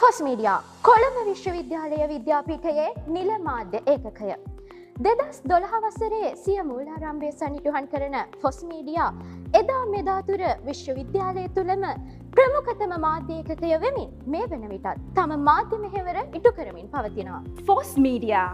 ෆොස් media Colombo විශ්වවිද්‍යාලය විද්‍යාපීඨයේ නිල මාධ්‍ය ඒකකය 2012 වසරේ සිය මූලාරම්භය සනිටුහන් කරන ෆොස් මීඩියා එදා මෙදා තුර විශ්වවිද්‍යාලය තුළම ප්‍රමුඛතම මාධ්‍ය ඒකකය වෙමින් මේ වන විටත් තම මාධ්‍ය මෙහෙවර ඉටු කරමින් පවතිනවා. FOSS Media,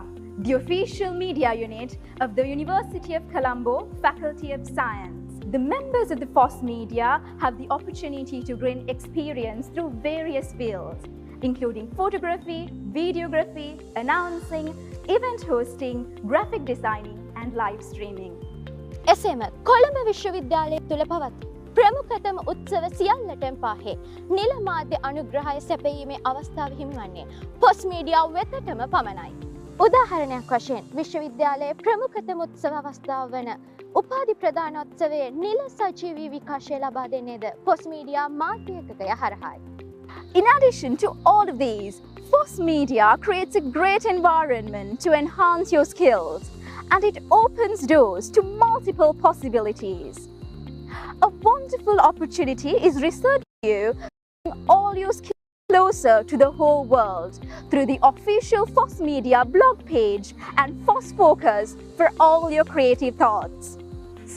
the official media unit of the University of Colombo Faculty of Science. The members of the FOSS Media have the opportunity to gain experience through various fields, including photography, videography, announcing, event hosting, graphic designing and live streaming. එසේම කොළඹ විශ්වවිද්‍යාලය තුළ පවත් ප්‍රමුඛතම උත්සව සියල්ලටම පාහේ නිල මාධ්‍ය අනුග්‍රහය සැපයීමේ අවස්ථාව හිමිවන්නේ ෆොස් media වෙතටම පමණයි. උදාහරණයක් වශයෙන් විශ්වවිද්‍යාලයේ ප්‍රමුඛතම උත්සව අවස්ථාව වන උපාධි ප්‍රදානෝත්සවයේ නිල සජීවී විකාශය ලබා දෙන්නේද ෆොස් මීඩියා මාධ්‍ය ඒකකය හරහායි. In addition to all of these, FOSS Media creates a great environment to enhance your skills, and it opens doors to multiple possibilities. A wonderful opportunity is reserved for you to bring all your skills closer to the whole world through the official FOSS Media blog page and FOSS Focus for all your creative thoughts.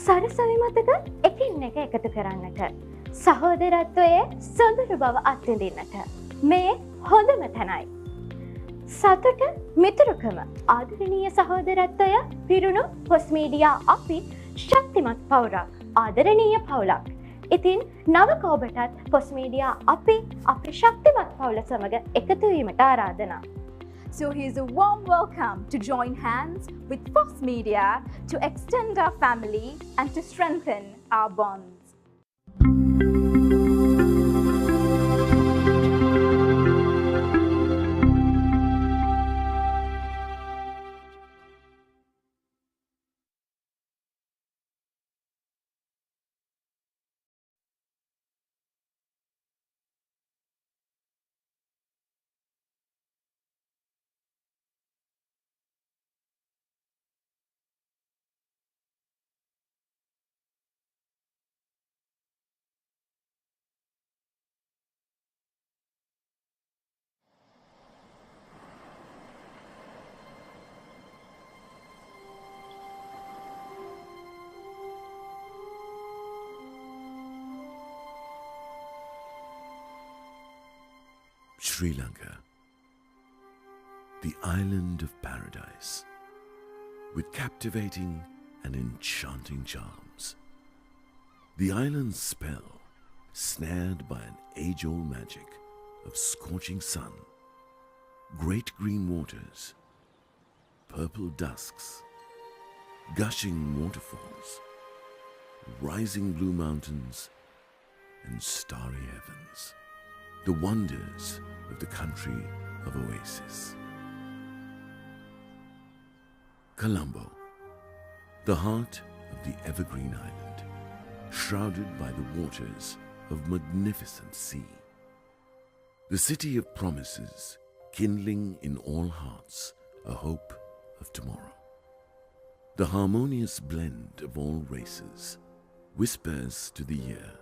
සරසවි මතක එකින් එක එකතු කරන්නට සහෝදරත්වයේ සොඳුරු බව අත්විඳින්නට මේ හොඳම තැනයි. සතුට මිතුරුකම ආදරණීය සහෝදරත්වය පිරුණු ෆොස් මීඩියා අපි ශක්තිමත් පවුරක් ආදරණීය පවුලක්. ඉතින් නවක ඔබටත් ෆොස් මීඩියා අපේ ශක්තිමත් පවුල සමග එකතු වීමට ආරාධනා. So here's a warm welcome to join hands with FOSS Media to extend our family and to strengthen our bonds. Sri Lanka, the island of paradise, with captivating and enchanting charms. The island's spell, snared by an age-old magic of scorching sun, great green waters, purple dusks, gushing waterfalls, rising blue mountains, and starry heavens. The wonders of the country of oasis. Colombo, the heart of the evergreen island, shrouded by the waters of magnificent sea. The city of promises, kindling in all hearts a hope of tomorrow. The harmonious blend of all races whispers to the ear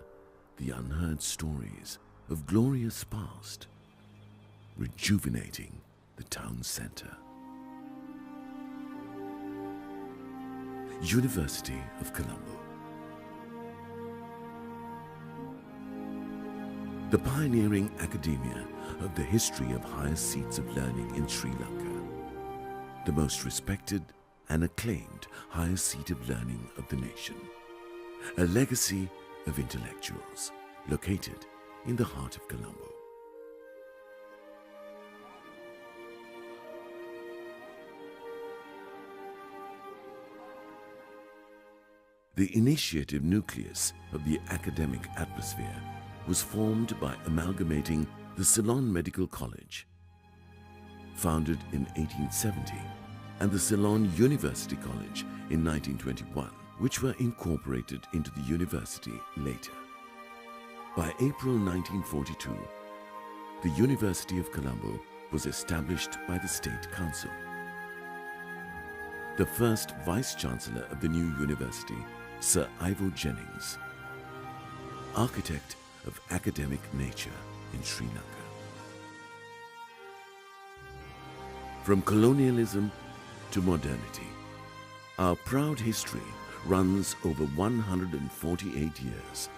the unheard stories of glorious past, rejuvenating the town centre. University of Colombo. The pioneering academia of the history of higher seats of learning in Sri Lanka. The most respected and acclaimed higher seat of learning of the nation. A legacy of intellectuals located in the heart of Colombo. The initiative nucleus of the academic atmosphere was formed by amalgamating the Ceylon Medical College, founded in 1870, and the Ceylon University College in 1921, which were incorporated into the university later. By April 1942, the University of Colombo was established by the State Council. The first Vice-Chancellor of the new university, Sir Ivo Jennings, architect of academic nature in Sri Lanka. From colonialism to modernity, our proud history runs over 148 years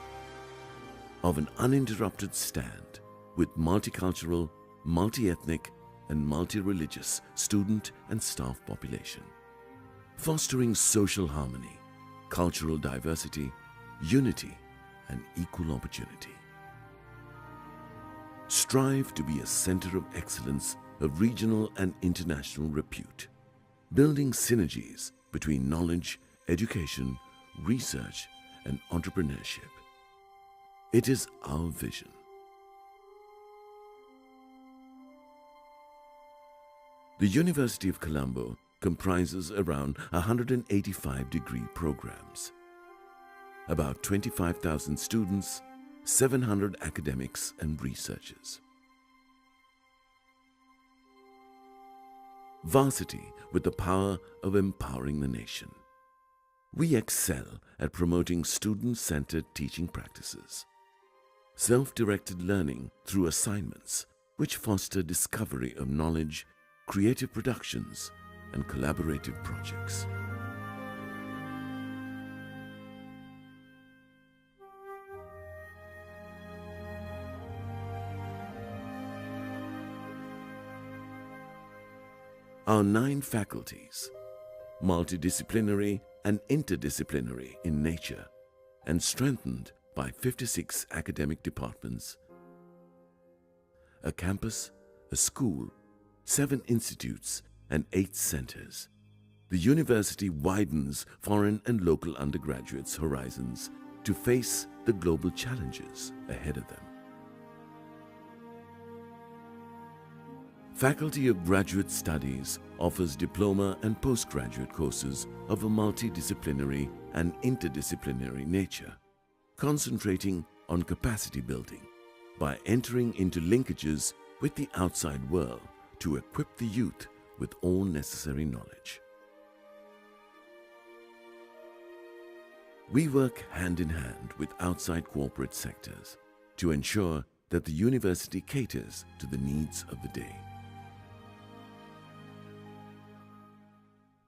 of an uninterrupted stand with multicultural, multi-ethnic and multi-religious student and staff population, fostering social harmony, cultural diversity, unity and equal opportunity. Strive to be a center of excellence of regional and international repute, building synergies between knowledge, education, research and entrepreneurship. It is our vision. The University of Colombo comprises around 185 degree programs, about 25,000 students, 700 academics and researchers. Varsity with the power of empowering the nation. We excel at promoting student-centered teaching practices, self-directed learning through assignments which foster discovery of knowledge, creative productions and collaborative projects. Our 9 faculties, multidisciplinary and interdisciplinary in nature and strengthened by 56 academic departments, a campus, a school, 7 institutes and 8 centers. The university widens foreign and local undergraduates' horizons to face the global challenges ahead of them. Faculty of Graduate Studies offers diploma and postgraduate courses of a multidisciplinary and interdisciplinary nature, concentrating on capacity building by entering into linkages with the outside world to equip the youth with all necessary knowledge. We work hand in hand with outside corporate sectors to ensure that the university caters to the needs of the day.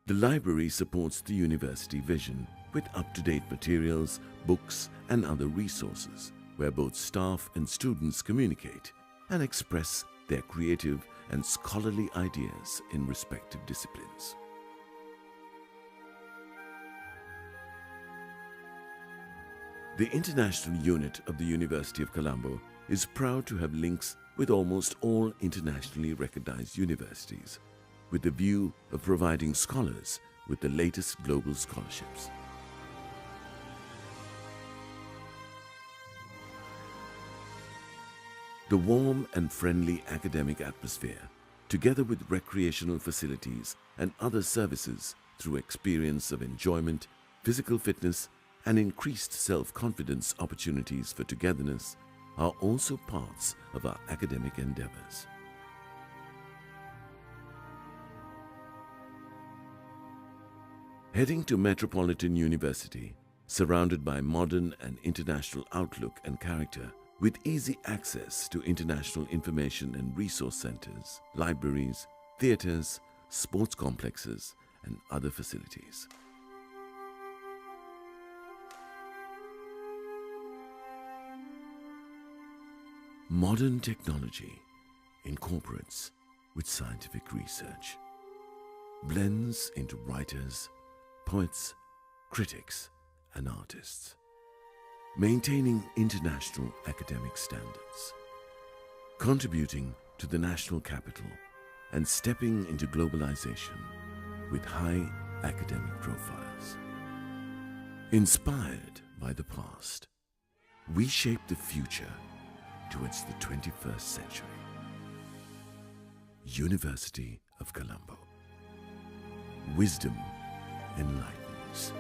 The library supports the university vision with up-to-date materials, books and other resources where both staff and students communicate and express their creative and scholarly ideas in respective disciplines. The international unit of the University of Colombo is proud to have links with almost all internationally recognized universities, with the view of providing scholars with the latest global scholarships. The warm and friendly academic atmosphere, together with recreational facilities and other services through experience of enjoyment, physical fitness, and increased self-confidence opportunities for togetherness, are also parts of our academic endeavors. Heading to Metropolitan University, surrounded by modern and international outlook and character, with easy access to international information and resource centers, libraries, theaters, sports complexes, and other facilities. Modern technology incorporates with scientific research, blends into writers, poets, critics, and artists, maintaining international academic standards, contributing to the national capital, and stepping into globalization with high academic profiles. Inspired by the past, we shape the future towards the 21st century. University of Colombo. Wisdom enlightens.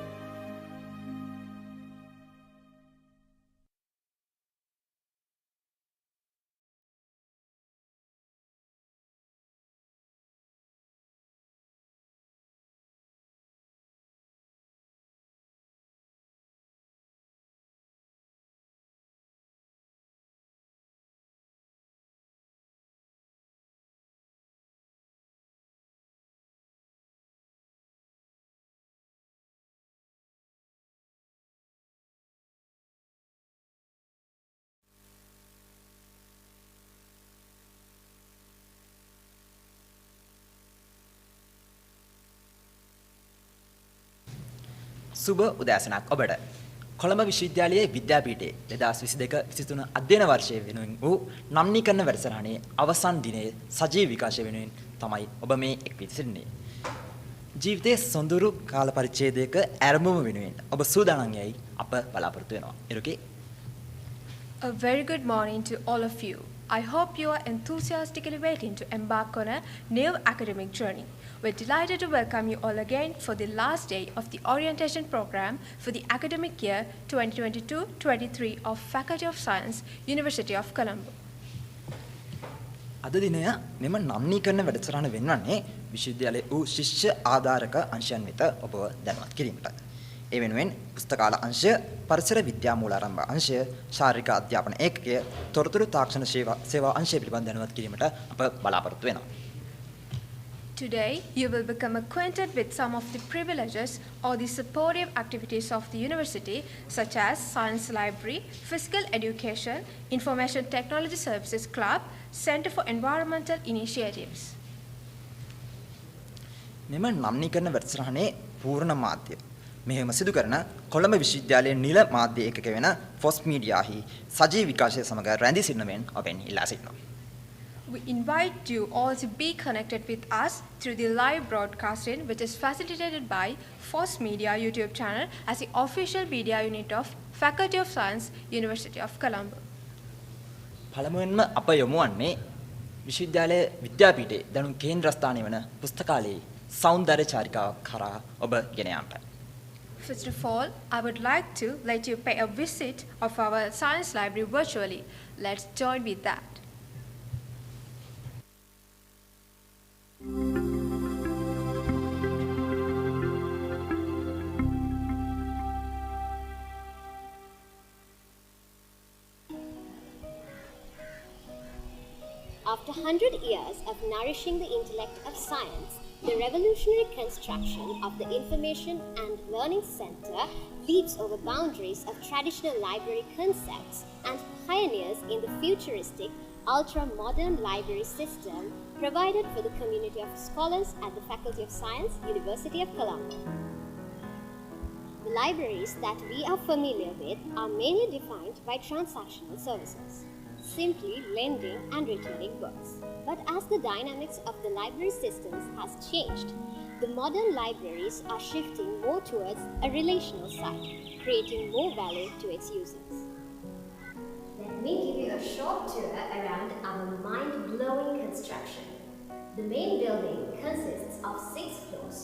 සුබ උදෑසනක් ඔබට. කොළඹ විශ්වවිද්‍යාලයේ විද්‍යාපීඨයේ 2022-23 අධ්‍යයන වර්ෂයේ වෙනුවෙන් වූ නම්නීකරණ වැඩසටහනේ අවසන් දිනයේ සජීව විකාශය වෙනුවෙන් තමයි ඔබ මේ එක් වී සිටින්නේ. ජීවිතයේ සොඳුරු කාල පරිච්ඡේදයක ආරම්භම වෙනුවෙන් ඔබ සූදානම් යයි අප බලාපොරොත්තු වෙනවා. එරුකේ. A very good morning to all of you. I hope you are enthusiastically waiting to embark on a new academic journey. We're delighted to welcome you all again for the last day of the orientation program for the academic year 2022-23 of Faculty of Science, University of Colombo. අද දිනය මෙම නම්නීකරණ වැඩසටහන වෙන්වන්නේ විශ්වවිද්‍යාලයේ වූ ශිෂ්‍ය ආධාරක අංශයන් වෙත ඔබව දැනුවත් කිරීමට. ඒ වෙනුවෙන් පුස්තකාල අංශය, පරිසර විද්‍යා මූලාරම්භ අංශය, ශාරීරික අධ්‍යාපන ඒකකය, තොරතුරු තාක්ෂණ සේවා අංශය පිළිබඳ දැනුවත් කිරීමට අප බලාපොරොත්තු වෙනවා. Today, you will become acquainted with some of the privileges or the supportive activities of the university, such as Science Library, Physical Education, Information Technology Services Club, Center for Environmental Initiatives. මෙම නම්නීකරණ වැඩසටහනේ පූර්ණ මාධ්‍ය මෙහෙම සිදු කරන කොළඹ විශ්වවිද්‍යාලයේ නිල මාධ්‍ය ඒකක වෙන ෆොස් මීඩියාහි සජීව විකාශය සමග රැඳී සිටින මෙන් ඔබෙන් ඉල්ලා සිටිනවා. We invite you all to be connected with us through the live broadcasting, which is facilitated by FOSS Media YouTube channel as the official media unit of Faculty of Science, University of Colombo. පළමුවෙන්ම අප යොමු වන්නේ විශ්වවිද්‍යාලයේ විද්‍යාපීඨයේ දැනුම් කේන්ද්‍රස්ථානය වන පුස්තකාලයේ සෞන්දර්ය චාරිකාවක් කරා ඔබ ගෙන යාමට. First of all, I would like to let you pay a visit of our science library virtually. Let's join with that. After 100 years of nourishing the intellect of science, the revolutionary construction of the Information and Learning Center leaps over boundaries of traditional library concepts and pioneers in the futuristic, ultra-modern library system provided for the community of scholars at the Faculty of Science, University of Colombo. The libraries that we are familiar with are mainly defined by transactional services, simply lending and returning books. But as the dynamics of the library systems has changed, the modern libraries are shifting more towards a relational side, creating more value to its users. Let me give you a short tour around our mind-blowing construction. The main building consists of 6 floors.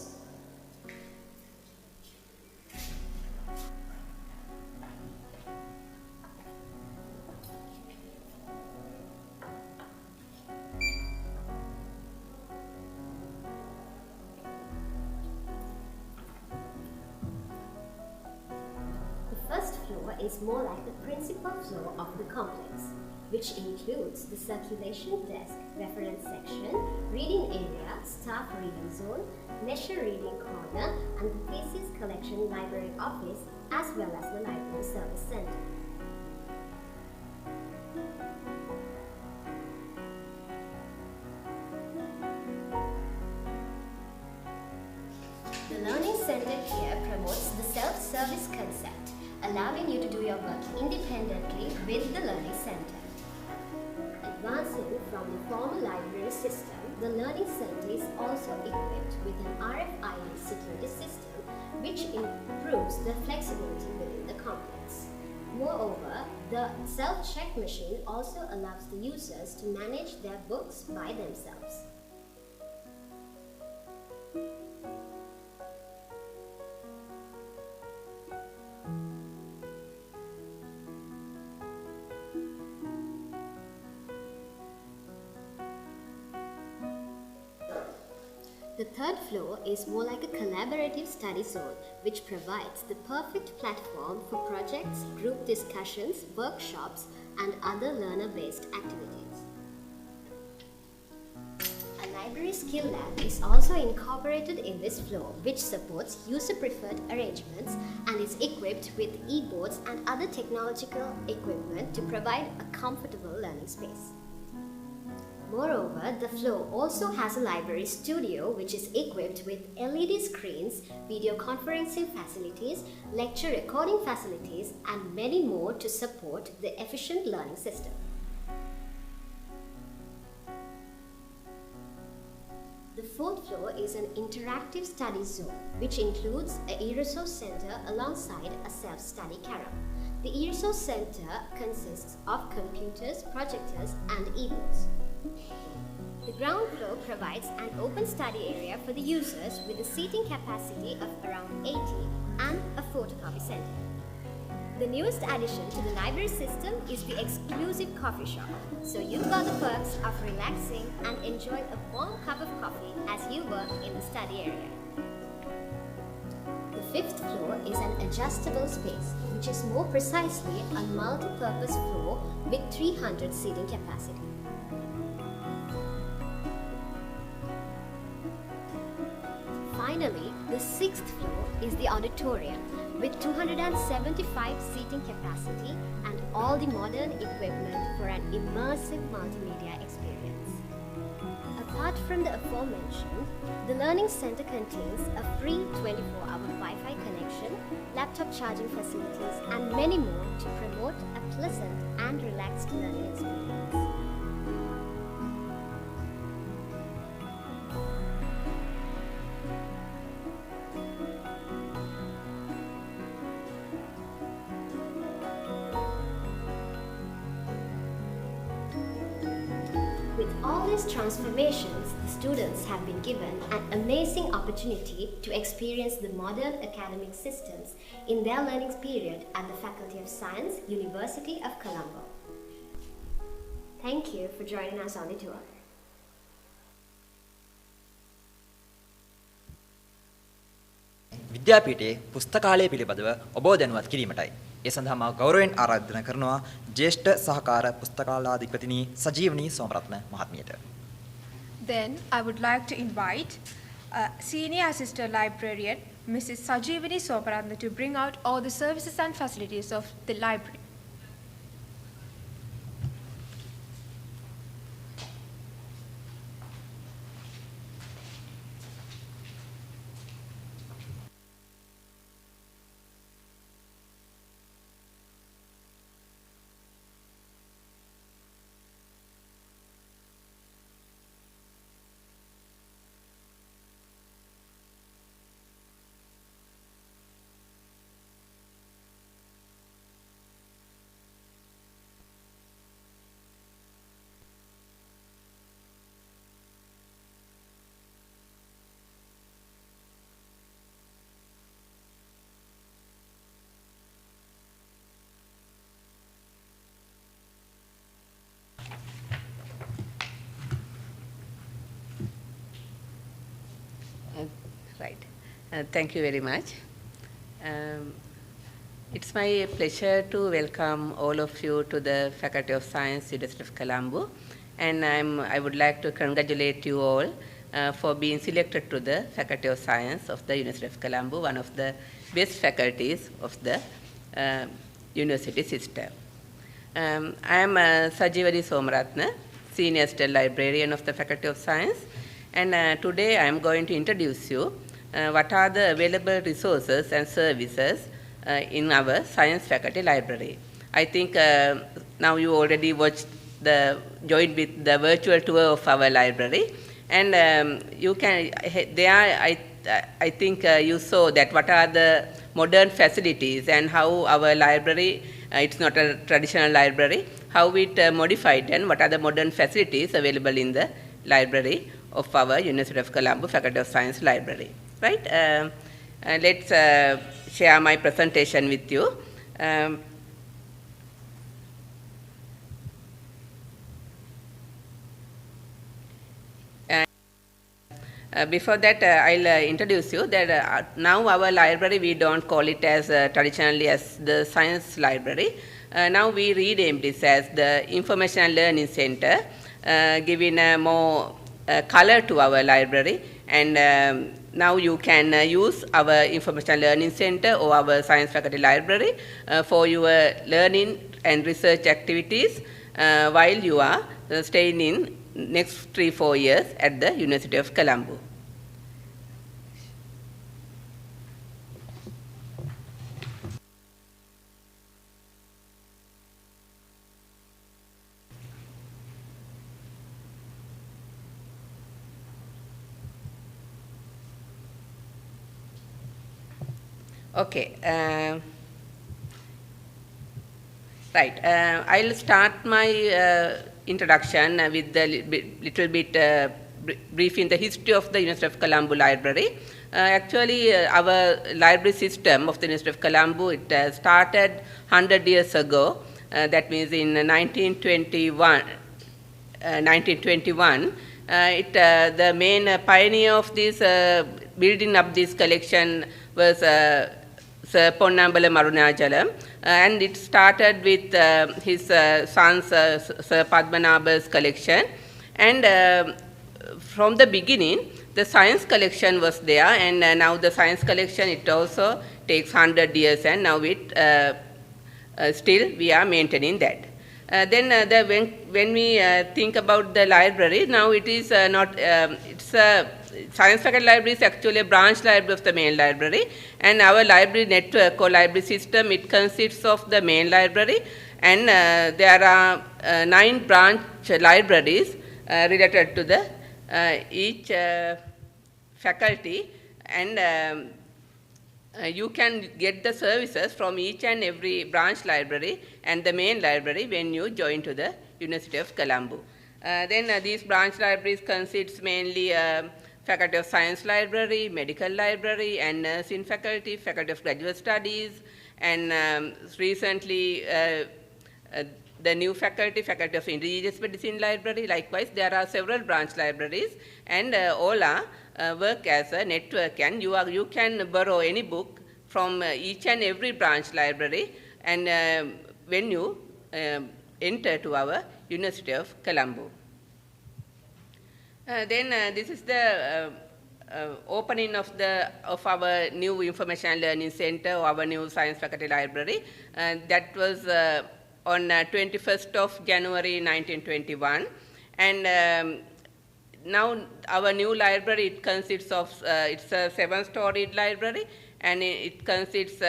Is more like the principal floor of the complex, which includes the circulation desk, reference section, reading area, staff reading zone, leisure reading corner, and the thesis collection library office, as well as the library service center. The Learning Center here promotes the self-service concept, allowing you to do your work independently with the Learning Center. Advancing from the former library system, the Learning Center is also equipped with an RFID security system, which improves the flexibility within the complex. Moreover, the self-check machine also allows the users to manage their books by themselves. The third floor is more like a collaborative study zone, which provides the perfect platform for projects, group discussions, workshops, and other learner-based activities. A library skill lab is also incorporated in this floor, which supports user-preferred arrangements and is equipped with e-boards and other technological equipment to provide a comfortable learning space. Moreover, the floor also has a library studio which is equipped with LED screens, video conferencing facilities, lecture recording facilities, and many more to support the efficient learning system. The fourth floor is an interactive study zone, which includes a e-resource center alongside a self-study carrel. The e-resource center consists of computers, projectors, and e-books. The ground floor provides an open study area for the users with a seating capacity of around 80 and a photocopy center. The newest addition to the library system is the exclusive coffee shop, so you've got the perks of relaxing and enjoy a warm cup of coffee as you work in the study area. The fifth floor is an adjustable space, which is more precisely a multi-purpose floor with 300 seating capacity. Finally, the sixth floor is the auditorium with 275 seating capacity and all the modern equipment for an immersive multimedia experience. Apart from the aforementioned, the Learning Center contains a free 24-hour Wi-Fi connection, laptop charging facilities, and many more to promote a pleasant and relaxed learning experience. With all these transformations, the students have been given an amazing opportunity to experience the modern academic systems in their learning period at the Faculty of Science, University of Colombo. Thank you for joining us on the tour. විද්‍යාපීඨයේ පුස්තකාලය පිළිබඳව ඔබව දැනුවත් කිරීමටයි. ඒ සඳහා මා ගෞරවයෙන් ආරාධනා කරනවා ජ්‍යෙෂ්ඨ සහකාර පුස්තකාලාධිපතිනි සජීවනී Somaratne මහත්මියට. Then I would like to invite Senior Assistant Librarian Mrs. Sajivani Soparatna to bring out all the services and facilities of the library. Right. Thank you very much. It's my pleasure to welcome all of you to the Faculty of Science, University of Colombo. And I would like to congratulate you all for being selected to the Faculty of Science of the University of Colombo, one of the best faculties of the university system. I am Sajivani Somaratna, Senior Assistant Librarian of the Faculty of Science. And today I am going to introduce you what are the available resources and services in our science faculty library. I think now you already joined with the virtual tour of our library, and you can there I think you saw that what are the modern facilities and how our library, it's not a traditional library, how it modified and what are the modern facilities available in the library of our University of Colombo Faculty of Science Library. Right? Let's share my presentation with you. Before that, I'll introduce you that now our library, we don't call it as traditionally as the science library. Now we rename this as the Information and Learning Center, giving a more color to our library. And now you can use our Information Learning Center or our Science Faculty Library for your learning and research activities while you are staying in next 3-4 years at the University of Colombo. Okay. Right. I'll start my introduction with a little bit brief in the history of the University of Colombo Library. Actually, our library system of the University of Colombo, it started 100 years ago. That means in 1921. The main pioneer of this building up this collection was Sir Ponnambala Marunachalam, and it started with his son's Sir Padmanabha's collection. And from the beginning, the science collection was there, and now the science collection, it also takes 100 years, and now it still we are maintaining that. When we think about the library, now it is not, it's a Science Faculty Library is actually a branch library of the main library, and our library network or library system, it consists of the main library, and there are 9 branch libraries related to the each faculty, and you can get the services from each and every branch library and the main library when you join to the University of Colombo. These branch libraries consist mainly Faculty of Science Library, Medical Library, and Nursing Faculty, Faculty of Graduate Studies, and recently the new faculty, Faculty of Indigenous Medicine Library. Likewise, there are several branch libraries, and all are work as a network, and you can borrow any book from each and every branch library, and when you enter to our University of Colombo. This is the opening of our new Information and Learning Center, or our new Science Faculty Library. That was on 21st of January 1921, and now our new library, it consists of it's a 7-storied library, and it consists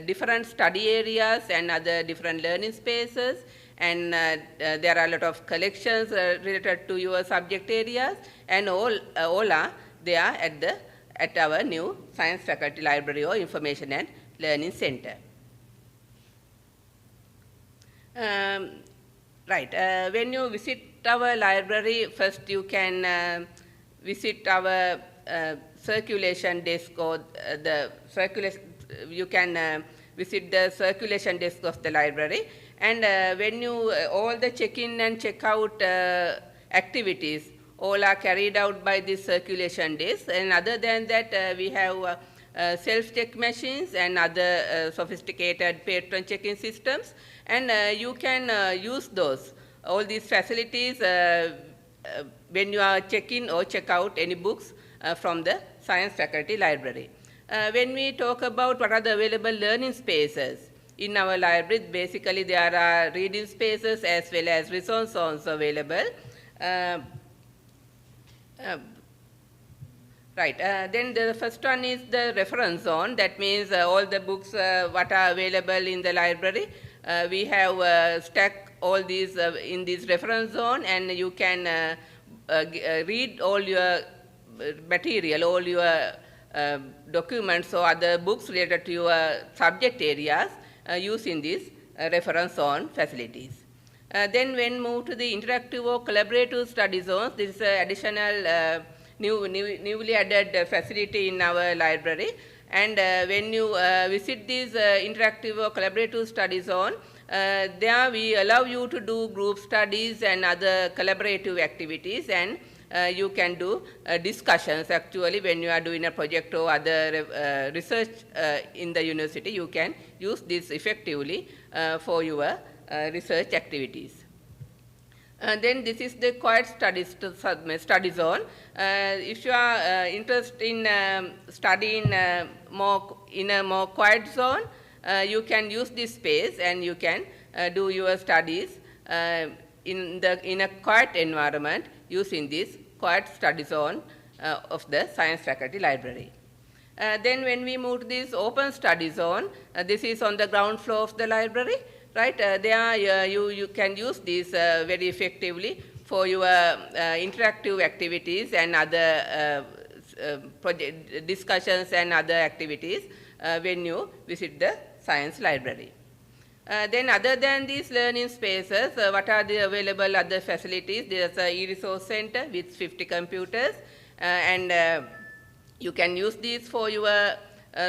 different study areas and other different learning spaces, and there are a lot of collections related to your subject areas, and all are there at our new Science Faculty Library or Information and Learning Center. When you visit our library, first you can visit our circulation desk, or you can visit the circulation desk of the library, and when you all the check-in and check-out activities all are carried out by this circulation desk, and other than that we have self-check machines and other sophisticated patron check-in systems, and you can use all these facilities when you are check-in or check-out any books from the Science Faculty Library. When we talk about what are the available learning spaces in our library, basically there are reading spaces as well as resource zones available. Then the first one is the reference zone. That means all the books what are available in the library. We have stacked all these in this reference zone, and you can read all your material, all your documents or other books related to your subject areas using these reference zone facilities. Then when move to the interactive or collaborative study zones, this is an additional newly added facility in our library. And when you visit this interactive or collaborative study zone, there we allow you to do group studies and other collaborative activities, and you can do discussions. Actually, when you are doing a project or other research in the university, you can use this effectively for your research activities. Then this is the quiet study zone. If you are interested in studying in a more quiet zone, you can use this space and you can do your studies in a quiet environment using this quiet study zone of the Science Faculty Library. Then when we move to this open study zone, this is on the ground floor of the library, right? There you can use this very effectively for your interactive activities and other project discussions and other activities when you visit the science library. Then other than these learning spaces, what are the available other facilities? There's a e-resource center with 50 computers and you can use these for your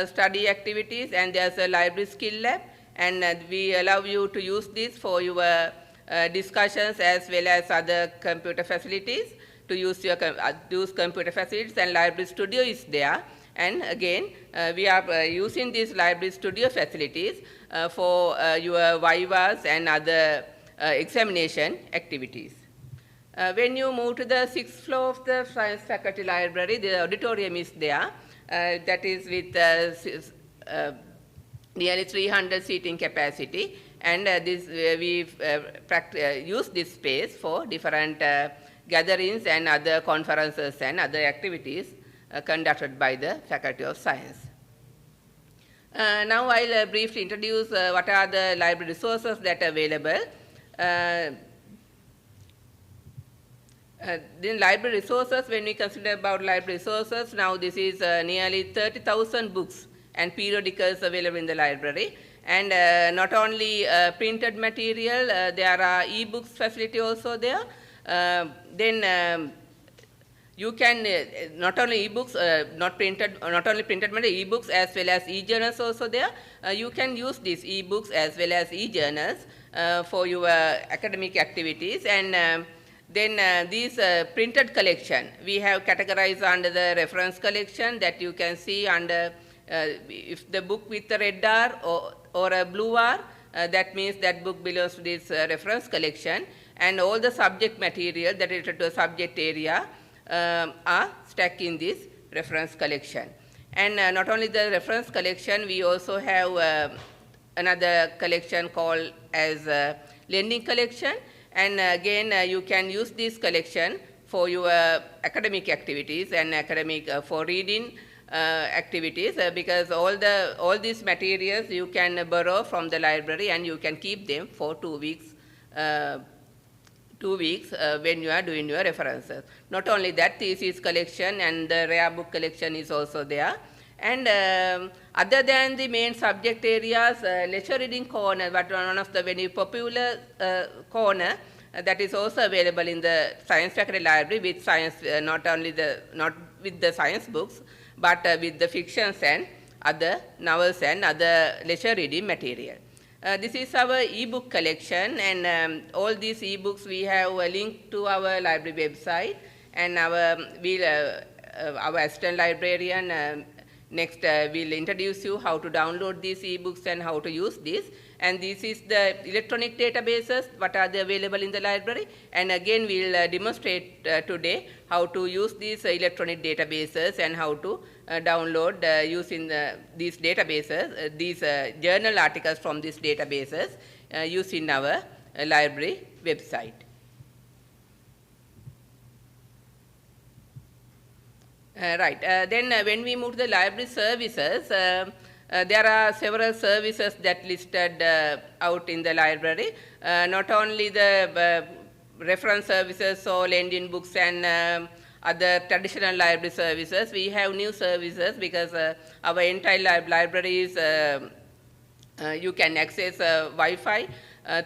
study activities, and there's a library skill lab, and we allow you to use this for your discussions as well as other computer facilities to use your computer facilities, and library studio is there. And again, we are using these library studio facilities for your vivas and other examination activities. When you move to the 6th floor of the Science Faculty Library, the auditorium is there. That is with nearly 300 seating capacity, and we use this space for different gatherings and other conferences and other activities conducted by the Faculty of Science. Now I'll briefly introduce what are the library resources that are available. Then library resources, when we consider about library resources, now this is nearly 30,000 books and periodicals available in the library. And not only printed material, there are e-books facility also there. Then you can not only e-books, not only printed material, e-books as well as e-journals also there. You can use these e-books as well as e-journals for your academic activities. And then these printed collection, we have categorized under the reference collection that you can see under if the book with a red R or a blue R, that means that book belongs to this reference collection, and all the subject material that is related to a subject area are stacked in this reference collection. And not only the reference collection, we also have another collection called as lending collection. And again, you can use this collection for your academic activities and academic for reading activities because all these materials you can borrow from the library and you can keep them for 2 weeks. 2 weeks when you are doing your references. Not only that, thesis collection and the rare book collection is also there. And other than the main subject areas, lecture reading corner, but one of the very popular corner that is also available in the Science Faculty Library with science, not with the science books, but with the fictions and other novels and other lecture reading material. This is our e-book collection, and all these e-books we have a link to our library website, and our assistant librarian next will introduce you how to download these e-books and how to use this. And this is the electronic databases what are available in the library, and again we will demonstrate today how to use these electronic databases and how to download using these databases, these journal articles from these databases using our library website. Right. Then when we move to the library services, there are several services that listed out in the library. Not only the reference services or lending books and other traditional library services, we have new services because our entire library is you can access Wi-Fi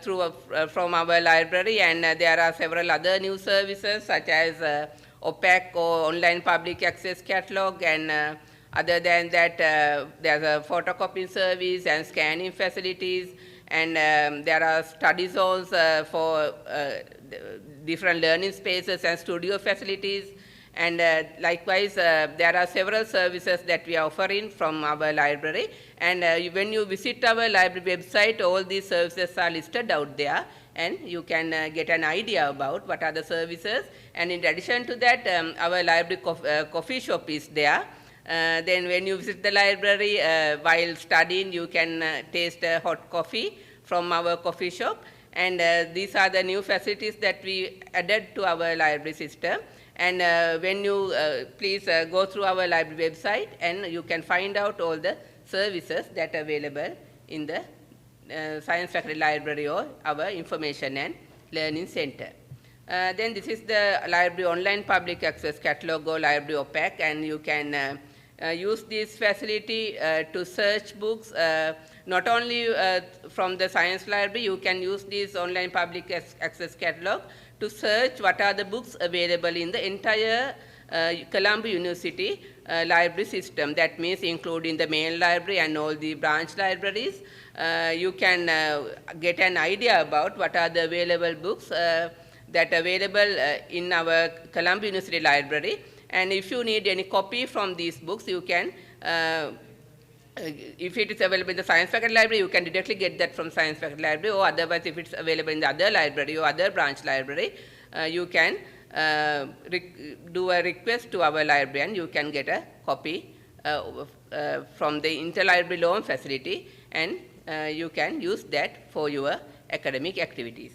through from our library, and there are several other new services such as opaque or online public access catalog, and other than that there's a photocopying service and scanning facilities, and there are study zones for different learning spaces and studio facilities, and likewise there are several services that we are offering from our library, and when you visit our library website, all these services are listed out there, and you can get an idea about what are the services. And in addition to that, our library coffee shop is there. Then when you visit the library while studying, you can taste hot coffee from our coffee shop. And these are the new facilities that we added to our library system. And when you please go through our library website, and you can find out all the services that are available in the Science Faculty Library or our Information and Learning Center. Then this is the library online public access catalog or library OPAC, and you can use this facility to search books not only from the science library. You can use this online public access catalog to search what are the books available in the entire Colombo University library system. That means including the main library and all the branch libraries. You can get an idea about what are the available books that are available in our Colombo University library. And if you need any copy from these books, you can, if it is available in the Science Faculty Library, you can directly get that from Science Faculty Library, or otherwise if it's available in the other library or other branch library, you can do a request to our library and you can get a copy from the interlibrary loan facility, and you can use that for your academic activities.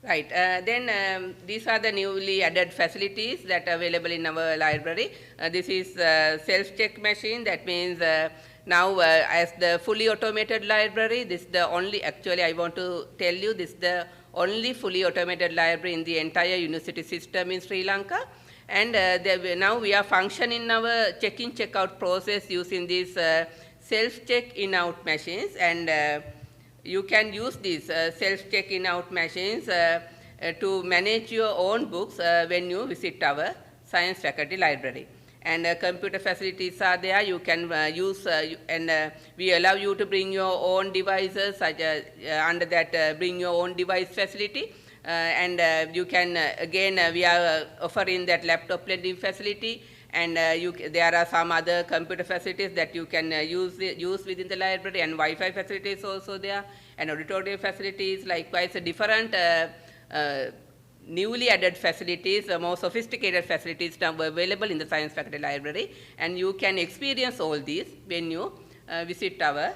Right, then these are the newly added facilities that are available in our library. This is self-check machine. That means now as the fully automated library, this is the only, actually I want to tell you, this is the only fully automated library in the entire university system in Sri Lanka. And now we are functioning our check-in, check-out process using these self-check in-out machines, and you can use these self-check in-out machines to manage your own books when you visit our Science Faculty Library. And computer facilities are there. You can use, and we allow you to bring your own devices, such as under that bring your own device facility. And you can, again, we are offering that laptop lending facility. And there are some other computer facilities that you can use within the library, and Wi-Fi facilities also there, and auditorium facilities, likewise different newly added facilities, more sophisticated facilities now available in the Science Faculty Library, and you can experience all these when you visit our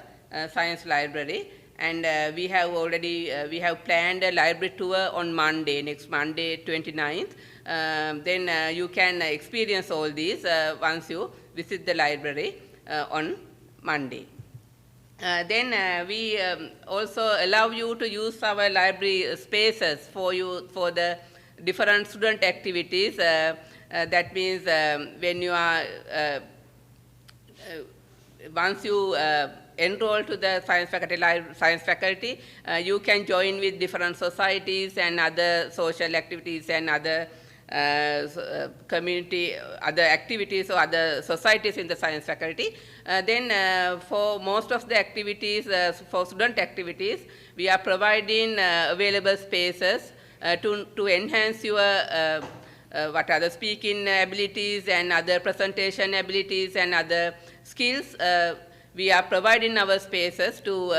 science library. And we have already we have planned a library tour on Monday, next Monday, 29th. Then you can experience all these once you visit the library on Monday. Then we also allow you to use our library spaces for the different student activities. That means when you are once you enroll to the science faculty, you can join with different societies and other social activities and other community, other activities or other societies in the science faculty. Then for most of the activities, for student activities, we are providing available spaces to enhance your what are the speaking abilities and other presentation abilities and other skills. We are providing our spaces to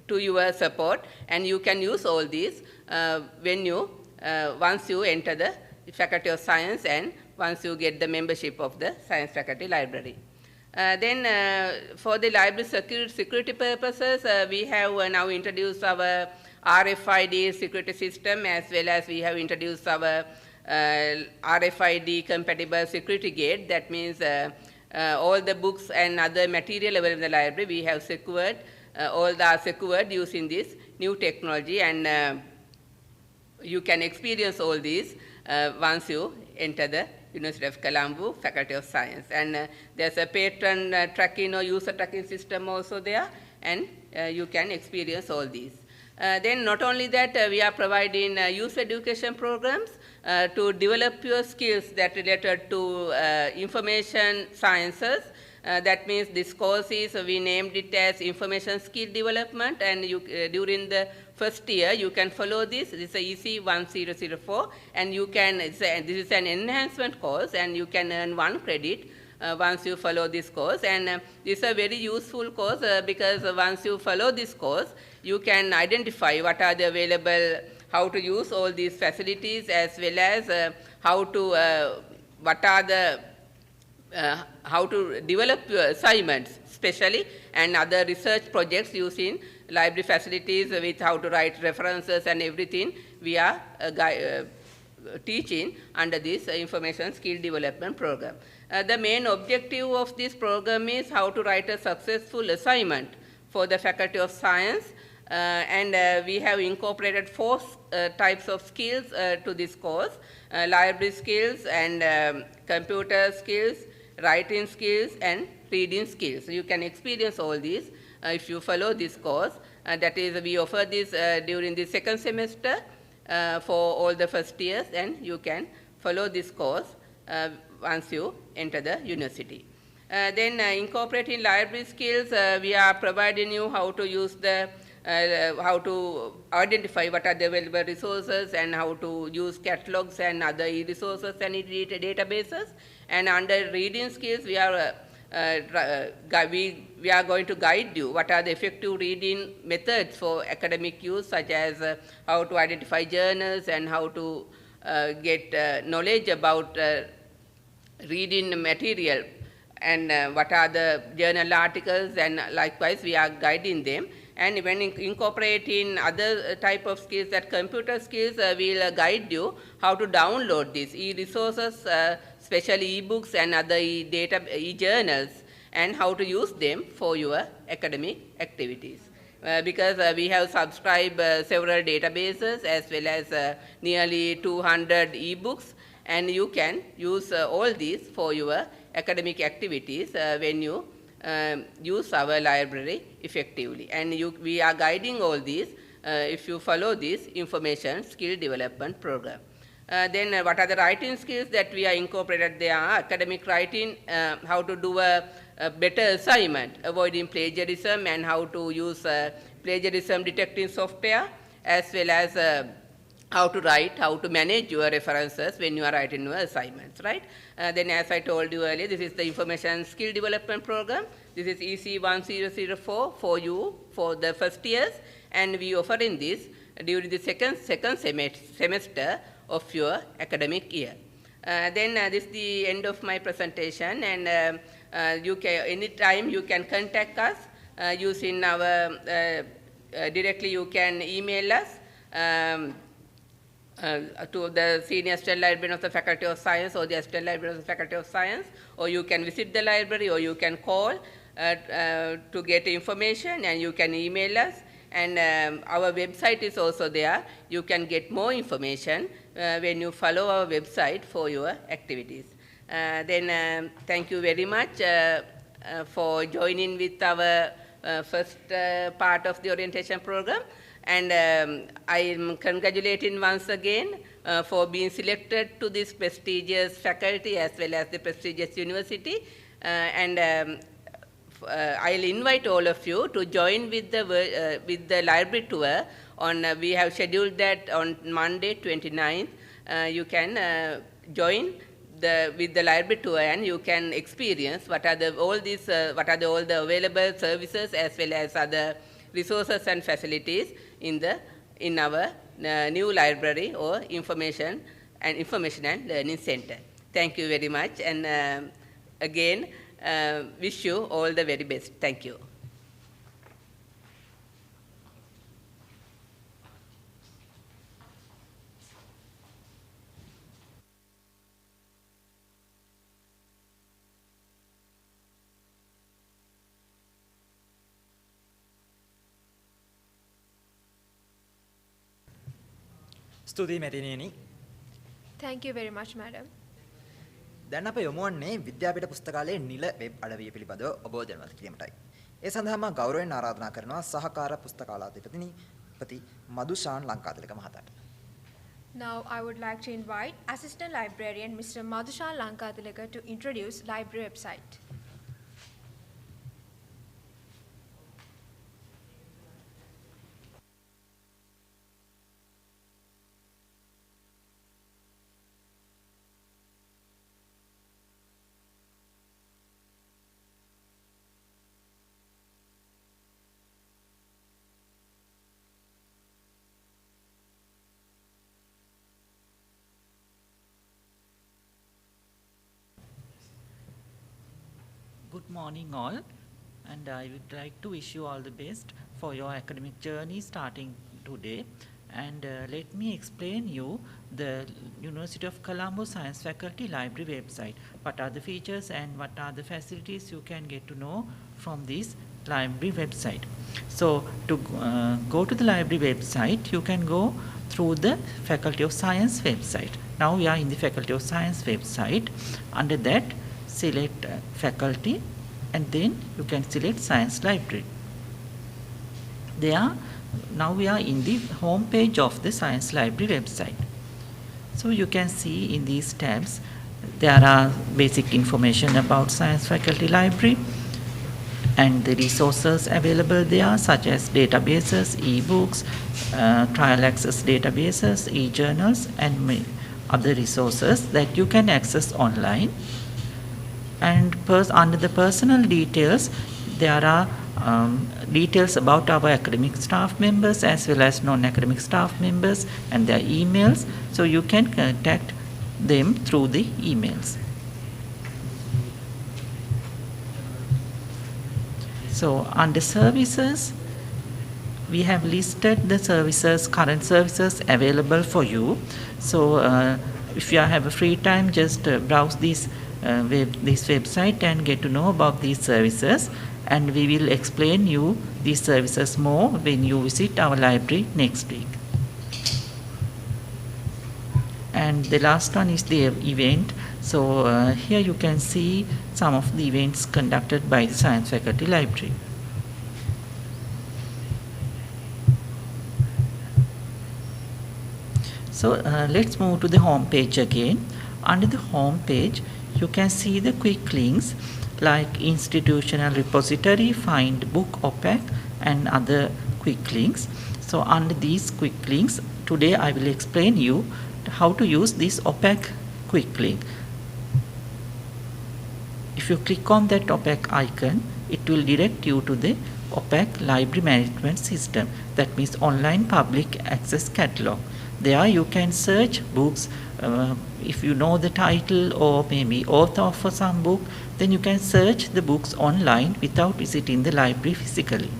your support, and you can use all these when you once you enter the Faculty of Science and once you get the membership of the Science Faculty Library. Then for the library security purposes, we have now introduced our RFID security system, as well as we have introduced our RFID compatible security gate. That means all the books and other material available in the library, we have secured, all are secured using this new technology, and you can experience all these once you enter the University of Colombo Faculty of Science. And there's a patron tracking or user tracking system also there, and you can experience all these. Then not only that, we are providing youth education programs to develop your skills that related to information sciences. That means this course is, we named it as information skill development, and you, during the first year you can follow this. This is EC 1004, and you can, this is an enhancement course, and you can earn 1 credit once you follow this course. And this is a very useful course because once you follow this course, you can identify what are the available, how to use all these facilities, as well as how to, what are the how to develop your assignments, especially, and other research projects using library facilities with how to write references and everything. We are teaching under this information skill development program. The main objective of this program is how to write a successful assignment for the Faculty of Science, and we have incorporated 4 types of skills to this course: library skills and computer skills, writing skills, and reading skills. So you can experience all these if you follow this course. That is, we offer this during the second semester for all the first years, and you can follow this course once you enter the university. Then incorporating library skills, we are providing you how to use the how to identify what are the available resources and how to use catalogs and other e-resources and databases. And under reading skills, we are going to guide you what are the effective reading methods for academic use, such as how to identify journals and how to get knowledge about reading material and what are the journal articles, and likewise we are guiding them. And when incorporating other type of skills, that computer skills, will guide you how to download these e-resources, especially e-books and other e-journals, and how to use them for your academic activities. Because we have subscribed several databases as well as nearly 200 e-books, and you can use all these for your academic activities when you use our library effectively. And we are guiding all these if you follow this information skill development program. Then what are the writing skills that we are incorporated? They are academic writing, how to do a better assignment, avoiding plagiarism, and how to use plagiarism detecting software, as well as how to write, how to manage your references when you are writing your assignments, right? Then as I told you earlier, this is the information skill development program. This is EC 1004 for you for the first years, and we offer in this during the second semester of your academic year. Then this is the end of my presentation, and you can, anytime you can contact us using our, directly you can email us to the Senior Assistant Librarian of the Faculty of Science or the Assistant Librarian of the Faculty of Science, or you can visit the library, or you can call to get information, and you can email us. And our website is also there. You can get more information when you follow our website for your activities. Then thank you very much for joining with our first part of the orientation program. And I am congratulating once again for being selected to this prestigious faculty as well as the prestigious university. I'll invite all of you to join with the library tour. We have scheduled that on Monday, 29th. You can join with the library tour, and you can experience what are all the available services as well as other resources and facilities in our new library or information and learning center. Thank you very much, and again wish you all the very best. Thank you. ස්තුතියි මැතිණියනි. Thank you very much, madam. දැන් අප යොමු වන්නේ විද්‍යාපීඨ පුස්තකාලයේ නිල web අඩවිය පිළිබඳව ඔබ දැනුවත් කිරීමටයි. ඒ සඳහා මා ගෞරවයෙන් ආරාධනා කරනවා සහකාර පුස්තකාලාධිපති මදුෂාන් ලංකාතිලක මහතාට. Now I would like to invite Assistant Librarian Mr. Madhushan Lankatilaka to introduce library website. Good morning all, and I would like to wish you all the best for your academic journey starting today. And let me explain you the University of Colombo Science Faculty Library website. What are the features and what are the facilities you can get to know from this library website. So to go to the library website, you can go through the Faculty of Science website. Now we are in the Faculty of Science website. Under that, select faculty, and then you can select Science Library. Now we are in the home page of the Science Library website. So you can see in these tabs there are basic information about Science Faculty Library and the resources available there, such as databases, e-books, trial access databases, e-journals, and other resources that you can access online. And under the personal details, there are details about our academic staff members as well as non-academic staff members and their emails, so you can contact them through the emails. So under services, we have listed the services, current services available for you. So if you have a free time, just browse this website and get to know about these services, and we will explain you these services more when you visit our library next week. And the last one is the event. So here you can see some of the events conducted by the Science Faculty Library. So let's move to the home page again. Under the home page, you can see the quick links like institutional repository, find book OPAC, and other quick links. So under these quick links, today I will explain you how to use this OPAC quick link. If you click on that OPAC icon, it will direct you to the OPAC library management system. That means online public access catalog. There you can search books. If you know the title or maybe author for some book, then you can search the books online without visiting the library physically.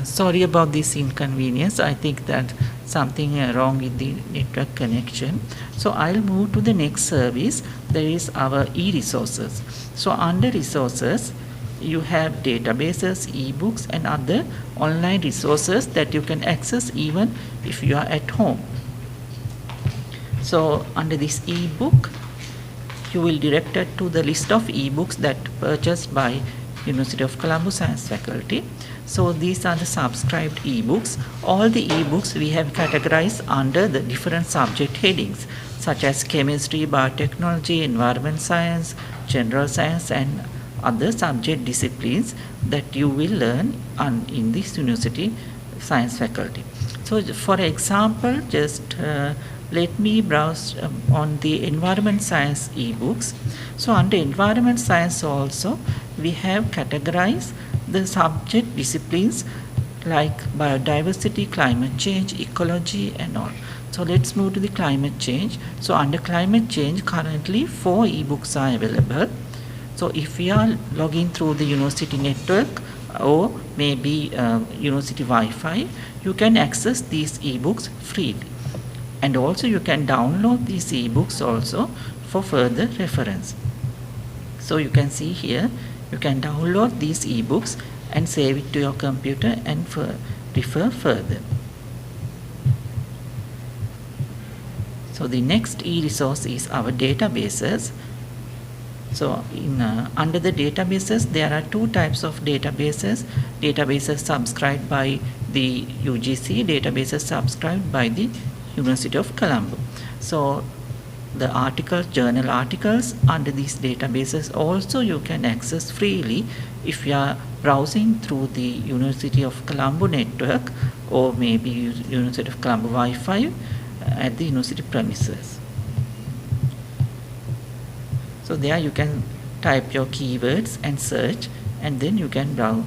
Sorry about this inconvenience. I think that something wrong with the network connection. So I'll move to the next service. There is our e-resources. So under resources, you have databases, e-books, and other online resources that you can access even if you are at home. So under this e-book, you will direct it to the list of e-books that purchased by University of Colombo Science Faculty. So these are the subscribed e-books. All the e-books we have categorized under the different subject headings such as chemistry, biotechnology, environment science, general science, and other subject disciplines that you will learn in this University Science Faculty. So for example, just let me browse on the environment science e-books. So under environment science also, we have categorized the subject disciplines like biodiversity, climate change, ecology, and all. So let's move to the climate change. So under climate change, currently 4 e-books are available. So if we are logging through the university network or maybe university Wi-Fi, you can access these e-books freely. And also you can download these e-books also for further reference. So you can see here, you can download these e-books and save it to your computer and refer further. So the next e-resource is our databases. So under the databases, there are two types of databases. Databases subscribed by the UGC, databases subscribed by the University of Colombo. So the articles, journal articles under these databases also you can access freely if you are browsing through the University of Colombo network or maybe University of Colombo Wi-Fi at the university premises. So there you can type your keywords and search, and then you can browse,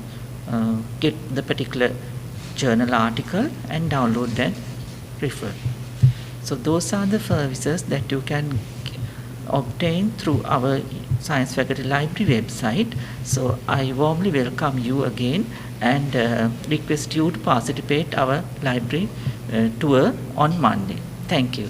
get the particular journal article and download and refer. So those are the services that you can obtain through our Science Faculty Library website. So I warmly welcome you again and request you to participate our library tour on Monday. Thank you.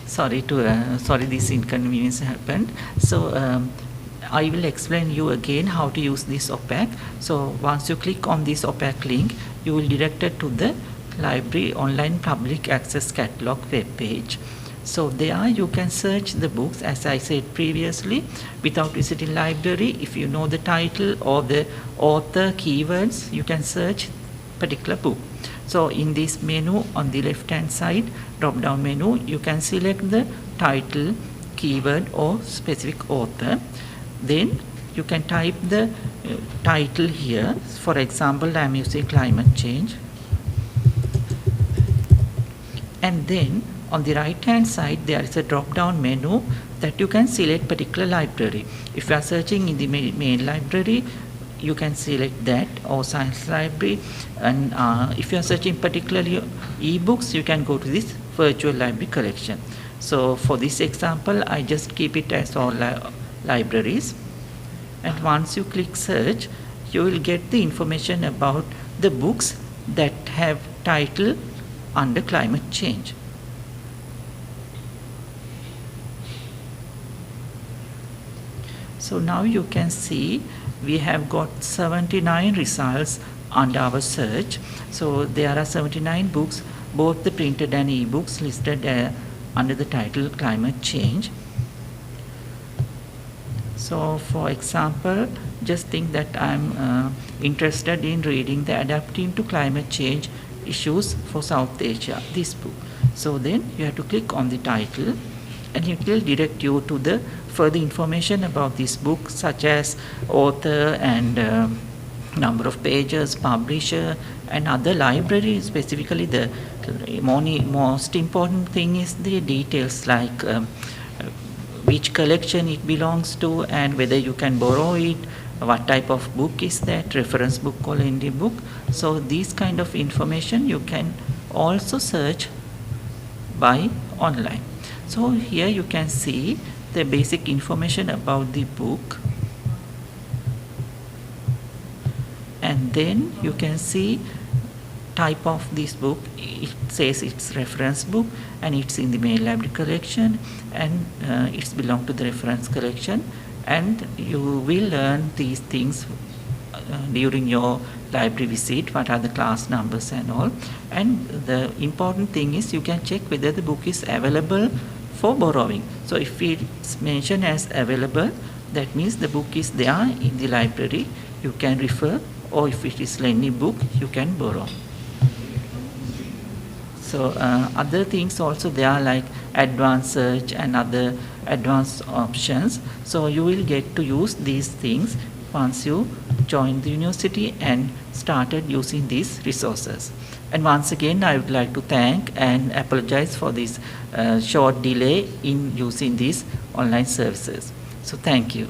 Sorry this inconvenience happened. So I will explain you again how to use this OPAC. So once you click on this OPAC link, you will directed to the library online public access catalog web page. So there you can search the books, as I said previously, without visiting library. If you know the title or the author keywords, you can search particular book. So in this menu on the left hand side, drop down menu, you can select the title, keyword or specific author. Then you can type the title here. For example, I am using climate change. And then on the right hand side, there is a drop down menu that you can select particular library. If you are searching in the main library, you can select that, or science library. And if you are searching particularly e-books, you can go to this virtual library collection. So for this example, I just keep it as all libraries. And once you click search, you will get the information about the books that have title under climate change. So now you can see we have got 79 results under our search. So there are 79 books, both the printed and e-books listed under the title Climate Change. So for example, just think that I'm interested in reading the Adapting to Climate Change Issues for South Asia, this book. So then you have to click on the title and it will direct you to the further information about this book, such as author and number of pages, publisher, and other library. Specifically, the most important thing is the details like which collection it belongs to and whether you can borrow it, what type of book is that, reference book or indie book. So these kind of information you can also search by online. So here you can see the basic information about the book, and then you can see type of this book. It says it's reference book and it's in the main library collection, and it's belong to the reference collection, and you will learn these things during your library visit, what are the class numbers and all. And the important thing is you can check whether the book is available for borrowing. So if it's mentioned as available, that means the book is there in the library, you can refer, or if it is lending book, you can borrow. So other things also there are like advanced search and other advanced options. So you will get to use these things once you join the university and started using these resources. And once again, I would like to thank and apologize for this short delay in using these online services. So thank you.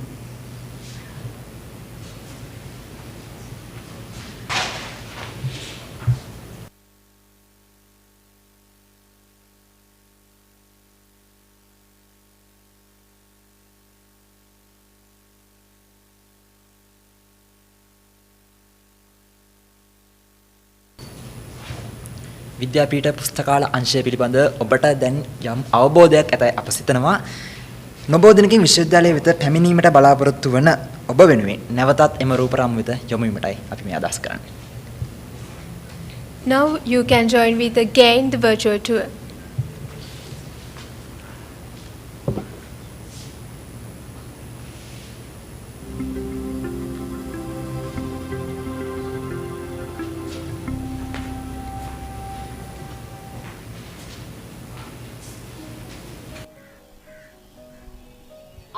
විද්‍යාපීඨ පුස්තකාල අංශය පිළිබඳ ඔබට දැන් යම් අවබෝධයක් ඇතයි අප සිතනවා. නොබෝ දිනකින් විශ්වවිද්‍යාලය වෙත පැමිණීමට බලාපොරොත්තු වන ඔබ වෙනුවෙන් නැවතත් එම රූපරාම වෙත යොමු වීමටයි අපි මේ අදහස් කරන්නේ. Now you can join with again the virtual tour.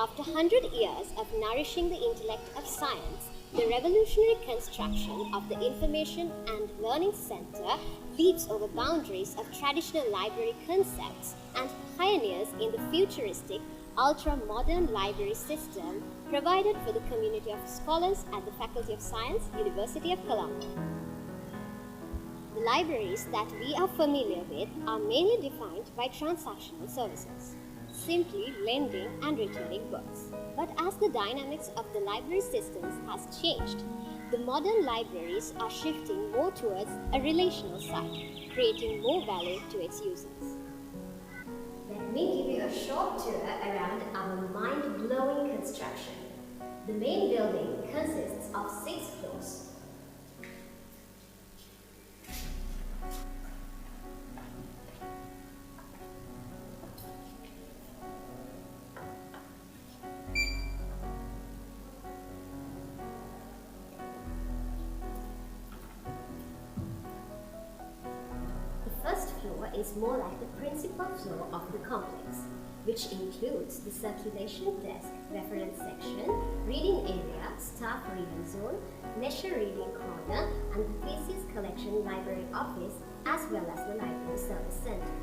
After 100 years of nourishing the intellect of science, the revolutionary construction of the Information and Learning Center leaps over boundaries of traditional library concepts and pioneers in the futuristic, ultra-modern library system provided for the community of scholars at the Faculty of Science, University of Colombo. The libraries that we are familiar with are mainly defined by transactional services, simply lending and returning books. But as the dynamics of the library systems has changed, the modern libraries are shifting more towards a relational side, creating more value to its users. Let me give you a short tour around our mind-blowing construction. The main building consists of 6 floors. Is more like the principal floor of the complex, which includes the circulation desk, reference section, reading area, staff reading zone, leisure reading corner, and the thesis collection library office, as well as the library service center.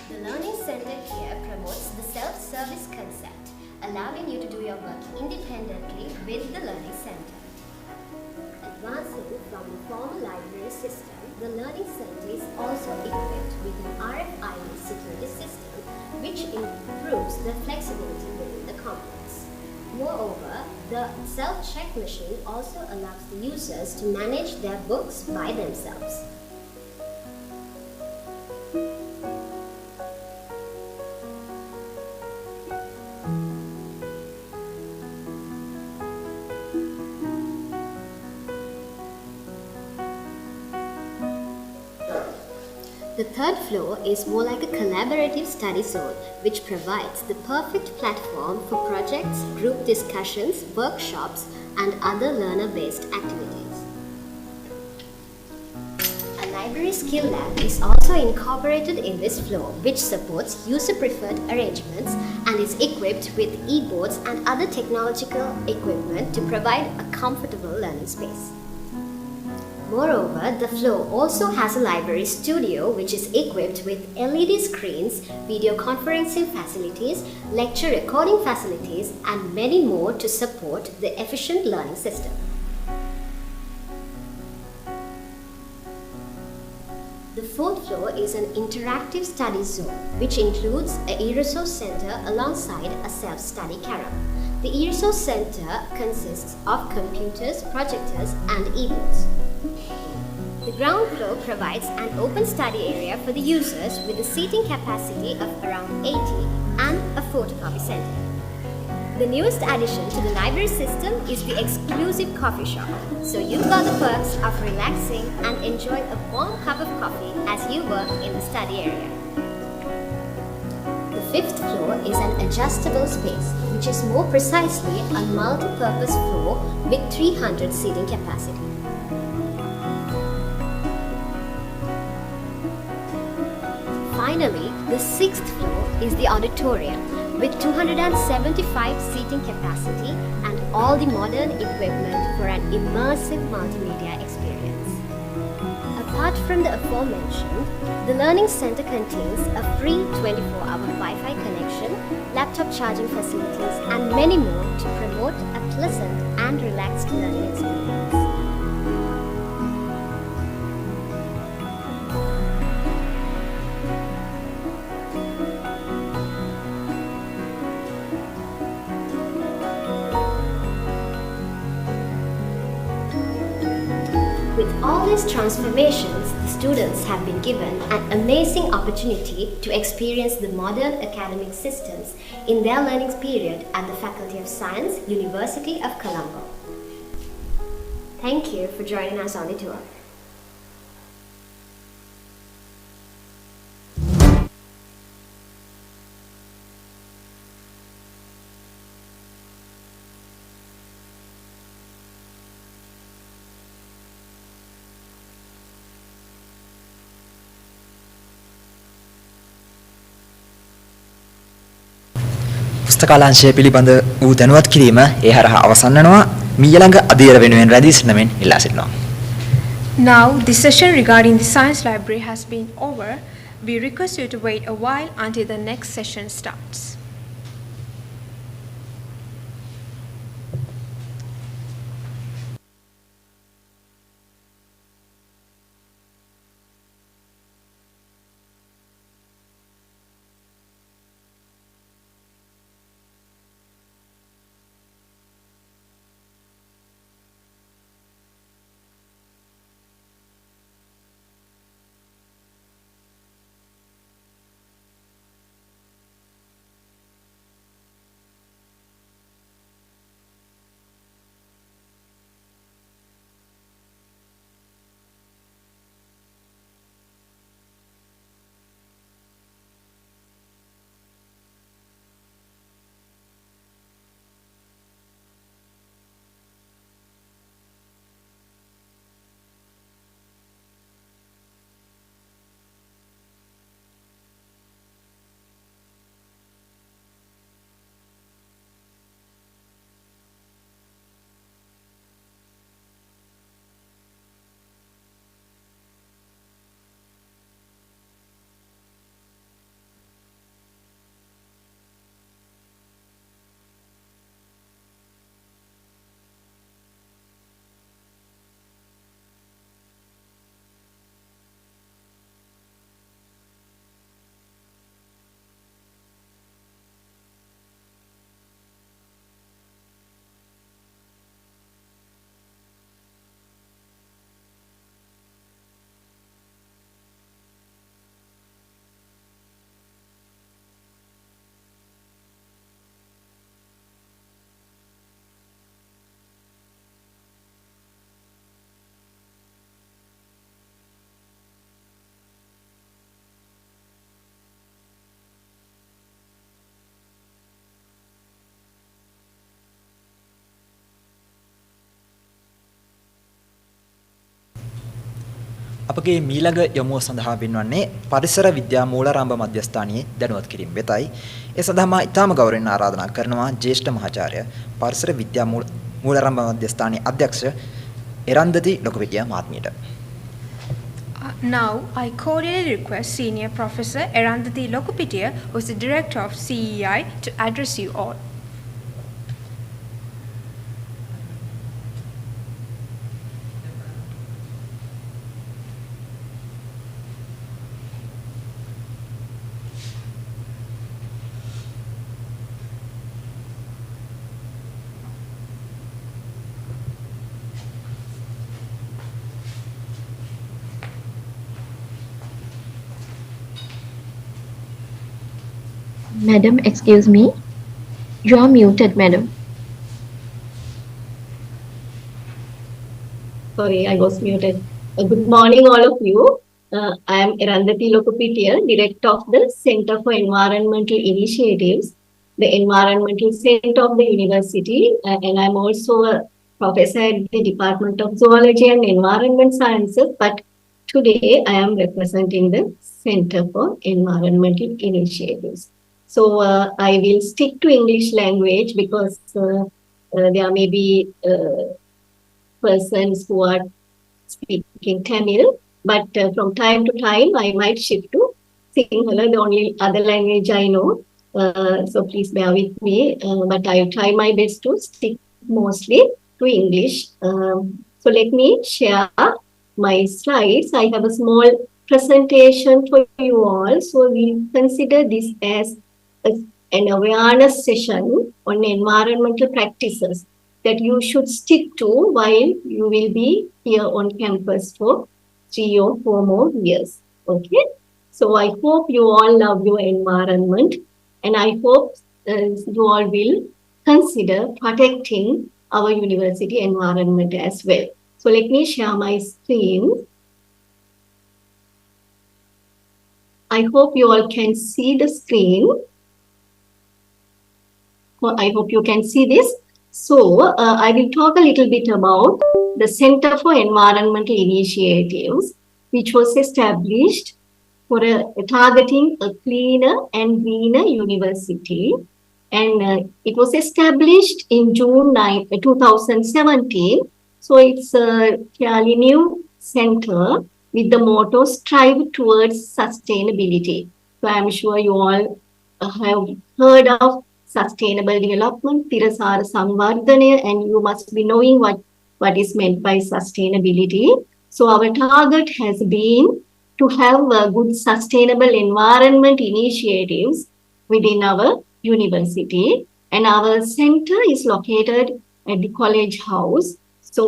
The Learning Center here promotes the self-service concept, allowing you to do your work independently with the Learning Center. Advancing from the formal library system, the Learning Center is also equipped with an RFID security system, which improves the flexibility within the complex. Moreover, The self-check machine also allows the users to manage their books by themselves. The third floor is more like a collaborative study zone, which provides the perfect platform for projects, group discussions, workshops, and other learner-based activities. A library skill lab is also incorporated in this floor, which supports user-preferred arrangements and is equipped with e-boards and other technological equipment to provide a comfortable learning space. Moreover, the floor also has a library studio which is equipped with LED screens, video conferencing facilities, lecture recording facilities, and many more to support the efficient learning system. The fourth floor is an interactive study zone which includes a e-resource center alongside a self-study carrel. The e-resource center consists of computers, projectors, and e-books. The ground floor provides an open study area for the users with a seating capacity of around 80 and a photocopy center. The newest addition to the library system is the exclusive coffee shop, so you've got the perks of relaxing and enjoy a warm cup of coffee as you work in the study area. The fifth floor is an adjustable space, which is more precisely a multi-purpose floor with 300 seating capacity. Finally, the sixth floor is the auditorium with 275 seating capacity and all the modern equipment for an immersive multimedia experience. Apart from the aforementioned, the Learning Center contains a free 24-hour Wi-Fi connection, laptop charging facilities, and many more to promote a pleasant and relaxed learning experience. With all these transformations, the students have been given an amazing opportunity to experience the modern academic systems in their learning period at the Faculty of Science, University of Colombo. Thank you for joining us on the tour. පුස්තකාලංශය පිළිබඳ වූ දැනුවත් කිරීම ඒ හරහා අවසන් වෙනවා. මීළඟ අධීර වෙනුවෙන් රැඳී සිටිනමින් ඉල්ලා සිටිනවා. Now, the session regarding the science library has been over. We request you to wait a while until the next session starts. අපගේ මීළඟ යොමුව සඳහා වෙන්වන්නේ පරිසර විද්‍යා මූලාරම්භ මධ්‍යස්ථානයේ දැනුවත් කිරීම වෙතයි. ඒ සඳහා මා ඉතාම ගෞරවයෙන් ආරාධනා කරනවා ජ්‍යෙෂ්ඨ මහාචාර්ය පරිසර විද්‍යා මූලාරම්භ මධ්‍යස්ථානයේ අධ්‍යක්ෂ Erandathi ලොකුපිටිය මහත්මියට. Now, I cordially request Senior Professor Erandati Lokupitiya, who is the Director of CEI, to address you all. Madam, excuse me. You are muted, madam. Sorry, I was muted. Good morning, all of you. I am Erandati Lokupitiya, Director of the Center for Environmental Initiatives, the Environmental Center of the University, and I'm also a professor at the Department of Zoology and Environment Sciences, but today I am representing the Center for Environmental Initiatives. So I will stick to English language because there may be persons who are speaking Tamil, but from time to time I might shift to Sinhala, the only other language I know. So please bear with me, but I will try my best to stick mostly to English. So let me share my slides. I have a small presentation for you all. So we consider this as an awareness session on environmental practices that you should stick to while you will be here on campus for 3 or 4 more years. Okay. So I hope you all love your environment, and I hope you all will consider protecting our university environment as well. So let me share my screen. I hope you all can see the screen. I hope you can see this. So I will talk a little bit about the Center for Environmental Initiatives, which was established for targeting a cleaner and greener university. And it was established in June 2017. So it's a fairly new center with the motto Strive Towards Sustainability. So I'm sure you all have heard of sustainable development, Tirasara Samvardhana, and you must be knowing what is meant by sustainability. So our target has been to have good sustainable environment initiatives within our university, and our center is located at the College House. So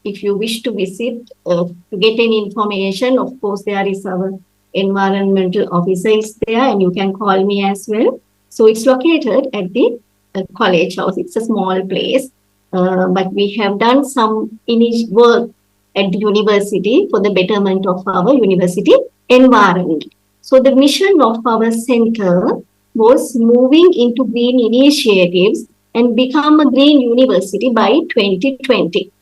if you wish to visit to get any information, of course there is our environmental officer is there, and you can call me as well. So it's located at the College House. It's a small place, but we have done some work at the university for the betterment of our university environment. So the mission of our center was moving into green initiatives and become a green university by 2020.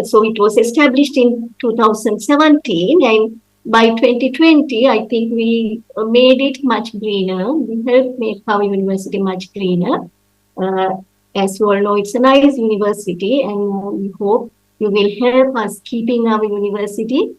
So it was established in 2017, and by 2020, I think we made it much greener. We helped make our university much greener. As you all know, it's a nice university, and we hope you will help us keeping our university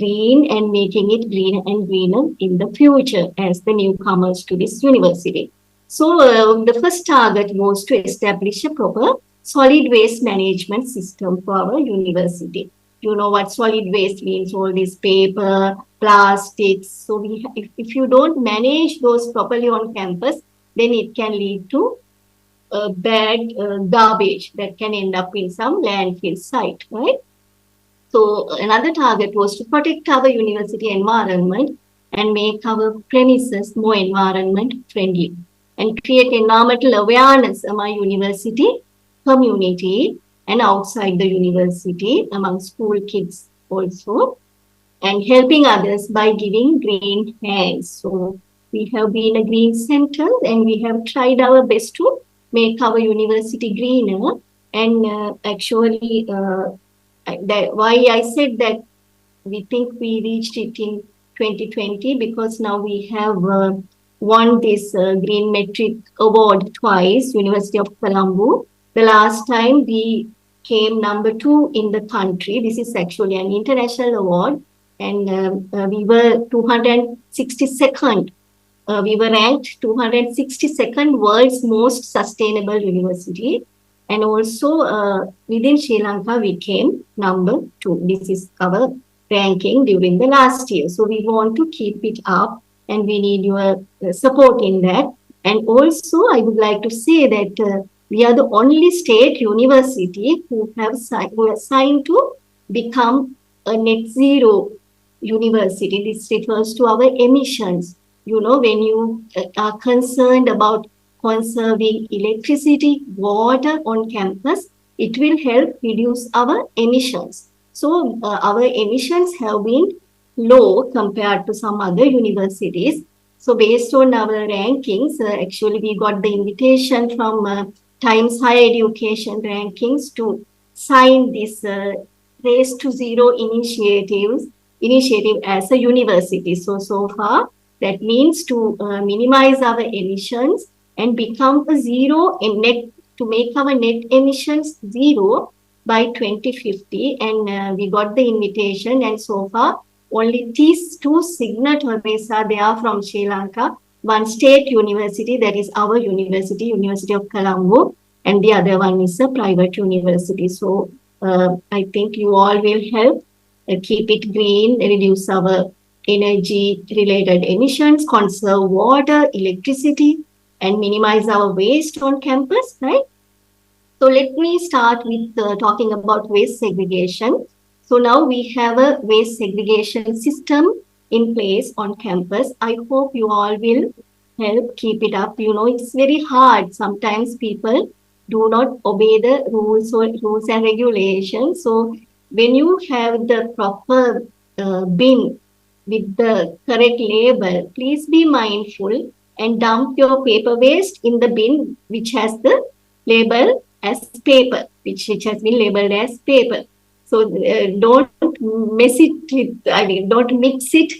green and making it greener and greener in the future as the newcomers to this university. So the first target was to establish a proper solid waste management system for our university. You know what solid waste means, all this paper, plastics. So if you don't manage those properly on campus, then it can lead to bad garbage that can end up in some landfill site, right? So another target was to protect our university environment and make our premises more environment friendly and create environmental awareness among university community and outside the university among school kids also, and helping others by giving green hands. So we have been a green center, and we have tried our best to make our university greener. And actually, why I said that we think we reached it in 2020 because now we have won this Green Metric Award twice, University of Colombo. The last time we came number 2 in the country. This is actually an international award, and we were 262nd. We were ranked 262nd world's most sustainable university, and also within Sri Lanka we came number 2. This is our ranking during the last year. So we want to keep it up, and we need your support in that. And also, I would like to say that we are the only state university who are signed to become a net zero university. This refers to our emissions. You know, when you are concerned about conserving electricity, water on campus, it will help reduce our emissions. So our emissions have been low compared to some other universities. So based on our rankings, actually we got the invitation from Times Higher Education Rankings to sign this Race to Zero initiative as a university. So far, that means to minimize our emissions and become a zero in net, to make our net emissions zero by 2050. And we got the invitation, and so far only these 2 signatories are there from Sri Lanka. One state university, that is our university, University of Colombo, and the other one is a private university. So I think you all will help keep it green, reduce our energy related emissions, conserve water, electricity, and minimize our waste on campus, right? So let me start with talking about waste segregation. So now we have a waste segregation system in place on campus. I hope you all will help keep it up. You know, it's very hard. Sometimes people do not obey the rules and regulations. So when you have the proper bin with the correct label, please be mindful and dump your paper waste in the bin which has the label as paper, which has been labeled as paper. So don't mess it with, don't mix it,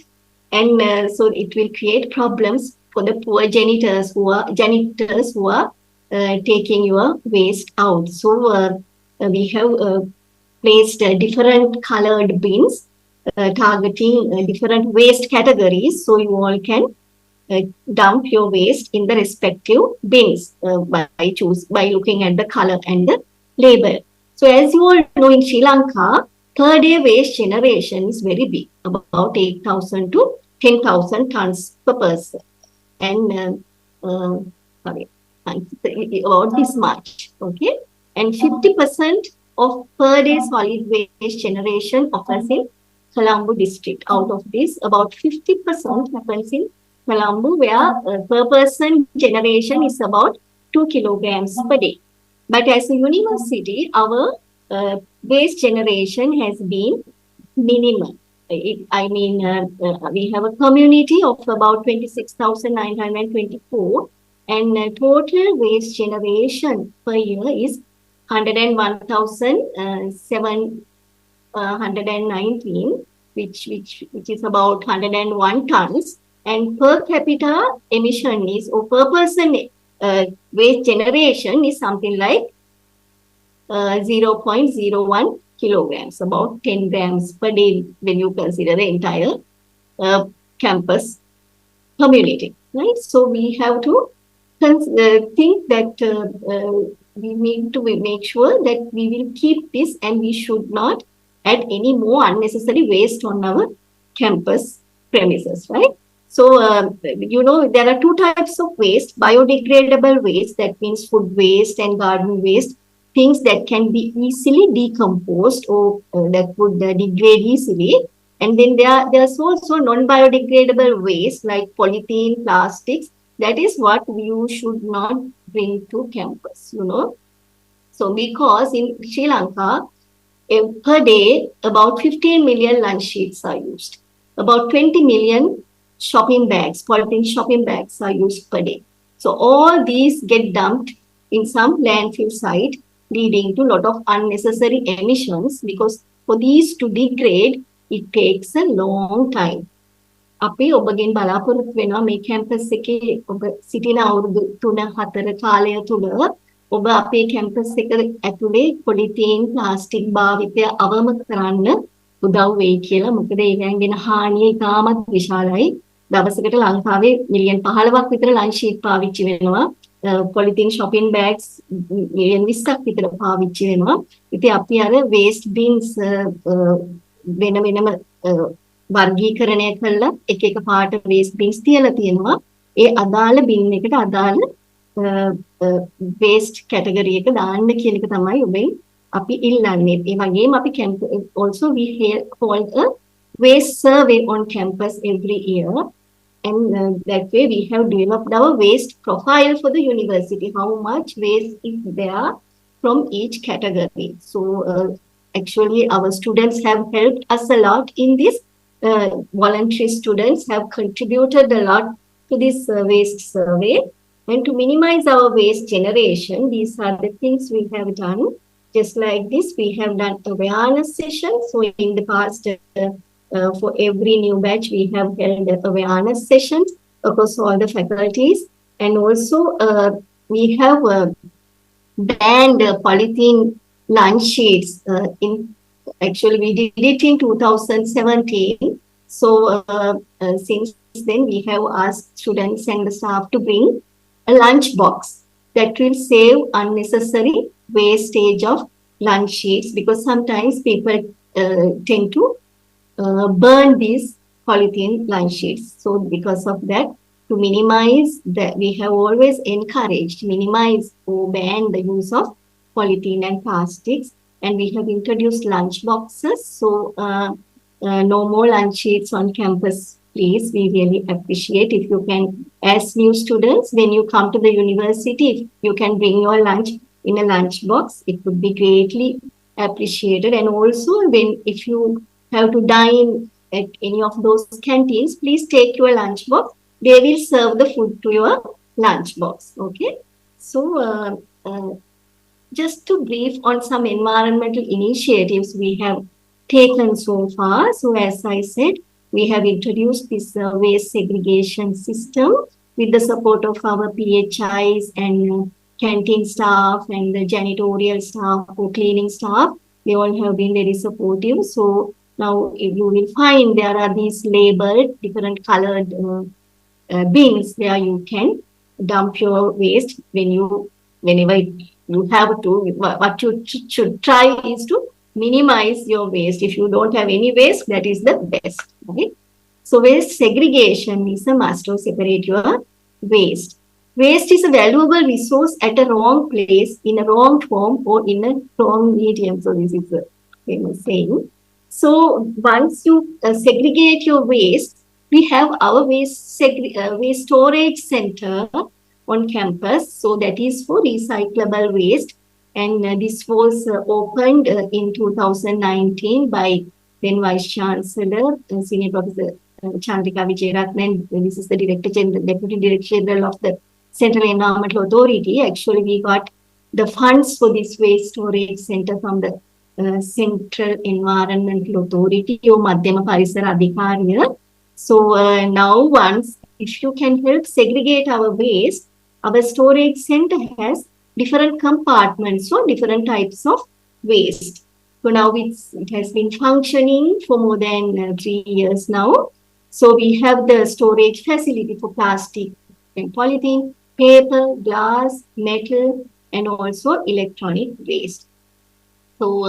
and so it will create problems for the poor janitors who are taking your waste out. So we have placed different colored bins targeting different waste categories, so you all can dump your waste in the respective bins by looking at the color and the label. So as you all know, in Sri Lanka, per day waste generation is very big, about 8,000 to 10,000 tons per person. And about this much, okay? And 50% of per day solid waste generation occurs in Colombo district. Out of this, about 50% happens in Colombo, where per person generation is about 2 kilograms per day. But as a university, our waste generation has been minimal. We have a community of about 26,924, and total waste generation per year is 101,719, which is about 101 tons. And per capita emission is, or per person waste generation is something like 0.01 kilograms, about 10 grams per day when you consider the entire campus community, right? So we have to think that we need to make sure that we will keep this, and we should not add any more unnecessary waste on our campus premises, right? So, you know, there are 2 types of waste: biodegradable waste, that means food waste and garden waste, things that can be easily decomposed or that would degrade easily. And then there's also non-biodegradable waste like polythene, plastics. That is what you should not bring to campus, you know. So because in Sri Lanka, per day, about 15 million lunch sheets are used. About 20 million shopping bags, polythene shopping bags are used per day. So all these get dumped in some landfill site, leading to a lot of unnecessary emissions, because for these to degrade, it takes a long time. අපි ඔබගෙන් බලාපොරොත්තු වෙනවා මේ campus එකේ ඔබ සිටින අවුරුදු 3-4 කාලය තුල ඔබ අපේ කැම්පස් එක ඇතුලේ පොලිතීන් ප්ලාස්ටික් භාවිතය අවම කරන්න උදව් වෙයි කියලා. මොකද ඒකෙන් වෙන හානිය ඉතාමත් විශාලයි. දවසකට ලංකාවේ මිලියන් 15ක් විතර ලන්ච් ෂීට් පාවිච්චි වෙනවා. පොලිතීන් shopping bags මිලියන් 20ක් විතර පාවිච්චි වෙනවා. ඉතින් අපි අර waste bins වෙන වෙනම වර්ගීකරණය කළා එක එක පාට waste bins තියලා තියෙනවා. ඒ අදාළ bin එකට අදාළ waste category එක දාන්න කියන එක තමයි ඔබෙන් අපි ඉල්ලන්නේ. ඒ වගේම අපි also we hold a waste survey on campus every year. And that way we have developed our waste profile for the university, how much waste is there from each category. So actually our students have helped us a lot in this. Voluntary students have contributed a lot to this waste survey. And to minimize our waste generation, these are the things we have done. Just like this, we have done awareness sessions. So in the past, for every new batch, we have held awareness sessions across all the faculties. And also, we have banned polythene lunch sheets. Actually, we did it in 2017. So since then, we have asked students and the staff to bring a lunch box that will save unnecessary wastage of lunch sheets, because sometimes people tend to burn these polythene lunch sheets. So because of that, to minimize that, we have always encouraged, minimize or ban the use of polythene and plastics. And we have introduced lunch boxes. So no more lunch sheets on campus, please. We really appreciate if you can, as new students, when you come to the university, if you can bring your lunch in a lunch box, it would be greatly appreciated. And also, if you have to dine at any of those canteens, please take your lunch box. They will serve the food to your lunch box. Okay. So just to brief on some environmental initiatives we have taken so far. So as I said, we have introduced this waste segregation system with the support of our PHIs and canteen staff and the janitorial staff or cleaning staff. They all have been very supportive. So now you will find there are these labeled different colored bins where you can dump your waste whenever you have to. What you should try is to minimize your waste. If you don't have any waste, that is the best. Right? So waste segregation is a must to separate your waste. Waste is a valuable resource at a wrong place, in a wrong form, or in a wrong medium. So this is a famous saying. So once you segregate your waste, we have our waste storage center on campus. So that is for recyclable waste. And this was opened in 2019 by then Vice Chancellor, Senior Professor Chandrika Vijayaratne. This is the Deputy Director General of the Central Environmental Authority. Actually, we got the funds for this waste storage center from the Central Environmental Authority, or Madhyama Parisara Adhikariya. So now once, if you can help segregate our waste, our storage center has different compartments for different types of waste. So now it has been functioning for more than 3 years now. So we have the storage facility for plastic and polythene, paper, glass, metal, and also electronic waste. So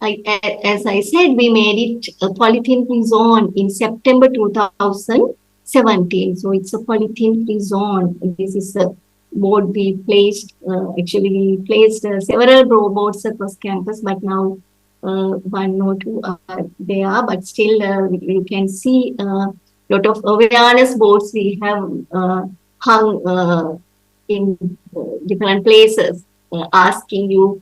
as I said, we made it a polythene-free zone in September 2017. So it's a polythene-free zone. This is a board we placed. Actually, we placed several robots across campus, but now 1 or 2 are there. But still, you can see a lot of awareness boards we have hung in different places, asking you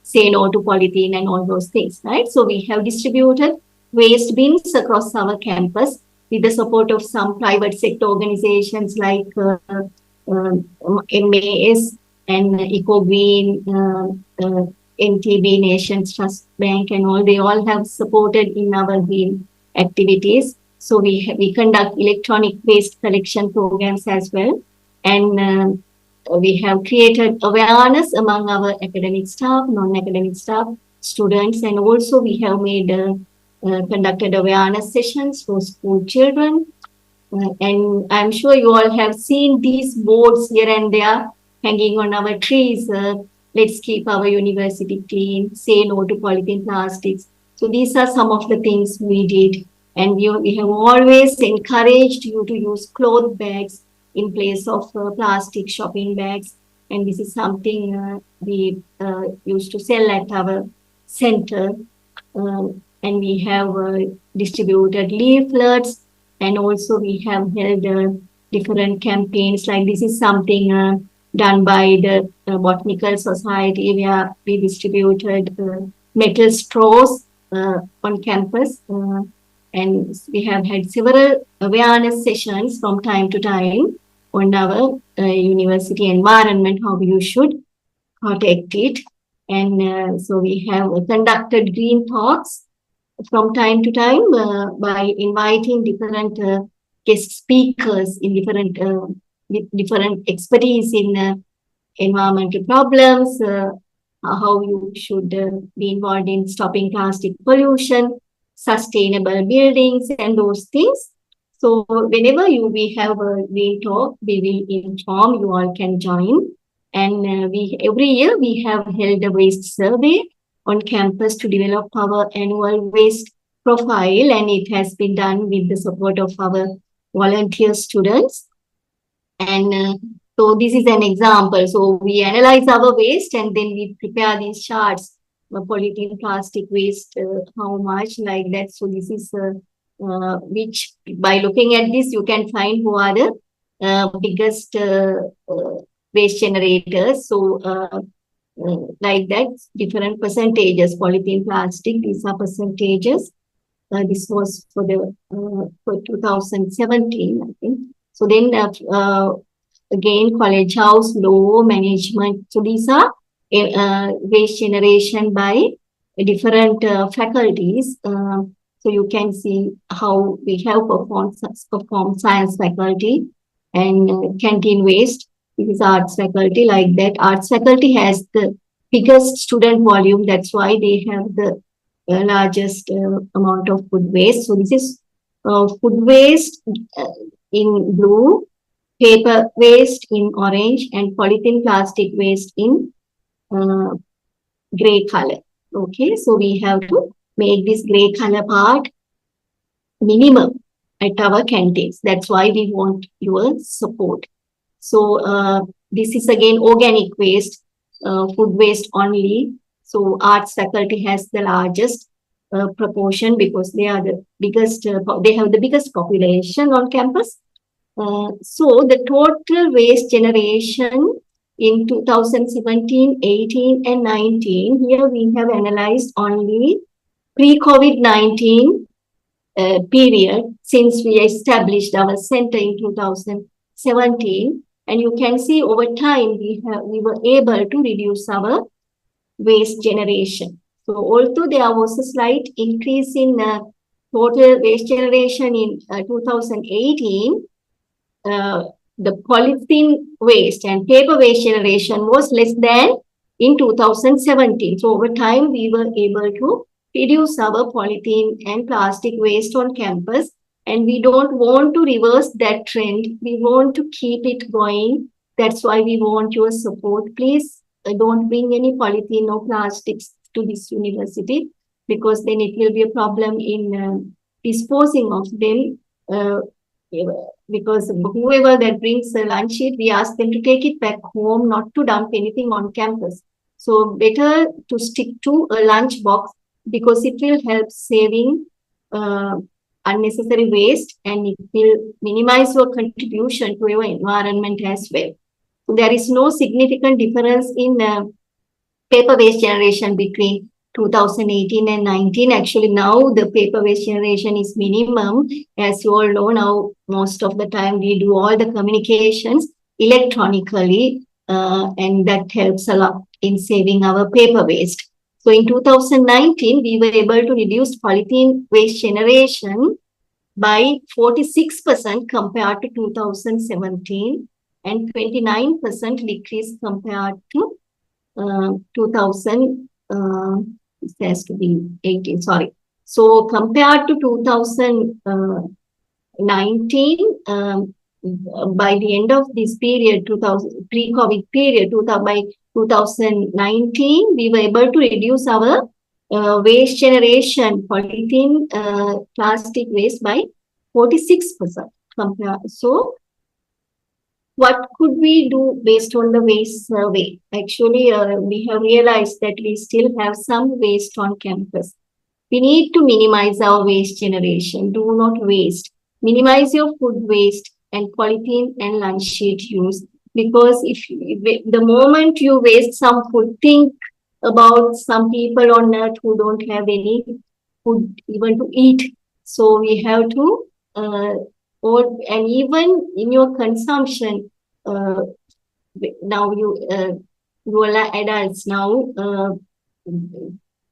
say no to polythene and all those things, right? So we have distributed waste bins across our campus with the support of some private sector organizations like MAS and EcoGreen, NTB, Nations Trust Bank, and all. They all have supported in our green activities. So we conduct electronic waste collection programs as well. And we have created awareness among our academic staff, non-academic staff, students, and also we have conducted awareness sessions for school children. And I'm sure you all have seen these boards here and there hanging on our trees. Let's keep our university clean, say no to polythene plastics. So these are some of the things we did. And we have always encouraged you to use cloth bags in place of plastic shopping bags. And this is something we used to sell at our center. And we have distributed leaflets, and also we have held different campaigns. Like this is something done by the Botanical Society, where we distributed metal straws on campus. And we have had several awareness sessions from time to time on our university environment, how you should protect it. And so we have conducted green talks from time to time by inviting different guest speakers in with different expertise in environmental problems, how you should be involved in stopping plastic pollution, sustainable buildings, and those things. So whenever we have a green talk, we will inform you all can join. And every year we have held a waste survey on campus to develop our annual waste profile, and it has been done with the support of our volunteer students. And so this is an example. So we analyze our waste and then we prepare these charts, polythene, plastic waste, how much, like that. So this is which, by looking at this, you can find who are the biggest waste generators. So like that, different percentages, polythene, plastic, these are percentages. This was for 2017, I think. So then again, college house, law, management. So these are waste generation by different faculties. So you can see how we have performed science faculty and canteen waste. This is arts faculty, like that. Arts faculty has the biggest student volume. That's why they have the largest amount of food waste. So this is food waste in blue, paper waste in orange, and polythene plastic waste in gray color. Okay, so we have to make this gray color part minimum at our canteens. That's why we want your support. So this is again organic waste, food waste only. So arts faculty has the largest proportion because they are the biggest, they have the biggest population on campus. So the total waste generation in 2017, 18, and 19, here we have analyzed only pre-COVID-19 period since we established our center in 2017. And you can see over time we were able to reduce our waste generation. So although there was a slight increase in total waste generation in 2018, the polythene waste and paper waste generation was less than in 2017. So over time, we were able to reduce our polythene and plastic waste on campus. And we don't want to reverse that trend. We want to keep it going. That's why we want your support. Please don't bring any polythene or plastics to this university, because then it will be a problem in disposing of them. Because whoever that brings a lunch sheet, we ask them to take it back home, not to dump anything on campus. So better to stick to a lunch box, because it will help saving unnecessary waste, and it will minimize your contribution to your environment as well. So there is no significant difference in paper waste generation between 2018 and 19. Actually, now the paper waste generation is minimum. As you all know, now most of the time we do all the communications electronically, and that helps a lot in saving our paper waste. So in 2019, we were able to reduce polythene waste generation by 46% compared to 2017 and 29% decrease compared to 2000, it has to be 18, sorry. So compared to 2019, by the end of this period, pre-COVID period, by 2019, we were able to reduce our waste generation, polythene plastic waste by 46%. So what could we do based on the waste survey? Actually, we have realized that we still have some waste on campus. We need to minimize our waste generation. Do not waste. Minimize your food waste and polythene and lunch sheet use. Because if the moment you waste some food, think about some people on earth who don't have any food even to eat. So we have to and even in your consumption, now you are adults now,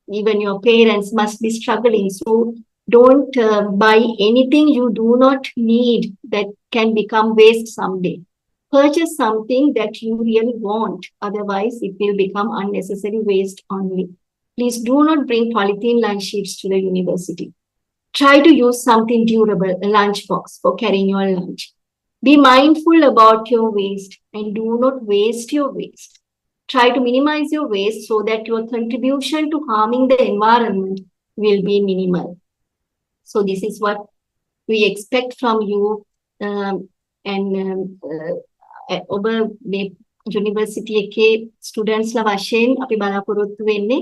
even your parents must be struggling. So don't buy anything you do not need that can become waste someday. Purchase something that you really want. Otherwise, it will become unnecessary waste only. Please do not bring polythene lunch sheets to the university. Try to use something durable, a lunch box for carrying your lunch. Be mindful about your waste and do not waste your waste. Try to minimize your waste so that your contribution to harming the environment will be minimal. So this is what we expect from you. ඔබ මේ university එකේ ස්ටුඩන්ට්ස්ලා වශයෙන් අපි බලාපොරොත්තු වෙන්නේ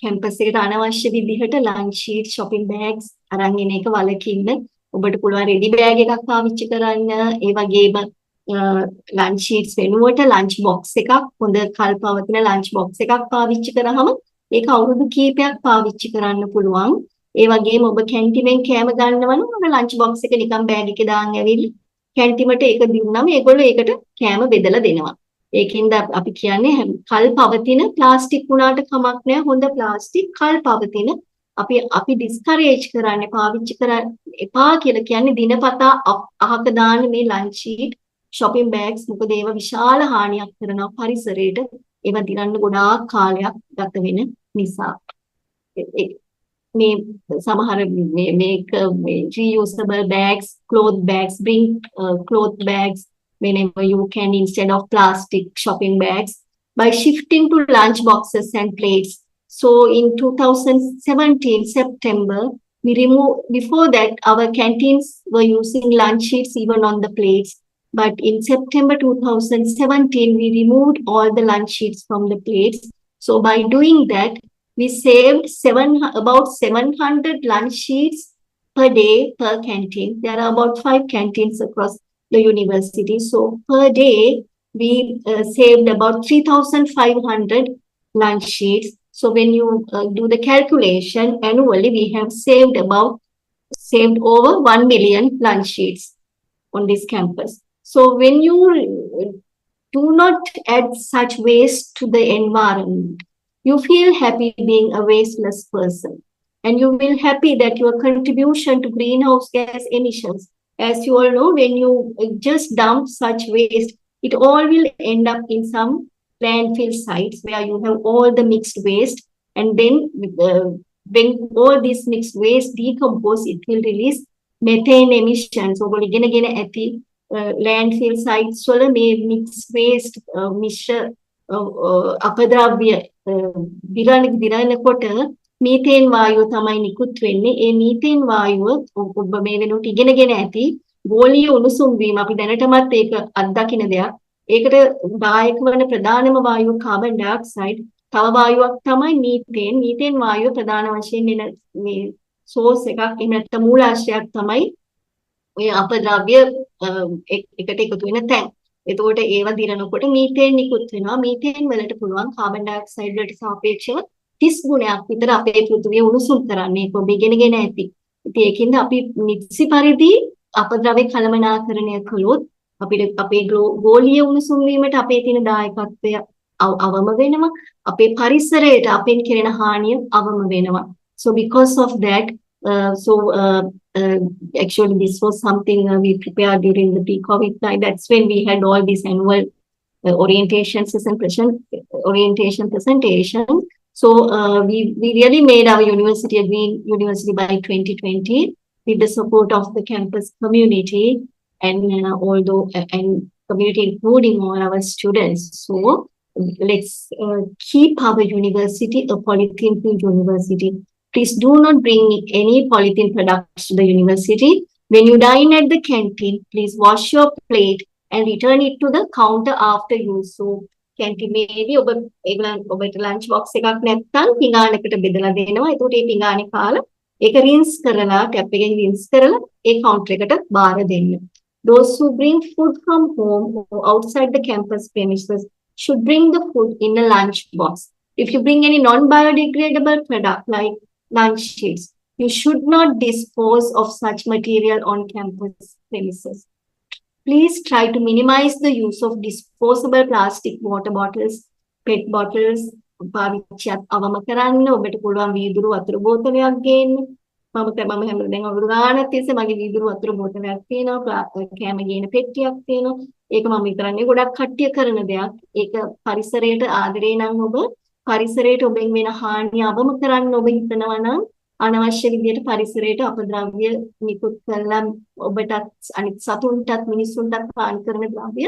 campus එකට අනවශ්‍ය විදිහට ලන්ච් ෂීට් shopping bags අරන් එන එක වලකින්න. ඔබට පුළුවන් රෙඩි බෑග් එකක් පාවිච්චි කරන්න. ඒ වගේම ලන්ච් ෂීට්ස් වෙනුවට ලන්ච් බොක්ස් එකක්, හොඳ කල්පවතින ලන්ච් බොක්ස් එකක් පාවිච්චි කරාම ඒක අවුරුදු කීපයක් පාවිච්චි කරන්න පුළුවන්. ඒ වගේම ඔබ කැන්ටිනෙන් කෑම ගන්නවා නම් ඔබ ලන්ච් බොක්ස් එක නිකන් බෑග් එකේ දාන් ඇවිල්ලා කැන්ටිමට ඒක දුන්නාම ඒගොල්ලෝ ඒකට කෑම බෙදලා දෙනවා. ඒකෙන්ද අපි කියන්නේ කල් පවතින ප්ලාස්ටික් වුණාට කමක් නැහැ. හොඳ ප්ලාස්ටික් කල් පවතින අපි ඩිස්කරේජ් කරන්නේ පාවිච්චි කරන්න එපා කියලා කියන්නේ දිනපතා අහක දාන මේ ලන්ච් ෂීට් shopping bags මොකද ඒවා විශාල හානියක් කරනවා පරිසරයට. ඒවා දිනන්න ගොඩාක් කාලයක් ගත වෙන නිසා. මේ සමහර මේක reusable bags, cloth bags, bring cloth bags whenever you can instead of plastic shopping bags by shifting to lunch boxes and plates. So in 2017 September, we removed, before that our canteens were using lunch sheets even on the plates. But in September 2017, we removed all the lunch sheets from the plates. So by doing that, we saved about 700 lunch sheets per day per canteen. There are about 5 canteens across the university. So per day, we saved about 3,500 lunch sheets. So when you do the calculation annually, we have saved over 1 million lunch sheets on this campus. So when you do not add such waste to the environment, you feel happy being a wasteless person. And you will happy that your contribution to greenhouse gas emissions, as you all know, when you just dump such waste, it all will end up in some landfill sites where you have all the mixed waste. And then when all this mixed waste decompose, it will release methane emissions. So landfill sites වල මේ mixed waste මිශ්‍ර අපද්‍රව්‍ය දිරනකොට methane වායුව තමයි නිකුත් වෙන්නේ. ඒ methane වායුව ඔබ මේ වෙනකොට ඉගෙනගෙන ඇති ගෝලීය උණුසුම් වීම අපි දැනටමත් ඒක අත්දකින්න දෙයක්. ඒකට දායක වන ප්‍රධානම වායුව කාබන් ඩයොක්සයිඩ්. තව වායුවක් තමයි මීතේන්. මීතේන් වායුව ප්‍රධාන වශයෙන් එන මේ සෝස් එකක්. එහෙම නැත්නම් මූලාශ්‍රයක් තමයි ඔය අපද්‍රව්‍ය එකට එකතු වෙන තැන්. එතකොට ඒවා දිරනකොට මීතේන් නිකුත් වෙනවා. මීතේන් වලට පුළුවන් කාබන් ඩයොක්සයිඩ් වලට සාපේක්ෂව 30 ගුණයක් විතර අපේ පෘථිවිය උණුසුම් කරන්නේ. ඒක ඔබ ඉගෙනගෙන ඇති. ඉතින් ඒකින්ද අපි නිසි පරිදි අපද්‍රව්‍ය කළමනාකරණය කළොත් අපිට අපේ ගෝලීය උණුසුම් වීමට අපේ තියෙන දායකත්වය අවම වෙනවා. අපේ පරිසරයට අපෙන් කෙරෙන හානිය අවම වෙනවා. So because of that, actually this was something we prepared during the pre-COVID time. That's when we had all these annual orientation presentation. So we really made our university a green university by 2020 with the support of the campus community and and community including all our students. So let's keep our university a polythene-free university. Please do not bring any polythene products to the university. When you dine at the canteen, please wash your plate and return it to the counter after use. So canteen මේදී ඔබට lunch box එකක් නැත්නම් පිඟානකට බෙදලා දෙනවා. ඒකට ඒ පිඟානේ කාලා ඒක rinse කරලා tap එකෙන් rinse කරලා ඒ counter එකට බාර දෙන්න. Those who bring food from home or outside the campus premises should bring the food in a lunch box. If you bring any non-biodegradable product like lunch sheets, you should not dispose of such material on campus premises. Please try to minimize the use of disposable plastic water bottles, PET bottles. පාවිච්චියත් අවම කරන්න. ඔබට පුළුවන් වීදුරු වතුර බෝතලයක් ගේන්න. මම හැමදේම අවුරුදු ගානක් තිස්සේ මගේ වීදුරු වතුර බෝතලයක් තියෙනවා, කෑම ගේන පෙට්ටියක් තියෙනවා. ඒක මම විතරන්නේ ගොඩක් කට්ටිය කරන දෙයක්. ඒක පරිසරයට ආදරේ නම් ඔබ පරිසරයට ඔබෙන් වෙන හානිය අවම කරන්න ඔබ හිතනවා නම් අනවශ්‍ය විදියට පරිසරයට අපද්‍රව්‍ය නිකුත් කරලා ඔබටත් අනිත් සතුන්ටත් මිනිස්සුන්ටත් හානි කරන ද්‍රව්‍ය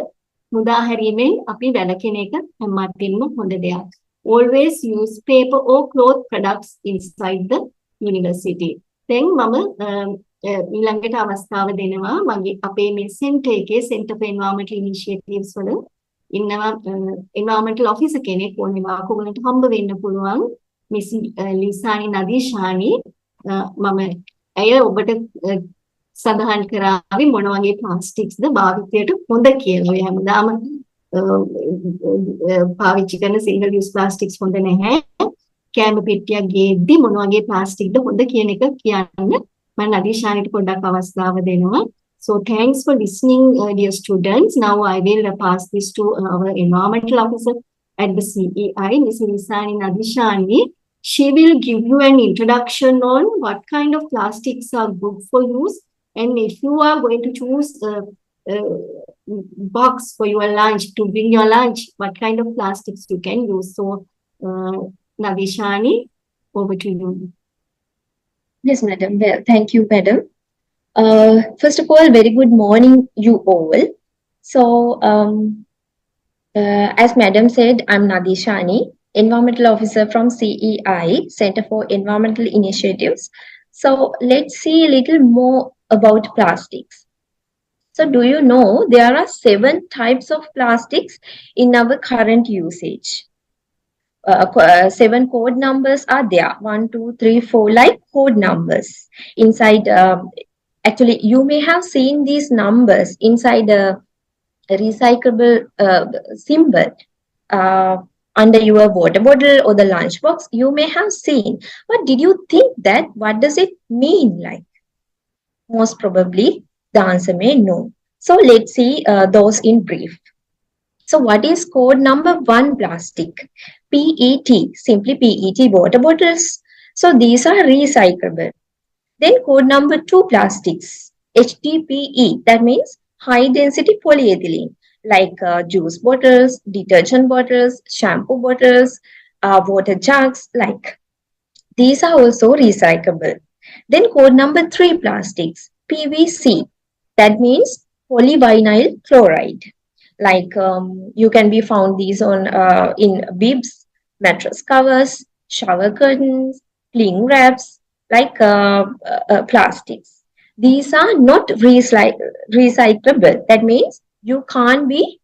මුදා හැරීමෙන් අපි වැළකෙන එක හැමතින්ම හොඳ දෙයක්. Always use paper or cloth products inside the university. Then මම ඊළඟට අවස්ථාව දෙනවා මගේ අපේ මේ සෙන්ටර් එකේ Center for Environmental Initiatives වල ඉන්නවා environmental officer කෙනෙක් ඕනේ වාකුගලට හම්බ වෙන්න පුළුවන්. මිස් ලිසානි නදීෂානි මම ඇය ඔබට සඳහන් කරාවි මොන වගේ ප්ලාස්ටික්ස්ද භාවිතයට හොඳ කියලා. ඔය හැමදාම පාවිච්චි කරන single use plastics හොඳ නැහැ. කැම පෙට්ටියක් ගේද්දි මොන වගේ ප්ලාස්ටික්ද හොඳ කියන එක කියන්න මම නදීෂානිට පොඩ්ඩක් අවස්ථාව දෙනවා. So thanks for listening, dear students. Now I will pass this to our environmental officer at the CEI, Ms. Lisani Nadishani. She will give you an introduction on what kind of plastics are good for use, and if you are going to choose a box for your lunch to bring your lunch, what kind of plastics you can use. So Nadishani, over to you. Yes, madam. Well, thank you, madam. First of all, very good morning, you all. So, as madam said, I'm Nadishani, environmental officer from CEI, Center for Environmental Initiatives. So, let's see a little more about plastics. So, do you know there are 7 types of plastics in our current usage? 7 code numbers are there. 1, 2, 3, 4, like code numbers. Inside, actually, you may have seen these numbers inside a recyclable symbol under your water bottle or the lunch box. You may have seen. But did you think that what does it mean like? Most probably, the answer may no. So let's see those in brief. So what is code number 1 plastic? PET, simply PET water bottles. So these are recyclable. Then code number 2 plastics, HDPE, that means high density polyethylene, like juice bottles, detergent bottles, shampoo bottles, water jugs, like these are also recyclable. Then code number 3 plastics, PVC, that means polyvinyl chloride, like you can be found these on in bibs, mattress covers, shower curtains, cling wraps, like plastics. These are not recyclable. That means you can't be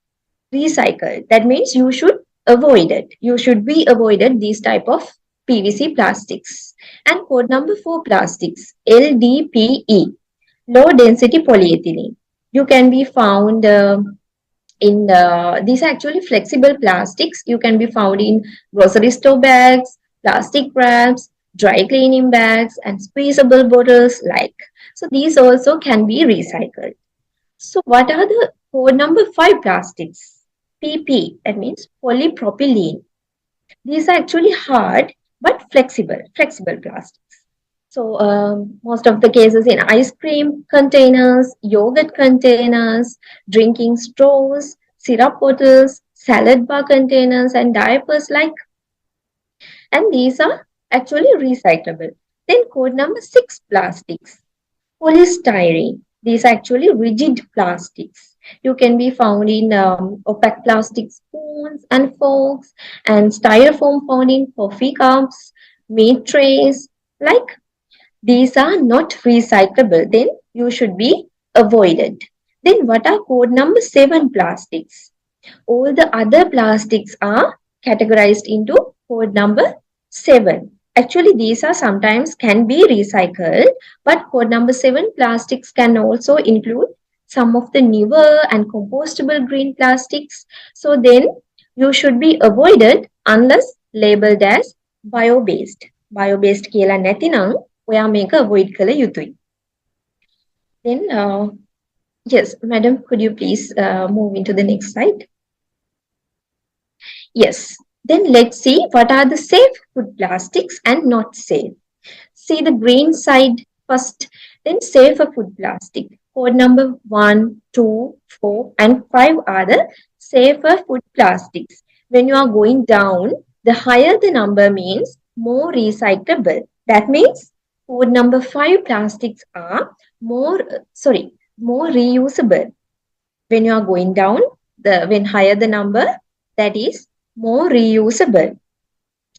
recycled. That means you should avoid it. You should be avoided these type of PVC plastics. And code number 4 plastics, LDPE, low density polyethylene. You can be found in these are actually flexible plastics. You can be found in grocery store bags, plastic wraps, dry cleaning bags, and squeezable bottles like. So these also can be recycled. So what are the code number 5 plastics? PP, that means polypropylene. These are actually hard but flexible plastics. So most of the cases in ice cream containers, yogurt containers, drinking straws, syrup bottles, salad bar containers, and diapers and these are actually recyclable. Then code number 6, plastics. Polystyrene. These are actually rigid plastics. You can be found in opaque plastic spoons and forks, and styrofoam found in coffee cups, meat trays. Like these are not recyclable, then you should be avoided. Then what are code number 7, plastics? All the other plastics are categorized into code number 7. Actually, these are sometimes can be recycled, but code number 7 plastics can also include some of the newer and compostable green plastics. So then you should be avoided unless labeled as bio-based. Bio-based කියලා නැතිනම් ඔයා මේක avoid කළ යුතුයි. Then, yes, madam, could you please move into the next slide? Yes. Then let's see what are the safe food plastics and not safe. See the green side first. Then safer food plastic. Code number 1, 2, 4, and 5 are the safer food plastics. When you are going down, the higher the number means more recyclable. That means code number 5 plastics are more reusable. When you are going down, when higher the number, that is more reusable.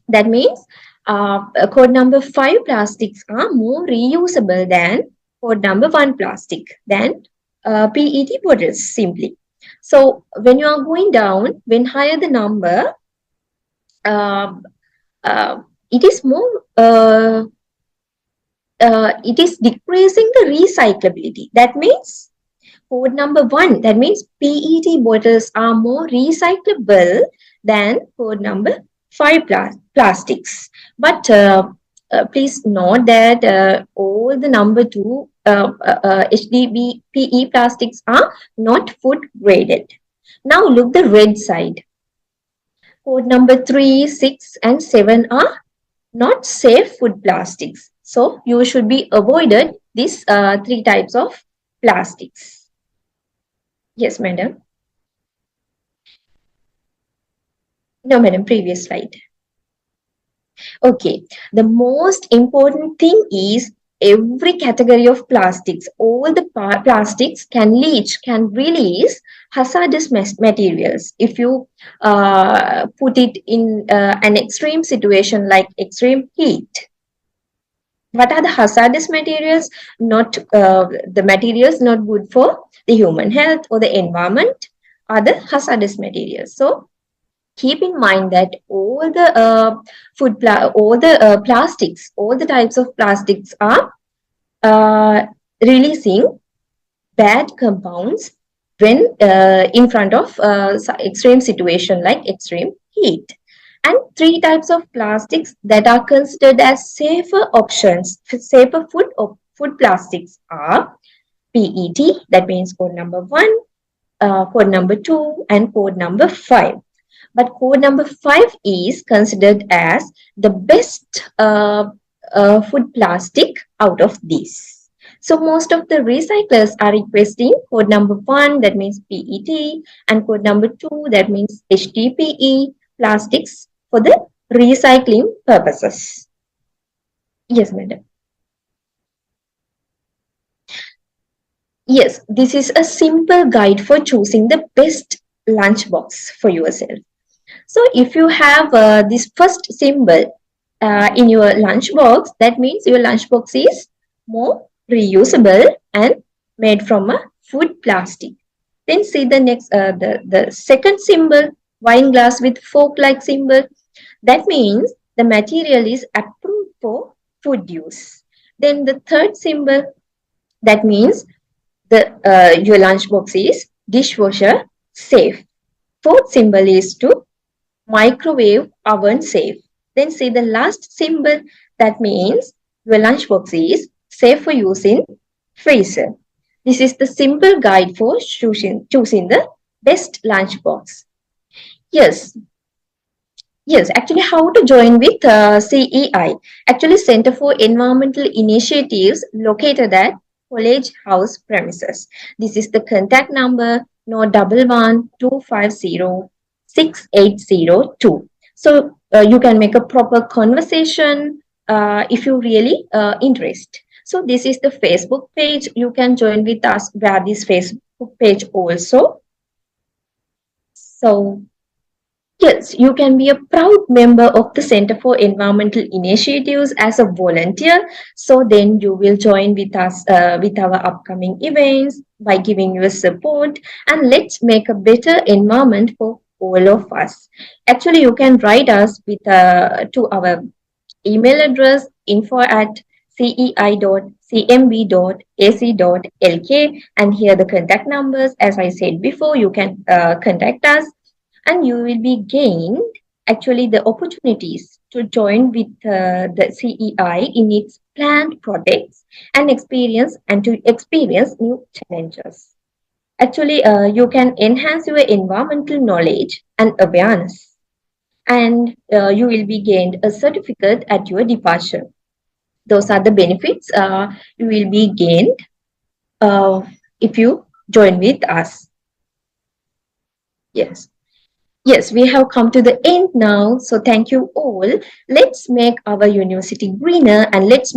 That means code number 5 plastics are more reusable than code number 1 plastic, than PET bottles simply. So when you are going down, when higher the number, it is more, it is decreasing the recyclability. That means code number 1, that means PET bottles are more recyclable than code number 5 plastics. But please note that all the number 2 HDPE plastics are not food graded. Now look the red side. Code number 3, 6, and 7 are not safe food plastics. So you should be avoided these 3 types of plastics. Yes, madam. No, madam, previous slide. Okay, the most important thing is every category of plastics, all the plastics can release hazardous materials if you put it in an extreme situation like extreme heat. What are the hazardous materials? Not the materials not good for the human health or the environment are the hazardous materials. So keep in mind that all the plastics, all the types of plastics are releasing bad compounds when in front of extreme situation like extreme heat. And 3 types of plastics that are considered as safer options, safer food plastics are PET, that means code number 1, code number 2, and code number 5. But code number 5 is considered as the best food plastic out of these. So most of the recyclers are requesting code number 1, that means PET, and code number 2, that means HDPE plastics for the recycling purposes. Yes, madam. Yes, this is a simple guide for choosing the best lunchbox for yourself. So if you have this first symbol in your lunchbox, that means your lunchbox is more reusable and made from a food plastic. Then see the next, the second symbol, wine glass with fork-like symbol. That means the material is approved for food use. Then the third symbol, that means your lunchbox is dishwasher safe. Fourth symbol is to microwave oven safe. Then see the last symbol, that means your lunchbox is safe for use in freezer. This is the simple guide for choosing the best lunchbox. Yes, yes, actually, how to join with CEI? Actually, Center for Environmental Initiatives located at College House premises. This is the contact number no 11-250-6802. So you can make a proper conversation if you really interest. So this is the Facebook page. You can join with us via this Facebook page also. So yes, you can be a proud member of the Center for Environmental Initiatives as a volunteer. So then you will join with us with our upcoming events by giving your support, and let's make a better environment for all of us. Actually, you can write us with to our email address info@cei.cmb.ac.lk, and here the contact numbers. As I said before, you can contact us, and you will be gained actually the opportunities to join with the CEI in its planned projects and to experience new challenges. Actually, you can enhance your environmental knowledge and awareness, and you will be gained a certificate at your departure. Those are the benefits you will be gained uh, if you join with us. Yes. Yes, we have come to the end now. So thank you all. Let's make our university greener, and let's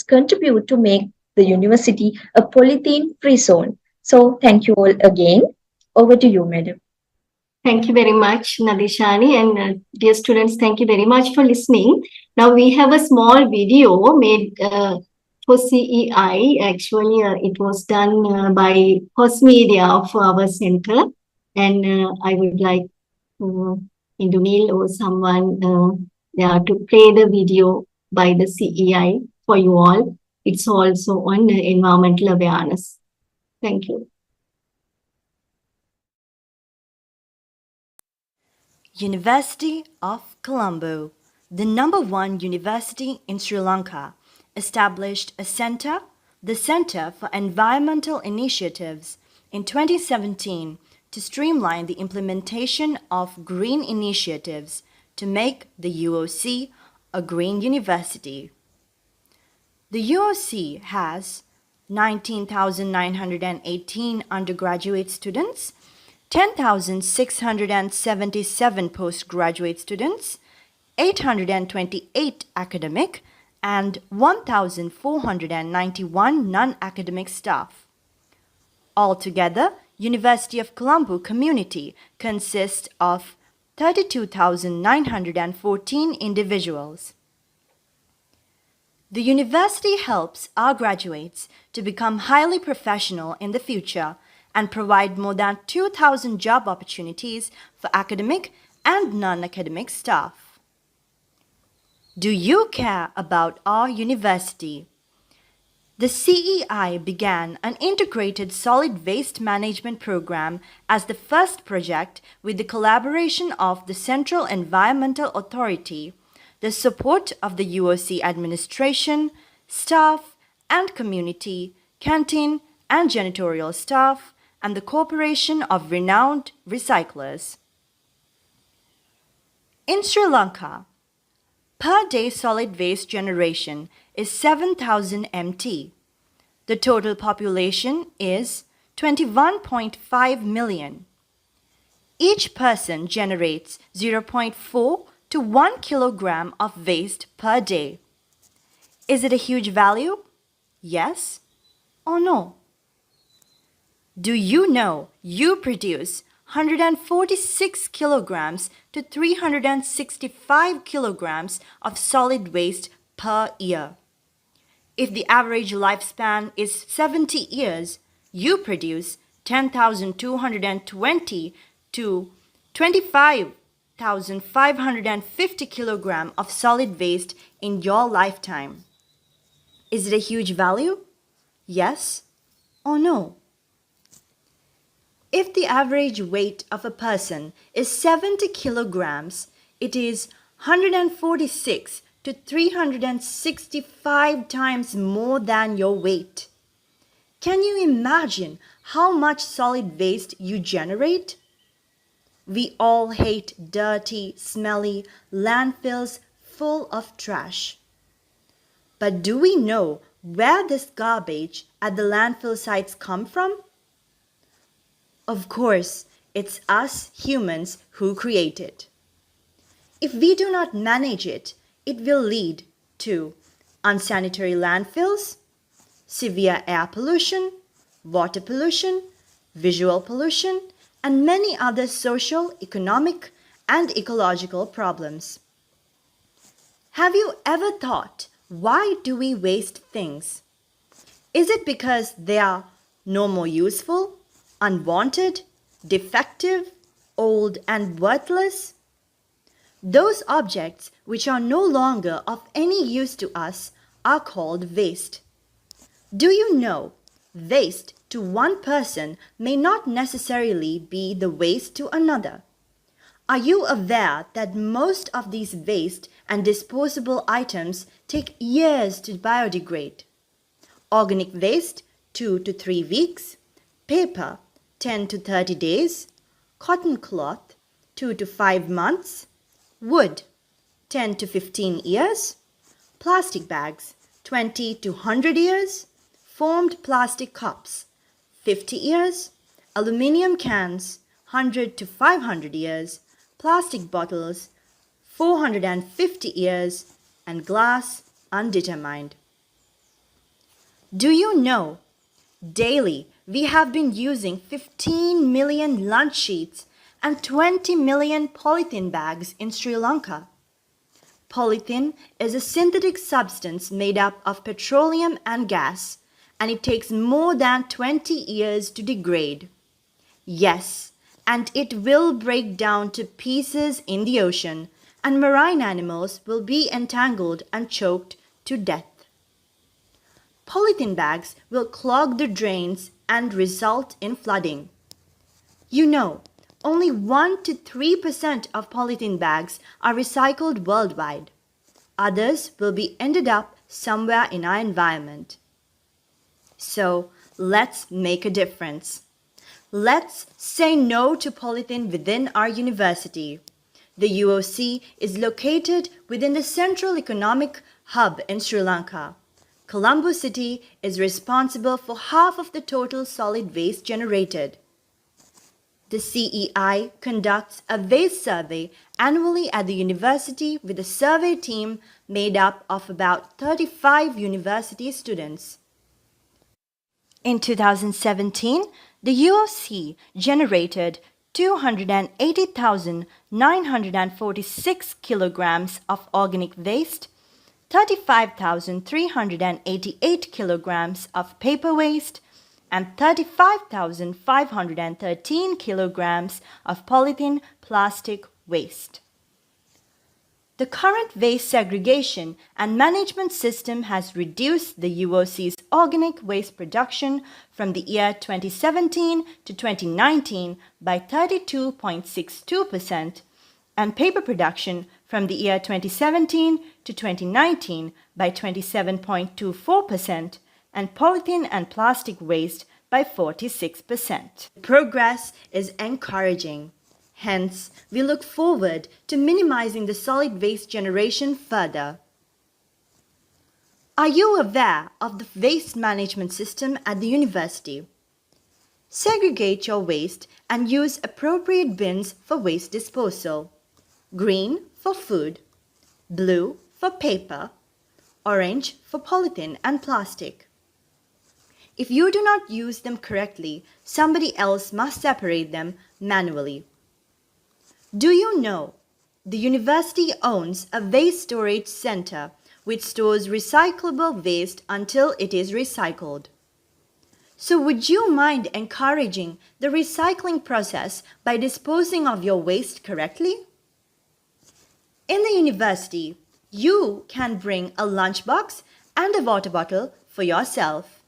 contribute to make the university a polythene free zone. So thank you all again. Over to you, madam. Thank you very much, Nadishani, and dear students, thank you very much for listening. Now we have a small video made for CEI. Actually, it was done by Host Media of our center, and I would like Indunil or someone to play the video by the CEI for you all. It's also on environmental awareness. Thank you. University of Colombo, the #1 university in Sri Lanka, established the Center for Environmental Initiatives, in 2017 to streamline the implementation of green initiatives to make the UOC a green university. The UOC has 19,918 undergraduate students, 10,677 postgraduate students, 828 academic, and 1,491 non-academic staff. Altogether, University of Colombo community consists of 32,914 individuals. The university helps our graduates to become highly professional in the future and provide more than 2,000 job opportunities for academic and non-academic staff. Do you care about our university? The CEI began an integrated solid waste management program as the first project with the collaboration of the Central Environmental Authority, the support of the UOC administration, staff and community, canteen and janitorial staff, and the cooperation of renowned recyclers. In Sri Lanka, per day solid waste generation is 7,000 MT. The total population is 21.5 million. Each person generates 0.4 to 1 kilogram of waste per day. Is it a huge value? Yes or no? Do you know you produce 146 kilograms to 365 kilograms of solid waste per year? If the average lifespan is 70 years, you produce 10,220 to 25,550 kilograms of solid waste in your lifetime. Is it a huge value? Yes or no? If the average weight of a person is 70 kilograms, it is 146 to 365 times more than your weight. Can you imagine how much solid waste you generate? We all hate dirty, smelly landfills full of trash. But do we know where this garbage at the landfill sites come from? Of course, it's us humans who create it. If we do not manage it, it will lead to unsanitary landfills, severe air pollution, water pollution, visual pollution, and many other social, economic, and ecological problems. Have you ever thought, why do we waste things? Is it because they are no more useful, unwanted, defective, old, and worthless? Those objects which are no longer of any use to us are called waste. Do you know, waste to one person may not necessarily be the waste to another. Are you aware that most of these waste and disposable items take years to biodegrade? Organic waste, 2 to 3 weeks. Paper, 10 to 30 days. Cotton cloth, 2 to 5 months. Wood, 10 to 15 years. Plastic bags, 20 to 100 years. Formed plastic cups, 50 years. Aluminium cans, 100 to 500 years. Plastic bottles, 450 years. And glass, undetermined. Do you know, daily we have been using 15 million lunch sheets and 20 million polythene bags in Sri Lanka. Polythene is a synthetic substance made up of petroleum and gas, and it takes more than 20 years to degrade. Yes, and it will break down to pieces in the ocean, and marine animals will be entangled and choked to death. Polythene bags will clog the drains and result in flooding. You know, only 1 to 3% of polythene bags are recycled worldwide. Others will be ended up somewhere in our environment. So, let's make a difference. Let's say no to polythene within our university. The UOC is located within the central economic hub in Sri Lanka. Colombo city is responsible for half of the total solid waste generated. The CEI conducts a waste survey annually at the university with a survey team made up of about 35 university students. In 2017, the UOC generated 280,946 kilograms of organic waste, 35,388 kilograms of paper waste, and 35,513 kilograms of polythene plastic waste. The current waste segregation and management system has reduced the UOC's organic waste production from the year 2017 to 2019 by 32.62% and paper production from the year 2017 to 2019 by 27.24%, and polythene and plastic waste by 46%. Progress is encouraging. Hence, we look forward to minimizing the solid waste generation further. Are you aware of the waste management system at the university? Segregate your waste and use appropriate bins for waste disposal. Green for food, blue for paper, orange for polythene and plastic. If you do not use them correctly, somebody else must separate them manually. Do you know the university owns a waste storage center which stores recyclable waste until it is recycled? So would you mind encouraging the recycling process by disposing of your waste correctly? In the university, you can bring a lunchbox and a water bottle for yourself.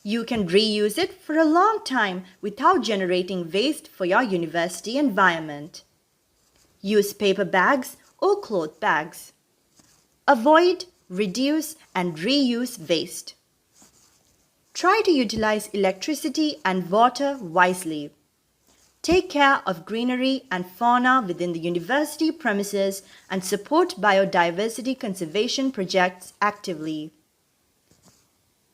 You can reuse it for a long time without generating waste for your university environment. Use paper bags or cloth bags. Avoid, reduce, and reuse waste. Try to utilize electricity and water wisely. take care of greenery and fauna within the university premises, and support biodiversity conservation projects actively.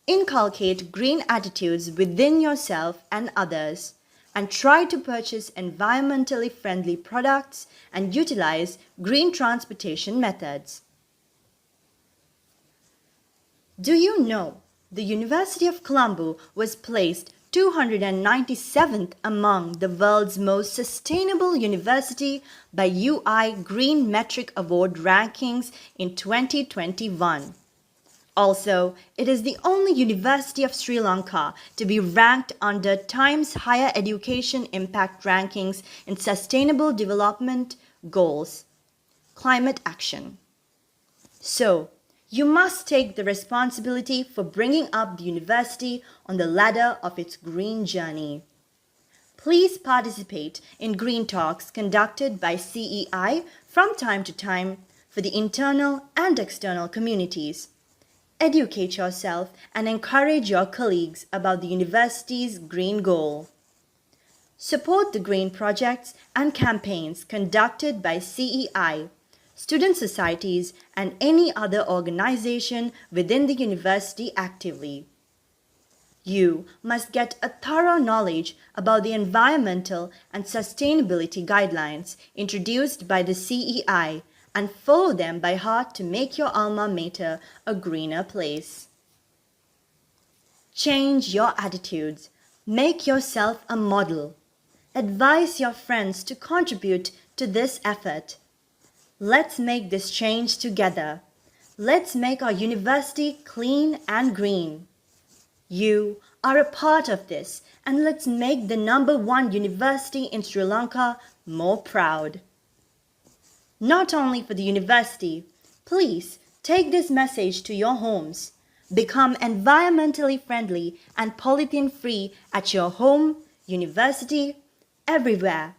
Inculcate green attitudes within yourself and others, and try to purchase environmentally friendly products and utilize green transportation methods. Do you know the University of Colombo was placed 297th among the world's most sustainable university by UI Green Metric Award rankings in 2021. Also, it is the only university of Sri Lanka to be ranked under Times Higher Education Impact Rankings in Sustainable Development Goals, Climate Action. So, you must take the responsibility for bringing up the university on the ladder of its green journey. Please participate in green talks conducted by CEI from time to time for the internal and external communities. Educate yourself and encourage your colleagues about the university's green goal. Support the green projects and campaigns conducted by CEI, student societies, and any other organization within the university actively. You must get a thorough knowledge about the environmental and sustainability guidelines introduced by the CEI and follow them by heart to make your alma mater a greener place. Change your attitudes. Make yourself a model. Advise your friends to contribute to this effort. Let's make this change together. Let's make our university clean and green. You are a part of this, and let's make the #1 university in Sri Lanka more proud. Not only for the university, please take this message to your homes. Become environmentally friendly and polythene-free at your home, university, everywhere.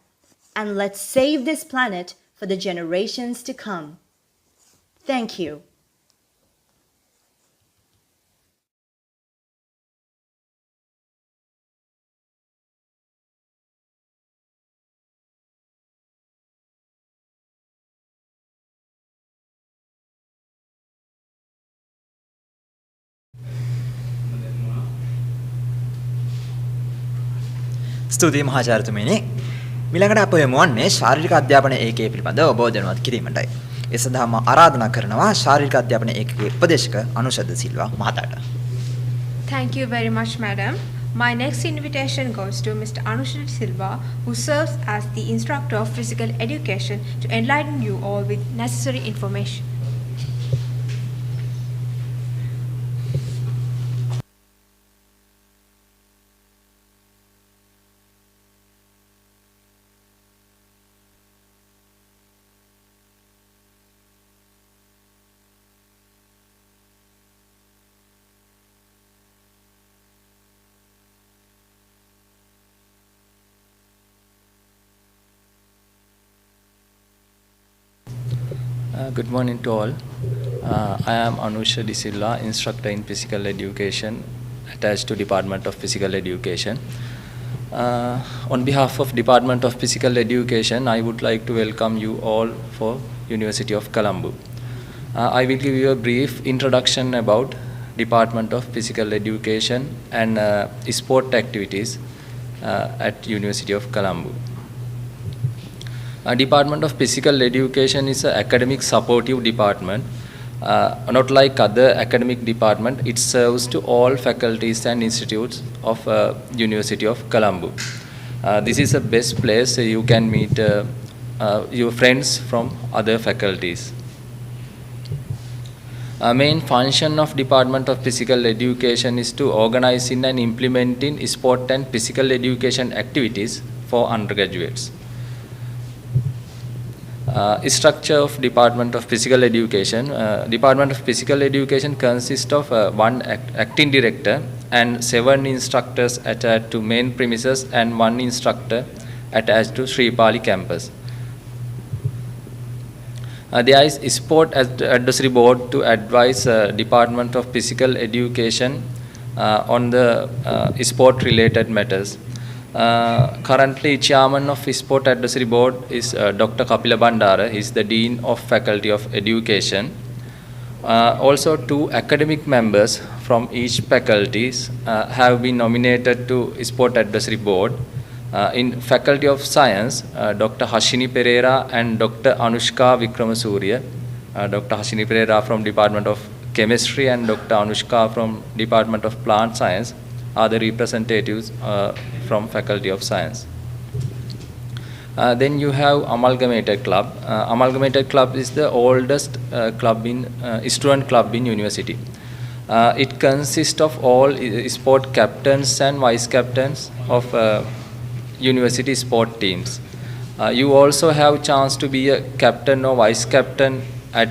And let's save this planet for the generations to come. Thank you. ස්තුතියි මහාචාර්යතුමනි. මිළඟට අප යමු වන්නේ ශාරීරික අධ්‍යාපන ඒකකය පිළිබඳව ඔබ දැනුවත් කිරීමටයි. ඒ සඳහා මම ආරාධනා කරනවා ශාරීරික අධ්‍යාපන ඒකකයේ උපදේශක අනුෂද සිල්වා මහතාට. Thank you very much, madam. My next invitation goes to Mr. Anushad Silva, who serves as the instructor of physical education, to enlighten you all with necessary information. Good morning to all. I am Anusha De Silva, instructor in physical education attached to Department of Physical Education. On behalf of Department of Physical Education, I would like to welcome you all for University of Colombo. I will give you a brief introduction about Department of Physical Education and sport activities at University of Colombo. Department of Physical Education is an academic supportive department. Not like other academic department, it serves to all faculties and institutes of University of Colombo. This is the best place you can meet your friends from other faculties. Main function of Department of Physical Education is to organizing and implementing sport and physical education activities for undergraduates. Structure of Department of Physical Education. Department of Physical Education consists of one acting director and 7 instructors attached to main premises and 1 instructor attached to Sri Pali campus. There is Sport Advisory Board to advise Department of Physical Education on the sport related matters. Currently, chairman of Sport Advisory Board is Dr. Kapila Bandara. He is the Dean of Faculty of Education. Also, 2 academic members from each faculties have been nominated to Sport Advisory Board. In Faculty of Science, Dr. Hashini Pereira and Dr. Anushka Vikramasuriya. Dr. Hashini Pereira from Department of Chemistry and Dr. Anushka from Department of Plant Science are the representatives from Faculty of Science. Then you have Amalgamated Club. Amalgamated Club is the oldest student club in university. It consists of all sport captains and vice captains of university sport teams. You also have chance to be a captain or vice captain at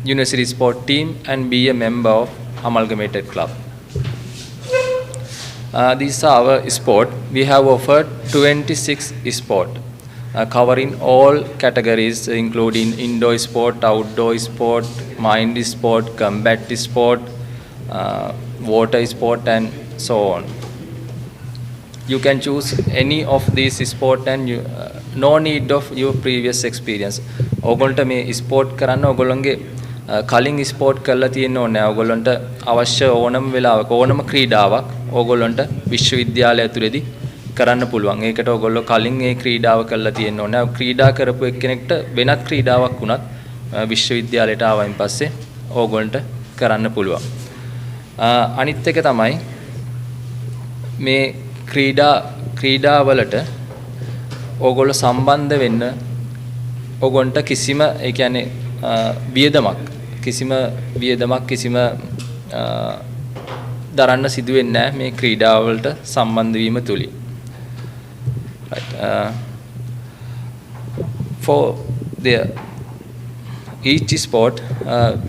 university sport team and be a member of Amalgamated Club. These are our sport. We have offered 26 sport covering all categories, including indoor sport, outdoor sport, mind sport, combat sport, water sport, and so on. You can choose any of these sport and no need of your previous experience. ඔගොල්ලන්ට මේ sport කරන්න ඔගොල්ලන්ගේ කලින් sport කරලා තියෙන්න ඕනේ නැහැ. ඔගොල්ලන්ට අවශ්‍ය ඕනම වෙලාවක ඕනම ක්‍රීඩාවක් ඔගොල්ලන්ට විශ්වවිද්‍යාලය ඇතුළේදී කරන්න පුළුවන්. ඒකට ඔයගොල්ලෝ කලින් ඒ ක්‍රීඩාව කරලා තියෙන්න ඕනේ. ක්‍රීඩා කරපු එක්කෙනෙක්ට වෙනත් ක්‍රීඩාවක් වුණත් විශ්වවිද්‍යාලයට ආවයින් පස්සේ ඕගොල්ලන්ට කරන්න පුළුවන්. අනිත් එක තමයි මේ ක්‍රීඩාවලට ඕගොල්ලෝ සම්බන්ධ වෙන්න ඕගොල්ලන්ට කිසිම ඒ කියන්නේ වියදමක් කිසිම දරන්න සිදු වෙන්නේ නැහැ මේ ක්‍රීඩාවලට සම්බන්ධ වීම තුලින්. Right. For each sport,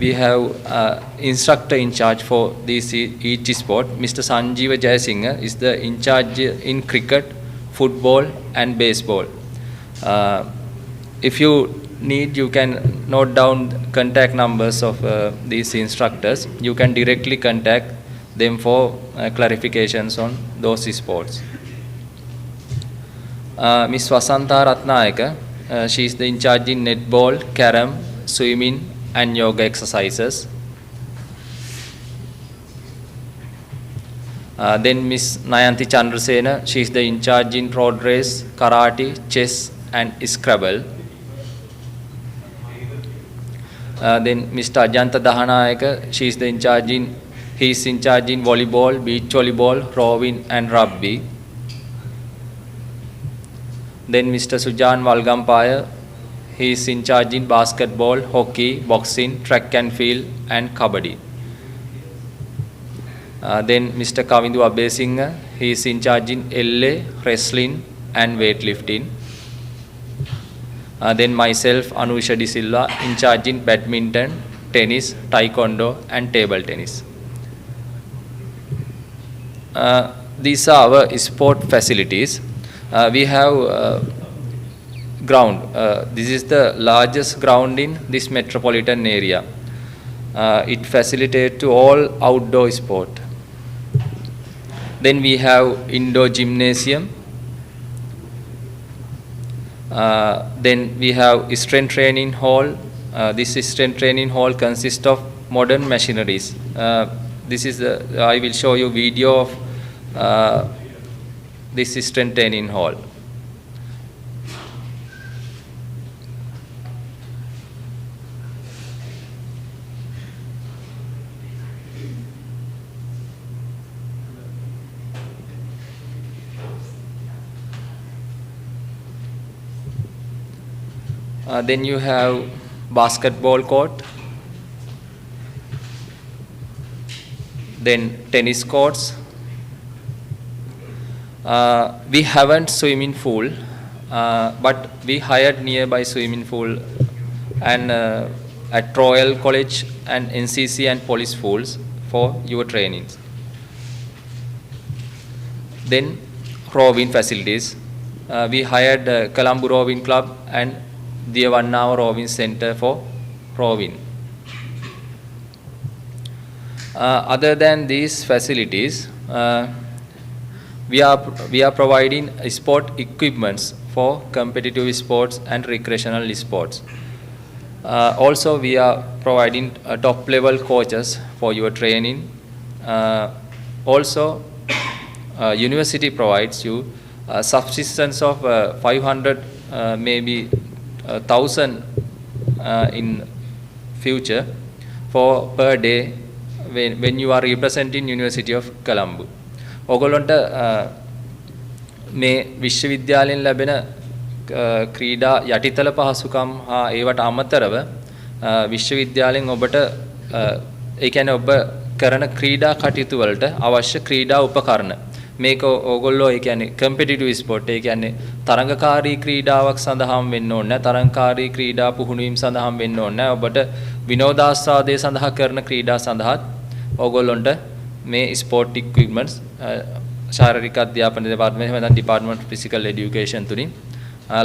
we have instructor in charge for each sport. Mr. Sanjeeva Jayasinghe is the in charge in cricket, football, and baseball. If you need, you can note down contact numbers of these instructors. You can directly contact them for clarifications on those sports. Ms. Vasanta Ratnayaka, she is the in charge in netball, carom, swimming, and yoga exercises. Then Ms. Nayanthi Chandrasena, she is the in charge in road race, karate, chess, and Scrabble. Then Mr. Ajanta Dahanayaka, he is in charge in volleyball, beach volleyball, rowing, and rugby. Then Mr. Sujan Valgampaya, he is in charge in basketball, hockey, boxing, track and field, and kabaddi. Then Mr. Kavindu Abesinghe, he is in charge in LA, wrestling, and weightlifting. Then myself, Anusha De Silva, in charge in badminton, tennis, taekwondo, and table tennis. These are our sport facilities. We have ground. This is the largest ground in this metropolitan area. It facilitates to all outdoor sport. Then we have indoor gymnasium. Then we have strength training hall. This strength training hall consists of modern machineries. This is I will show you video of this strength training hall. Then you have basketball court, then tennis courts. We haven't swimming pool, but we hired nearby swimming pool and at Royal College and NCC and police schools for your trainings. Then rowing facilities. We hired Colombo Rowing Club and the 1 hour rowing center for rowing. Other than these facilities, we are providing sport equipments for competitive sports and recreational sports. Also, we are providing top level coaches for your training. Also, university provides you subsistence of 500 maybe 1000 in future for per day when you are representing University of Colombo. ඔගොල්ලන්ට මේ විශ්වවිද්‍යාලයෙන් ලැබෙන ක්‍රීඩා යටිතල පහසුකම් හා ඒවට අමතරව විශ්වවිද්‍යාලයෙන් ඔබට ඒ කියන්නේ ඔබ කරන ක්‍රීඩා කටයුතු වලට අවශ්‍ය ක්‍රීඩා උපකරණ මේක ඕගොල්ලෝ ඒ කියන්නේ කම්පිටිටිව් ස්පෝර්ට් ඒ කියන්නේ තරඟකාරී ක්‍රීඩාවක් සඳහාම වෙන්න ඕනේ නැහැ තරඟකාරී ක්‍රීඩා පුහුණුවීම් සඳහාම වෙන්න ඕනේ නැහැ ඔබට විනෝදාස්වාදයේ සඳහා කරන ක්‍රීඩා සඳහා ඕගොල්ලොන්ට මේ ස්පෝර්ට් ඉක්විප්මන්ට්ස් ශාරීරික අධ්‍යාපන දෙපාර්තමේන්තුව එහෙම නැත්නම් ඩිපාර්ට්මන්ට් ඔෆ් ෆිසිකල් එඩියුකේෂන් තුලින්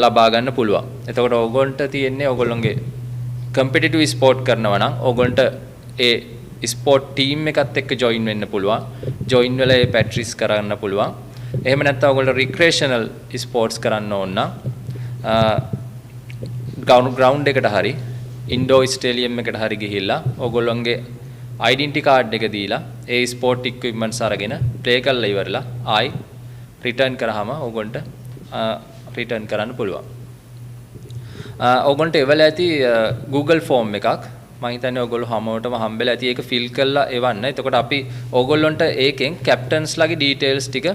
ලබා ගන්න පුළුවන්. එතකොට ඕගොල්ලන්ට තියෙන්නේ ඕගොල්ලන්ගේ කම්පිටිටිව් ස්පෝර්ට් කරනවා නම් ඕගොල්ලන්ට ඒ ස්පෝර්ට් ටීම් එකත් එක්ක ජොයින් වෙන්න පුළුවන්. ජොයින් වෙලා ඒ පැට්‍රිස් කරන්න පුළුවන්. එහෙම නැත්නම් ඔයගොල්ලෝ රික්‍රියේෂනල් ස්පෝර්ට්ස් කරන්න ඕන නම් ග්‍රවුන්ඩ් එකට හරි ඉන්ඩෝර් ස්ටේඩියම් එකට හරි ගිහිල්ලා ඔයගොල්ලන්ගේ ඩෙන්ටිටි කාඩ් එක දීලා ඒ ස්පෝර්ට් ඉක්විප්මන්ට්ස් අරගෙන ප්ලේ කරලා ඉවරලා ආයි රිටර්න් කරාම ඔයගොල්ලන්ට රිටර්න් කරන්න පුළුවන්. ඔයගොල්ලන්ට එවල ඇති Google form එකක් මම හිතන්නේ ඔයගොල්ලෝ හැමෝටම හම්බෙලා ඇති ඒක ෆිල් කරලා එවන්න. එතකොට අපි ඔයගොල්ලන්ට ඒකෙන් කැප්ටන්ස්ලාගේ ඩීටේල්ස් ටික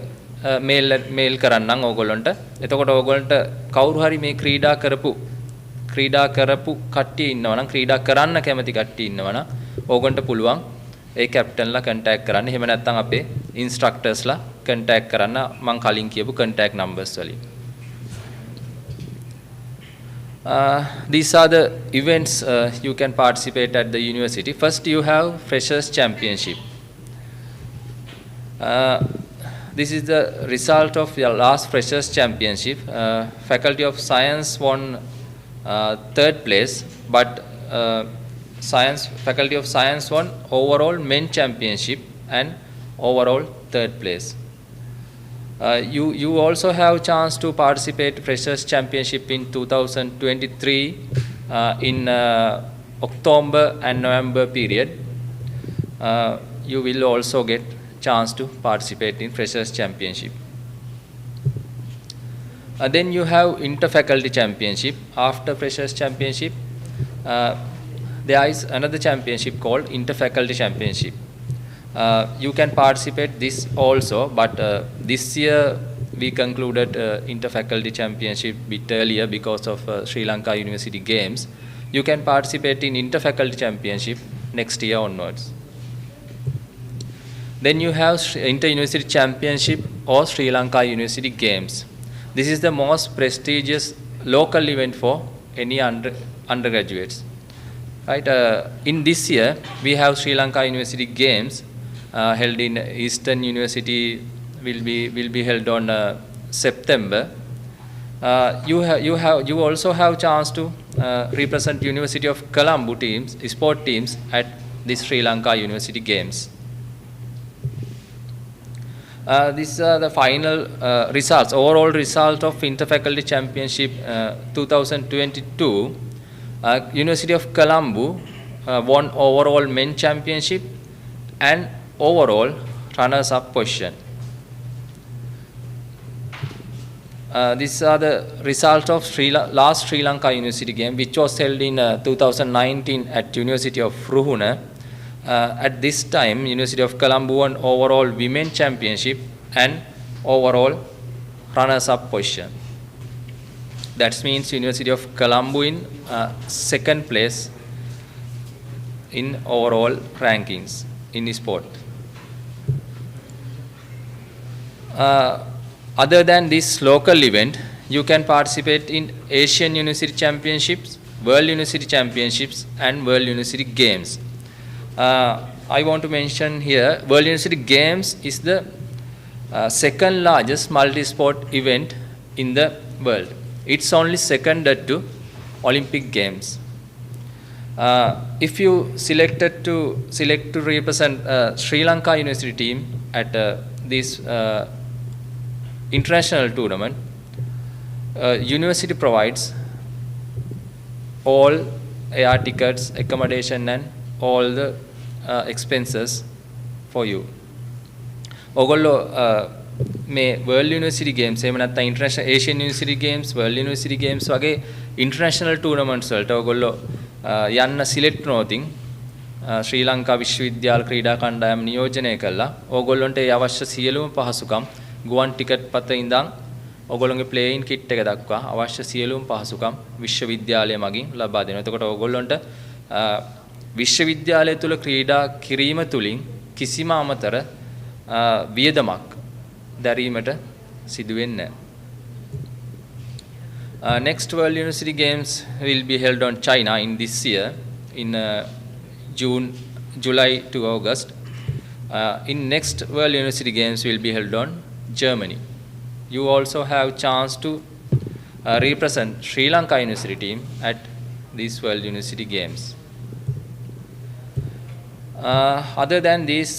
මේල් කරන්නම් ඔයගොල්ලන්ට. එතකොට ඔයගොල්ලන්ට කවුරු හරි මේ ක්‍රීඩා කරපු කට්ටිය ඉන්නවා නම් ක්‍රීඩා කරන්න කැමති කට්ටිය ඉන්නවා නම් ඕගොල්ලන්ට පුළුවන් ඒ කැප්ටන්ලා කන්ටැක්ට් කරන්න. එහෙම නැත්නම් අපේ ඉන්ස්ට්‍රක්ටර්ස්ලා කන්ටැක්ට් කරන්න මම කලින් කියපු කන්ටැක්ට් නම්බර්ස් වලින්. These are the events you can participate at the university. First, you have Freshers Championship. This is the result of your last Freshers Championship. Faculty of Science won third place, but Faculty of Science won overall men championship and overall third place. You also have chance to participate Freshers Championship in 2023 in October and November period. You will also get chance to participate in Freshers Championship. Then you have Interfaculty Championship. After Freshers Championship, there is another championship called Interfaculty Championship. You can participate this also, but this year we concluded Interfaculty Championship a bit earlier because of Sri Lanka University Games. You can participate in Interfaculty Championship next year onwards. Then you have Inter-University Championship or Sri Lanka University Games. This is the most prestigious local event for any undergraduates. Right? In this year, we have Sri Lanka University Games held in Eastern University. Will be held on September. You also have chance to represent University of Colombo teams, sport teams at the Sri Lanka University Games. These are the final results. Overall result of Interfaculty Championship 2022. University of Colombo won overall men championship and overall runners-up position. These are the results of last Sri Lanka University game, which was held in 2019 at University of Ruhuna. At this time, University of Colombo won overall women championship and overall runners-up position. That means University of Colombo in second place in overall rankings in sport. Other than this local event, you can participate in Asian University Championships, World University Championships and World University Games. I want to mention here, World University Games is the second largest multi-sport event in the world. It's only seconded to Olympic Games. If you select to represent Sri Lanka University team at this international tournament, university provides all air tickets, accommodation, and all the expenses for you. ඔගොල්ලෝ මේ World University Games එහෙම නැත්නම් International Asian University Games, World University Games වගේ international tournaments වලට ඔගොල්ලෝ යන්න select නොවතින් ශ්‍රී ලංකා විශ්වවිද්‍යාල ක්‍රීඩා කණ්ඩායම නියෝජනය කළා. ඕගොල්ලොන්ට ඒ අවශ්‍ය සියලුම පහසුකම් ගුවන් ටිකට් පත ඉඳන් ඔගොල්ලොන්ගේ ප්ලේයින් කිට් එක දක්වා අවශ්‍ය සියලුම පහසුකම් විශ්වවිද්‍යාලය මගින් ලබා දෙනවා. එතකොට ඕගොල්ලොන්ට විශ්වවිද්‍යාලය තුල ක්‍රීඩා කිරීම තුලින් කිසිම අමතර වියදමක් දැරීමට සිදු වෙන්නේ නැහැ. Next World University Games will be held on China in this year in July to August. In next World University Games will be held on Germany. You also have chance to represent Sri Lanka University team at these World University Games. Other than this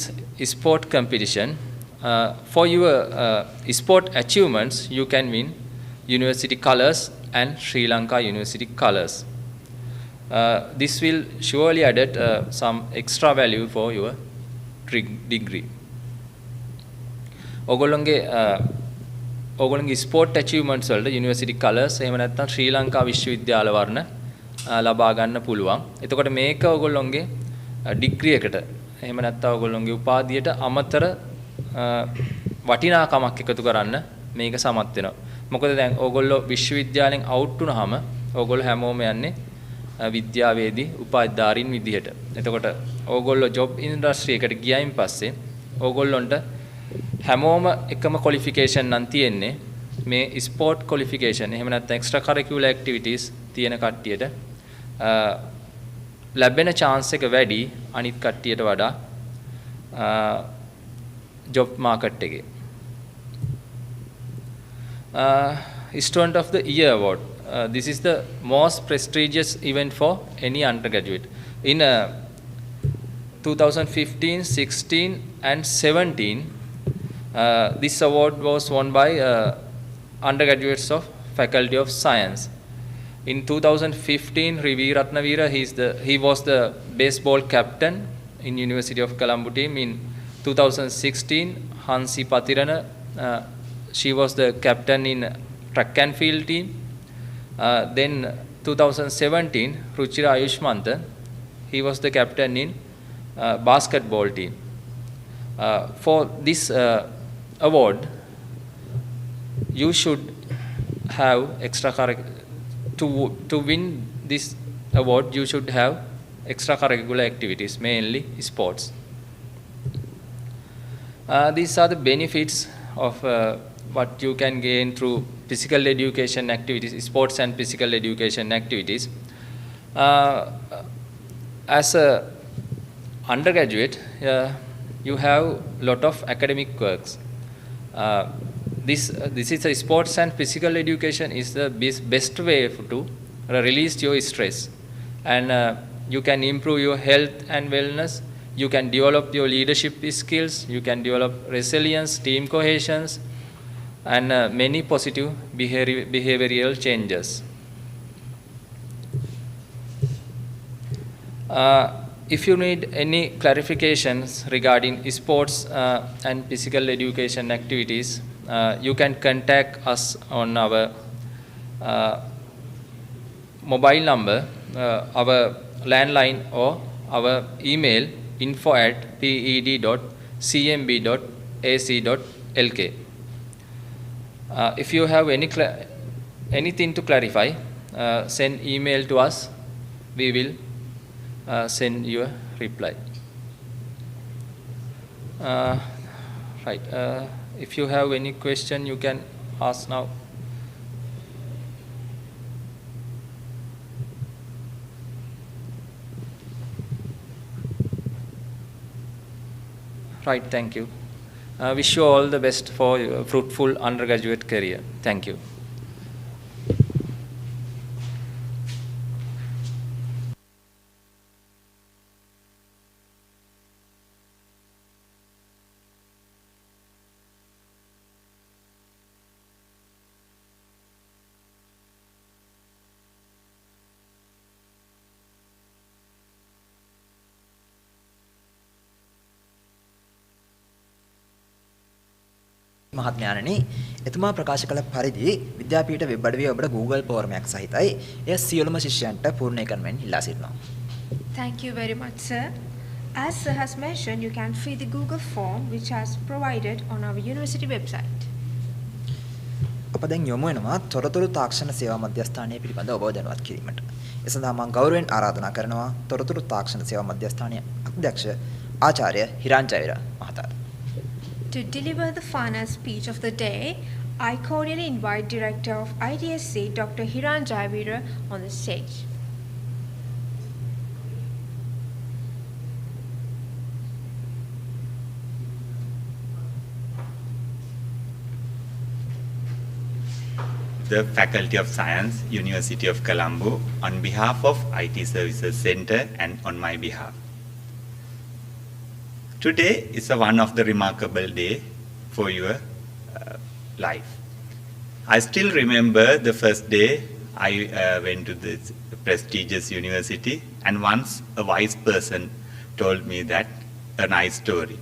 sport competition, for your sport achievements, you can win university colors and Sri Lanka University colors. This will surely add some extra value for your degree. ඔගොල්ලන්ගේ sport achievements වලට university colors එහෙම නැත්නම් ශ්‍රී ලංකා විශ්වවිද්‍යාල වර්ණ ලබා ගන්න පුළුවන්. එතකොට මේක ඔගොල්ලන්ගේ ඩිග්‍රී එකට එහෙම නැත්නම් ඔයගොල්ලෝගේ උපාධියට අමතර වටිනාකමක් එකතු කරන්න මේක සමත් වෙනවා. මොකද දැන් ඕගොල්ලෝ විශ්වවිද්‍යාලෙන් අවුට් වුණාම ඕගොල්ලෝ හැමෝම යන්නේ විද්‍යාවේදී උපාධිධාරීන් විදිහට. එතකොට ඕගොල්ලෝ ජොබ් ඉන්ඩස්ට්‍රි එකට ගියයින් පස්සේ ඕගොල්ලොන්ට හැමෝම එකම ක්වොලිෆිකේෂන් නම් තියෙන්නේ මේ ස්පෝර්ට් ක්වොලිෆිකේෂන්. එහෙම නැත්නම් එක්ස්ට්‍රා කරිකියුලර් ඇක්ටිවිටීස් තියෙන කට්ටියට ලැබෙන chance එක වැඩි අනිත් කට්ටියට වඩා job market එකේ. Student of the Year Award. This is the most prestigious event for any undergraduate. In 2015, 16 and 17, this award was won by undergraduates of Faculty of Science. In 2015, Rivi Ratnavira, he was the baseball captain in University of Colombo team. In 2016, Hansi Patirana, she was the captain in track and field team. Then 2017, Ruchira Ayushmanta, he was the captain in basketball team. For this award, you should have to win this award, you should have extracurricular activities, mainly sports. These are the benefits of what you can gain through physical education activities, sports and physical education activities. As a undergraduate, you have lot of academic works. This is a sports and physical education is the best way to release your stress, and you can improve your health and wellness. You can develop your leadership skills. You can develop resilience, team cohesion, and many positive behavioral changes. If you need any clarifications regarding sports and physical education activities, you can contact us on our mobile number, our landline, or our email info@ped.cmb.ac.lk. If you have anything to clarify, send email to us. We will send you a reply. Right. If you have any question, you can ask now. Right, thank you. Wish you all the best for your fruitful undergraduate career. Thank you. මහත්මයාණනි එතුමා ප්‍රකාශ කළ පරිදි විද්‍යාපීඨ web අඩවිය ඔබට Google ෆෝරමයක් සහිතයි. එය සියලුම ශිෂ්‍යයන්ට පූර්ණීකරණයෙන් ඉල්ලා සිටිනවා. Thank you very much, sir. As sir has mentioned, you can fill the Google form which has provided on our university website. අප දැන් යොමු වෙනවා තොරතුරු තාක්ෂණ සේවා මධ්‍යස්ථානය පිළිබඳව ඔබව දැනුවත් කිරීමට. ඒ සඳහා මම ගෞරවයෙන් ආරාධනා කරනවා තොරතුරු තාක්ෂණ සේවා මධ්‍යස්ථානයේ අධ්‍යක්ෂ ආචාර්ය හිරාන් ජයවීර මහතා. To deliver the final speech of the day, I cordially invite Director of ITSC, Dr. Hiran Jayavira, on the stage. The Faculty of Science, University of Colombo, on behalf of IT Services Center and on my behalf. Today is one of the remarkable day for your life. I still remember the first day I went to this prestigious university, and once a wise person told me that a nice story.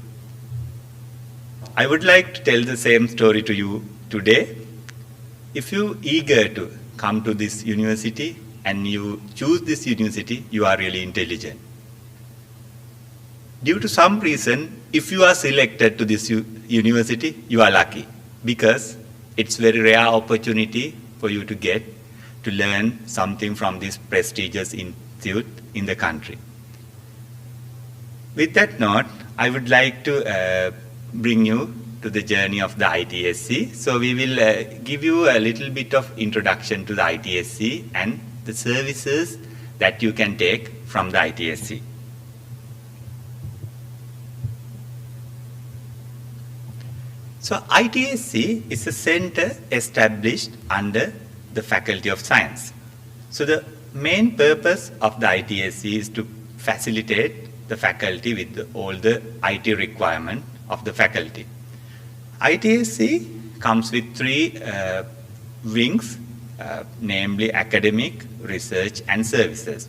I would like to tell the same story to you today. If you eager to come to this university and you choose this university, you are really intelligent. Due to some reason, if you are selected to this university, you are lucky because it's very rare opportunity for you to get to learn something from this prestigious institute in the country. With that note, I would like to bring you to the journey of the ITSC. So we will give you a little bit of introduction to the ITSC and the services that you can take from the ITSC. So ITSC is a center established under the Faculty of Science. So the main purpose of the ITSC is to facilitate the faculty with all the IT requirement of the faculty. ITSC comes with three wings, namely academic, research and services.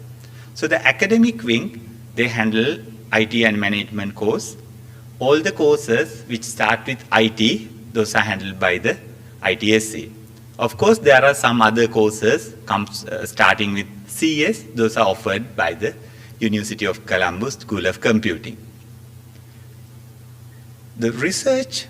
So the academic wing, they handle IT and management course. All the courses which start with IT, those are handled by the ITSC. Of course, there are some other courses starting with CS, those are offered by the University of Colombo School of Computing. The research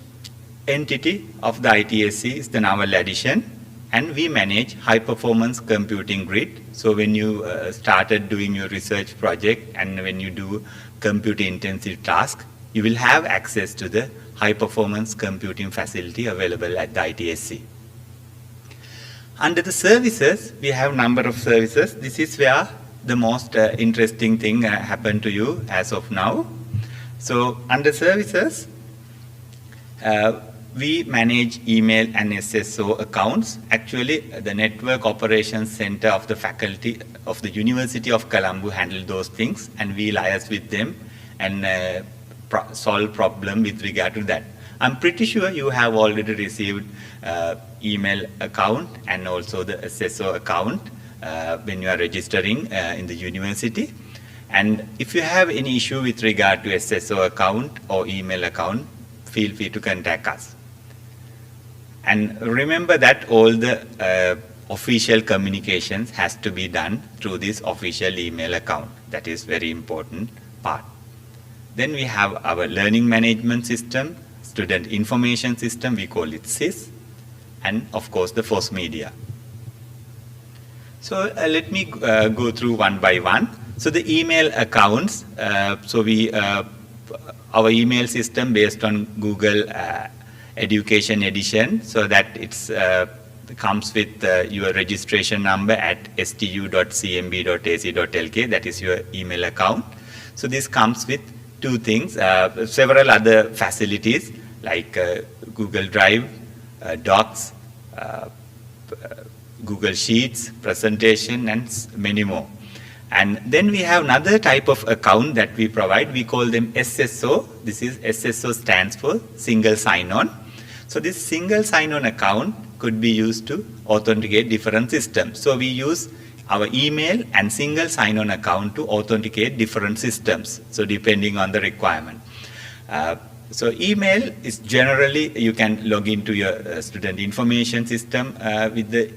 entity of the ITSC is the novel addition, and we manage high performance computing grid. So when you started doing your research project and when you do computer intensive task, you will have access to the high performance computing facility available at the ITSC. Under the services, we have number of services. This is where the most interesting thing happened to you as of now. So under services, we manage email and SSO accounts. Actually, the Network Operations Center of the faculty of the University of Colombo handle those things, and we liaise with them and solve problem with regard to that. I'm pretty sure you have already received email account and also the SSO account when you are registering in the university. And if you have any issue with regard to SSO account or email account, feel free to contact us. And remember that all the official communications has to be done through this official email account. That is very important part. Then we have our learning management system, student information system, we call it SIS, and of course the FOSS media. So let me go through one by one. So the email accounts, our email system based on Google Education Edition, so that it's comes with your registration number at stu.cmb.ac.lk, that is your email account. So this comes with two things, several other facilities like Google Drive, Docs, Google Sheets, presentation, and many more. And then we have another type of account that we provide. We call them SSO. This is SSO stands for single sign-on. So this single sign-on account could be used to authenticate different systems. So we use our email and single sign-on account to authenticate different systems. So depending on the requirement. So email is generally, you can log into your student information system with the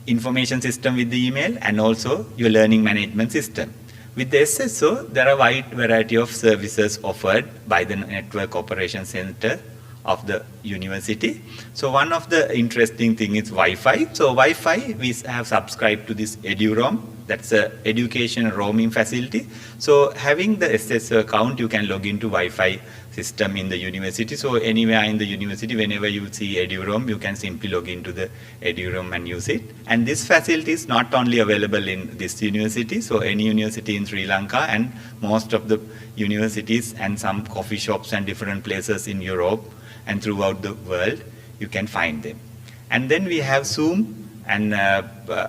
information system with the email, and also your learning management system. With the SSO, there are a wide variety of services offered by the Network Operations Center of the university. So one of the interesting thing is Wi-Fi. So Wi-Fi, we have subscribed to this EduRoam. That's a education roaming facility. So having the SSO account, you can log into Wi-Fi system in the university. So anywhere in the university, whenever you see EduRoam, you can simply log into the EduRoam and use it. And this facility is not only available in this university, so any university in Sri Lanka and most of the universities and some coffee shops and different places in Europe and throughout the world, you can find them. And then we have Zoom and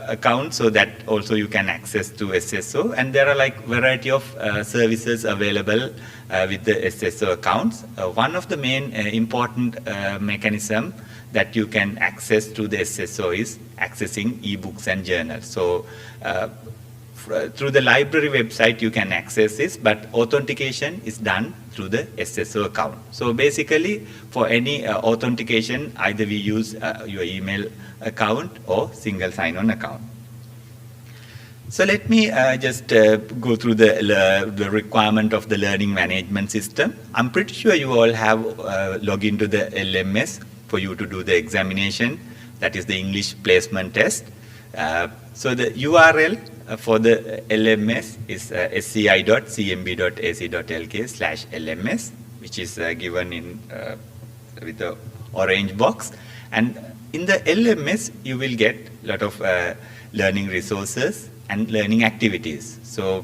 account, so that also you can access to SSO, and there are like variety of services available with the SSO accounts. One of the main important mechanism that you can access to the SSO is accessing ebooks and journals. So through the library website you can access this, but authentication is done through the SSO account. So basically for any authentication, either we use your email account or single sign-on account. So let me just go through the requirement of the learning management system. I'm pretty sure you all have logged into the LMS for you to do the examination, that is the English placement test. So the URL for the LMS is sci.cmb.ac.lk/LMS, which is given in with the orange box. And in the LMS, you will get a lot of learning resources and learning activities. So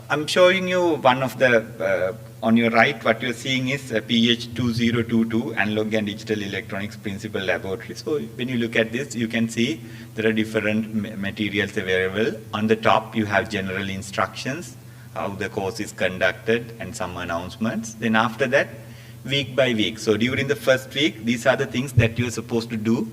I'm showing you one of the, on your right, what you're seeing is PH 2022 Analog and Digital Electronics Principal Laboratory. So when you look at this, you can see there are different materials available. On the top, you have general instructions, how the course is conducted, and some announcements. Then after that, week by week. So during the first week, these are the things that you're supposed to do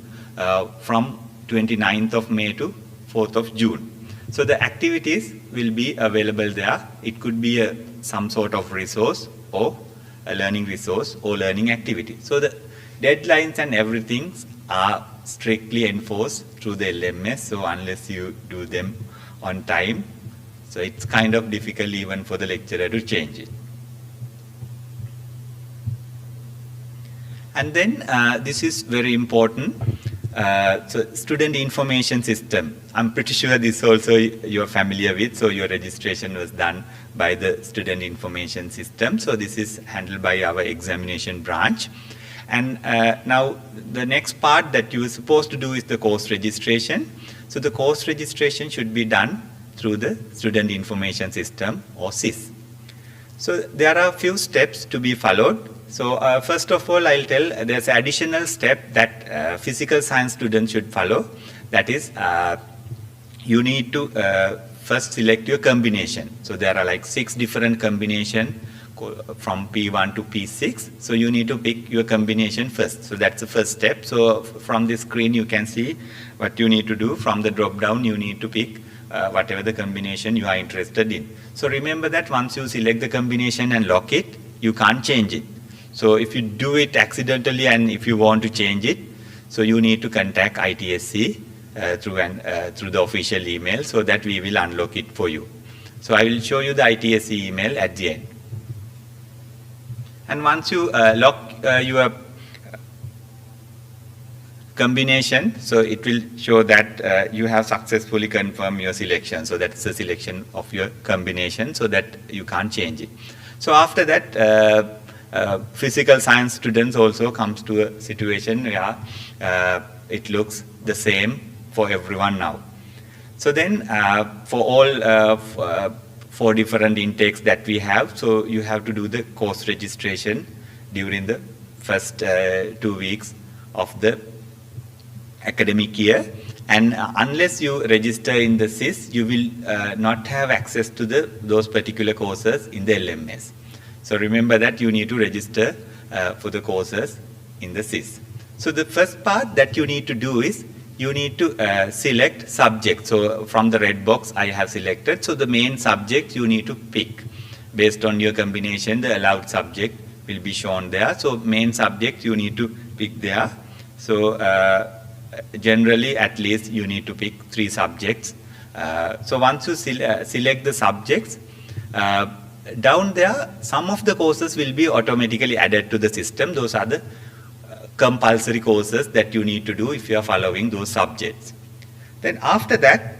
from 29th of May to 4th of June. So the activities will be available there. It could be some sort of resource or a learning resource or learning activity. So the deadlines and everything are strictly enforced through the LMS. So unless you do them on time, so it's kind of difficult even for the lecturer to change it. And then this is very important. So student information system. I'm pretty sure this also you're familiar with. So your registration was done by the student information system. So this is handled by our examination branch. And now the next part that you are supposed to do is the course registration. So the course registration should be done through the student information system or SIS. So there are a few steps to be followed. So first of all, I'll tell there's an additional step that physical science students should follow. That is, you need to first select your combination. So there are like 6 different combinations from P1 to P6. So you need to pick your combination first. So that's the first step. So from this screen, you can see what you need to do. From the drop down, you need to pick whatever the combination you are interested in. So remember that once you select the combination and lock it, you can't change it. So if you do it accidentally and if you want to change it, so you need to contact ITSC through the official email so that we will unlock it for you. So I will show you the ITSC email at the end. And once you lock your combination, so it will show that you have successfully confirmed your selection. So that's the selection of your combination so that you can't change it. So after that, physical science students also comes to a situation where it looks the same for everyone now. So then for all 4 different intakes that we have, so you have to do the course registration during the first 2 weeks of the academic year. And unless you register in the SIS, you will not have access to those particular courses in the LMS. So remember that you need to register for the courses in the SIS. So the first part that you need to do is you need to select subject. So from the red box I have selected. So the main subject you need to pick. based on your combination, the allowed subject will be shown there. So main subject you need to pick there. So generally at least you need to pick 3 subjects. So once you select the subjects, down there some of the courses will be automatically added to the system. Those are the compulsory courses that you need to do if you are following those subjects. Then after that,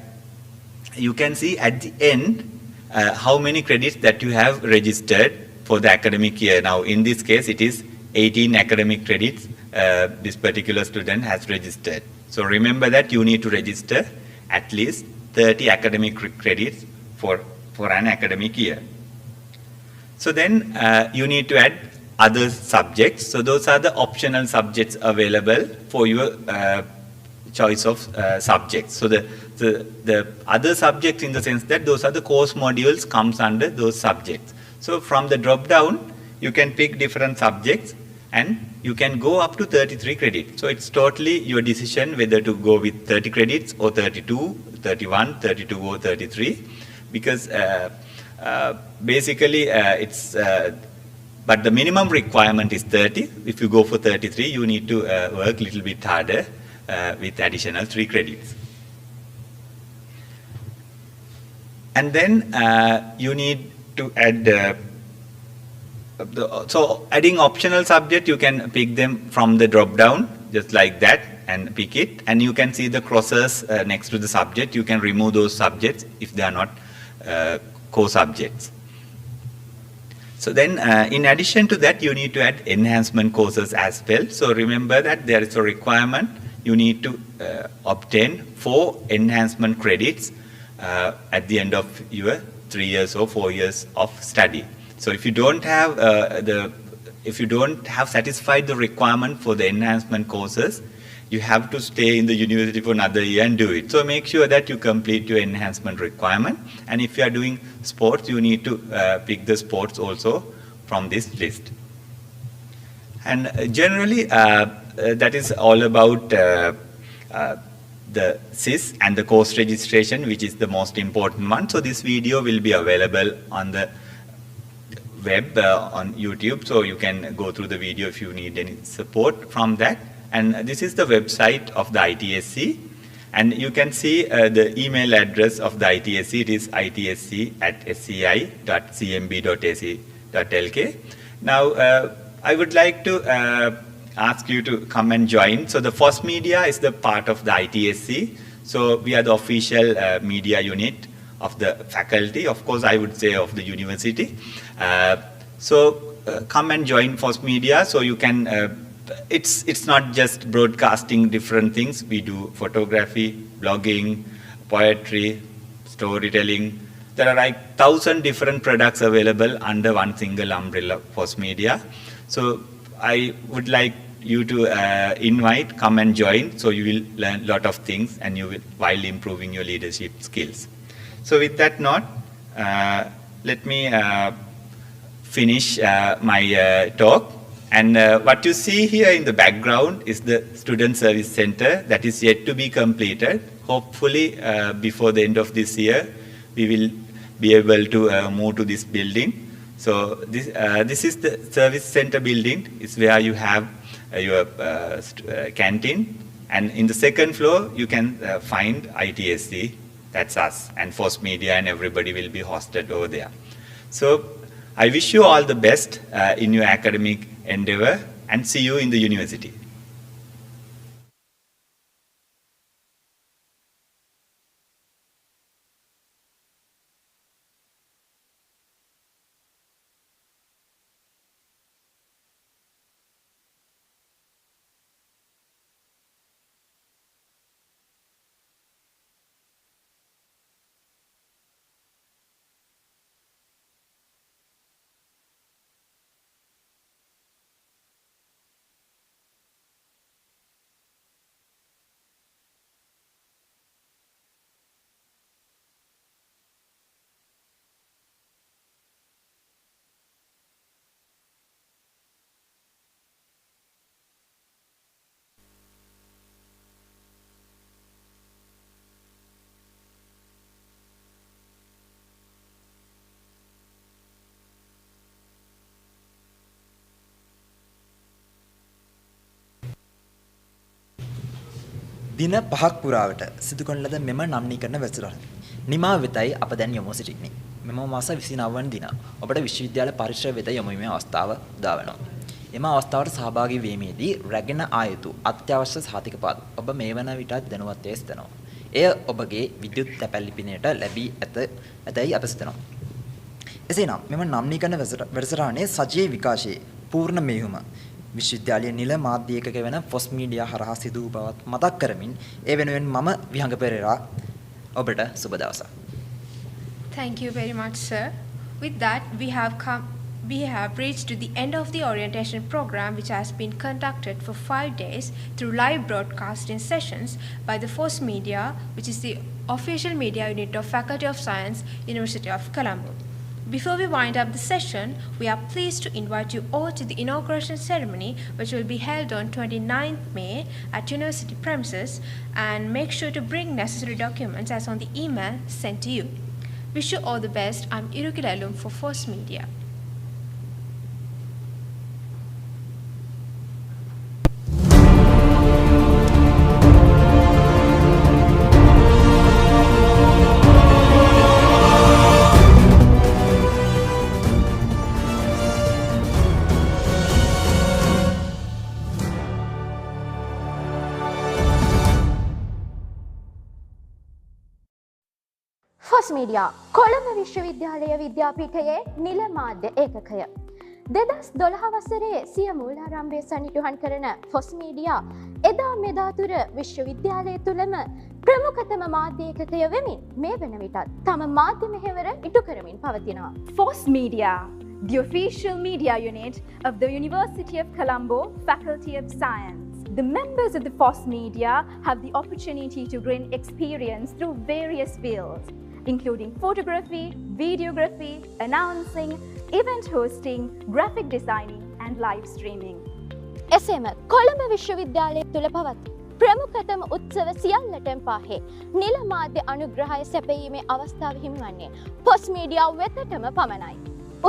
you can see at the end how many credits that you have registered for the academic year. Now in this case it is 18 academic credits this particular student has registered. So remember that you need to register at least 30 academic credits for an academic year. So then you need to add other subjects. So those are the optional subjects available for your choice of subjects. So the other subjects, in the sense that those are the course modules, comes under those subjects. So from the drop down you can pick different subjects and you can go up to 33 credits. So it's totally your decision whether to go with 30 credits or 32, 31, 32 or 33, because basically it's but the minimum requirement is 30. If you go for 33, you need to work a little bit harder with additional 3 credits. And then you need to add so adding optional subject, you can pick them from the drop down just like that and pick it, and you can see the crosses next to the subject. You can remove those subjects if they are not core subjects. So then in addition to that, you need to add enhancement courses as well. So remember that there is a requirement. You need to obtain 4 enhancement credits at the end of your 3 years or 4 years of study. So if you don't have satisfied the requirement for the enhancement courses, you have to stay in the university for another year and do it. So make sure that you complete your enhancement requirement. And if you are doing sports, you need to pick the sports also from this list. And generally, that is all about the SIS and the course registration, which is the most important one. So this video will be available on the web on YouTube, so you can go through the video if you need any support from that. And this is the website of the ITSC, and you can see the email address of the ITSC. It is itsc@sci.cmb.ac.lk. Now I would like to ask you to come and join. So the FOSS Media is the part of the ITSC, so we are the official media unit of the faculty, of course I would say of the university. Come and join FOSS Media, so you can it's not just broadcasting different things. We do photography, blogging, poetry, storytelling. There are like 1,000 different products available under one single umbrella, FOSS Media. So I would like you to come and join, so you will learn a lot of things and you will, while improving your leadership skills. So with that note, let me finish my talk. And what you see here in the background is the Student Service Center that is yet to be completed. Hopefully, before the end of this year, we will be able to move to this building. So this is the Service Center building. It's where you have your canteen. And in the second floor, you can find ITSC, that's us, and FOSS Media, and everybody will be hosted over there. So I wish you all the best in your academic endeavor, and see you in the university. දින 5ක් පුරාවට සිදු කරන ලද මෙම නම්නීකරණ වැඩසටහන නිමා වෙතයි අප දැන් යොමු සිටින්නේ. මෙම මාස 29 වන දින ඔබට විශ්වවිද්‍යාල පරිසරය වෙත යොමු වීමේ අවස්ථාව උදා වෙනවා. එම අවස්ථාවට සහභාගී වීමේදී රැගෙන ආ යුතු අත්‍යවශ්‍ය සහතිකපත් ඔබ මේ වන විටත් දැනුවත් වේ සිටිනවා. එය ඔබගේ විද්‍යුත් තැපැල්ලිපිනයට ලැබී ඇතැයි අප සිතනවා. එසේනම් මෙම නම්නීකරණ වැඩසටහනේ සජීවී විකාශයේ පූර්ණ මෙහෙයුම විශ්වවිද්‍යාලයේ නිල මාධ්‍ය ඒකක වෙන ෆොස් මීඩියා හරහා සිදු වූ බවත් මතක් කරමින් ඒ වෙනුවෙන් මම විහංග පෙරේරා ඔබට සුබ දවසක්. Thank you very much, sir. With that, we have reached to the end of the orientation program, which has been conducted for 5 days through live broadcasting sessions by the FOSS Media, which is the official media unit of Faculty of Science, University of Colombo. Before we wind up the session, we are pleased to invite you all to the inauguration ceremony, which will be held on 29th May at university premises, and make sure to bring necessary documents as on the email sent to you. Wish you all the best. I'm Irukilalum for FOSS Media. FOSS media Colombo විශ්වවිද්‍යාලය විද්‍යාපීඨයේ නිල මාධ්‍ය ඒකකය. 2012 වසරේ සිය මූලාරම්භය සනිටුහන් කරන ෆොස් media එදා මෙදා තුර විශ්වවිද්‍යාලය තුළම ප්‍රමුඛතම මාධ්‍ය ඒකකය වෙමින් මේ වන විටත් තම මාධ්‍ය මෙහෙවර ඉටු කරමින් පවතිනවා. FOSS Media, the official media unit of the University of Colombo Faculty of Science. The members of the FOSS Media have the opportunity to gain experience through various fields, including photography, videography, announcing, event hosting, graphic designing, and live streaming. එසේම කොළඹ විශ්වවිද්‍යාලය තුළ පවත් ප්‍රමුඛතම උත්සව සියල්ලටම පාහේ නිල මාධ්‍ය අනුග්‍රහය සැපයීමේ අවස්ථාව හිමිවන්නේ ෆොස් media වෙතටම පමණයි.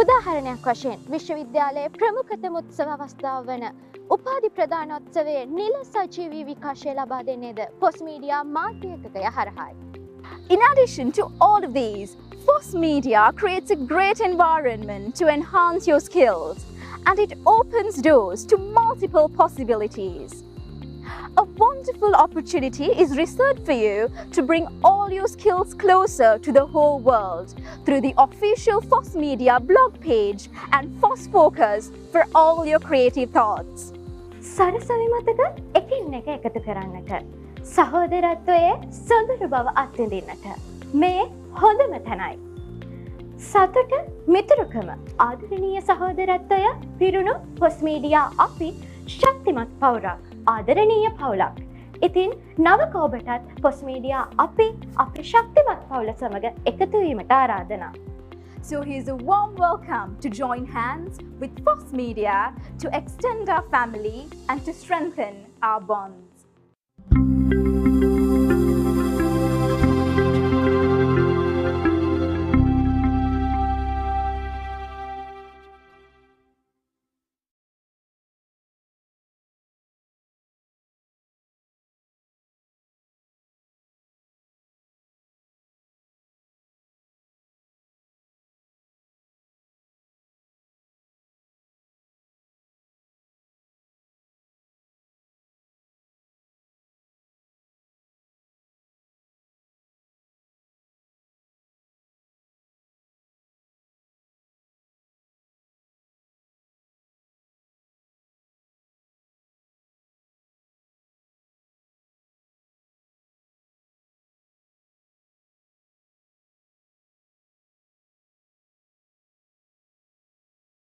උදාහරණයක් වශයෙන් විශ්වවිද්‍යාලයේ ප්‍රමුඛතම උත්සව අවස්ථාව වන උපාධි ප්‍රදානෝත්සවයේ නිල සජීවී විකාශය ලබා දෙන්නේද ෆොස් මීඩියා මාධ්‍ය ඒකකය හරහායි. In addition to all of these, FOSS Media creates a great environment to enhance your skills, and it opens doors to multiple possibilities. A wonderful opportunity is reserved for you to bring all your skills closer to the whole world through the official FOSS Media blog page and FOSS Focus for all your creative thoughts. සරසවි මතක එකින් එක එකතු කරන්නට සහෝදරත්වයේ සොඳුරු බව අත්විඳින්නට මේ හොඳම තැනයි. සතුට මිතුරුකම ආදරණීය සහෝදරත්වය පිරුණු ෆොස් මීඩියා අපි ශක්තිමත් පවුරක් ආදරණීය පවුලක්. ඉතින් නවක ඔබටත් ෆොස් මීඩියා අපි අපේ ශක්තිමත් පවුල සමග එකතු වීමට ආරාධනා. So here's a warm welcome to join hands with FOSS Media to extend our family and to strengthen our bond.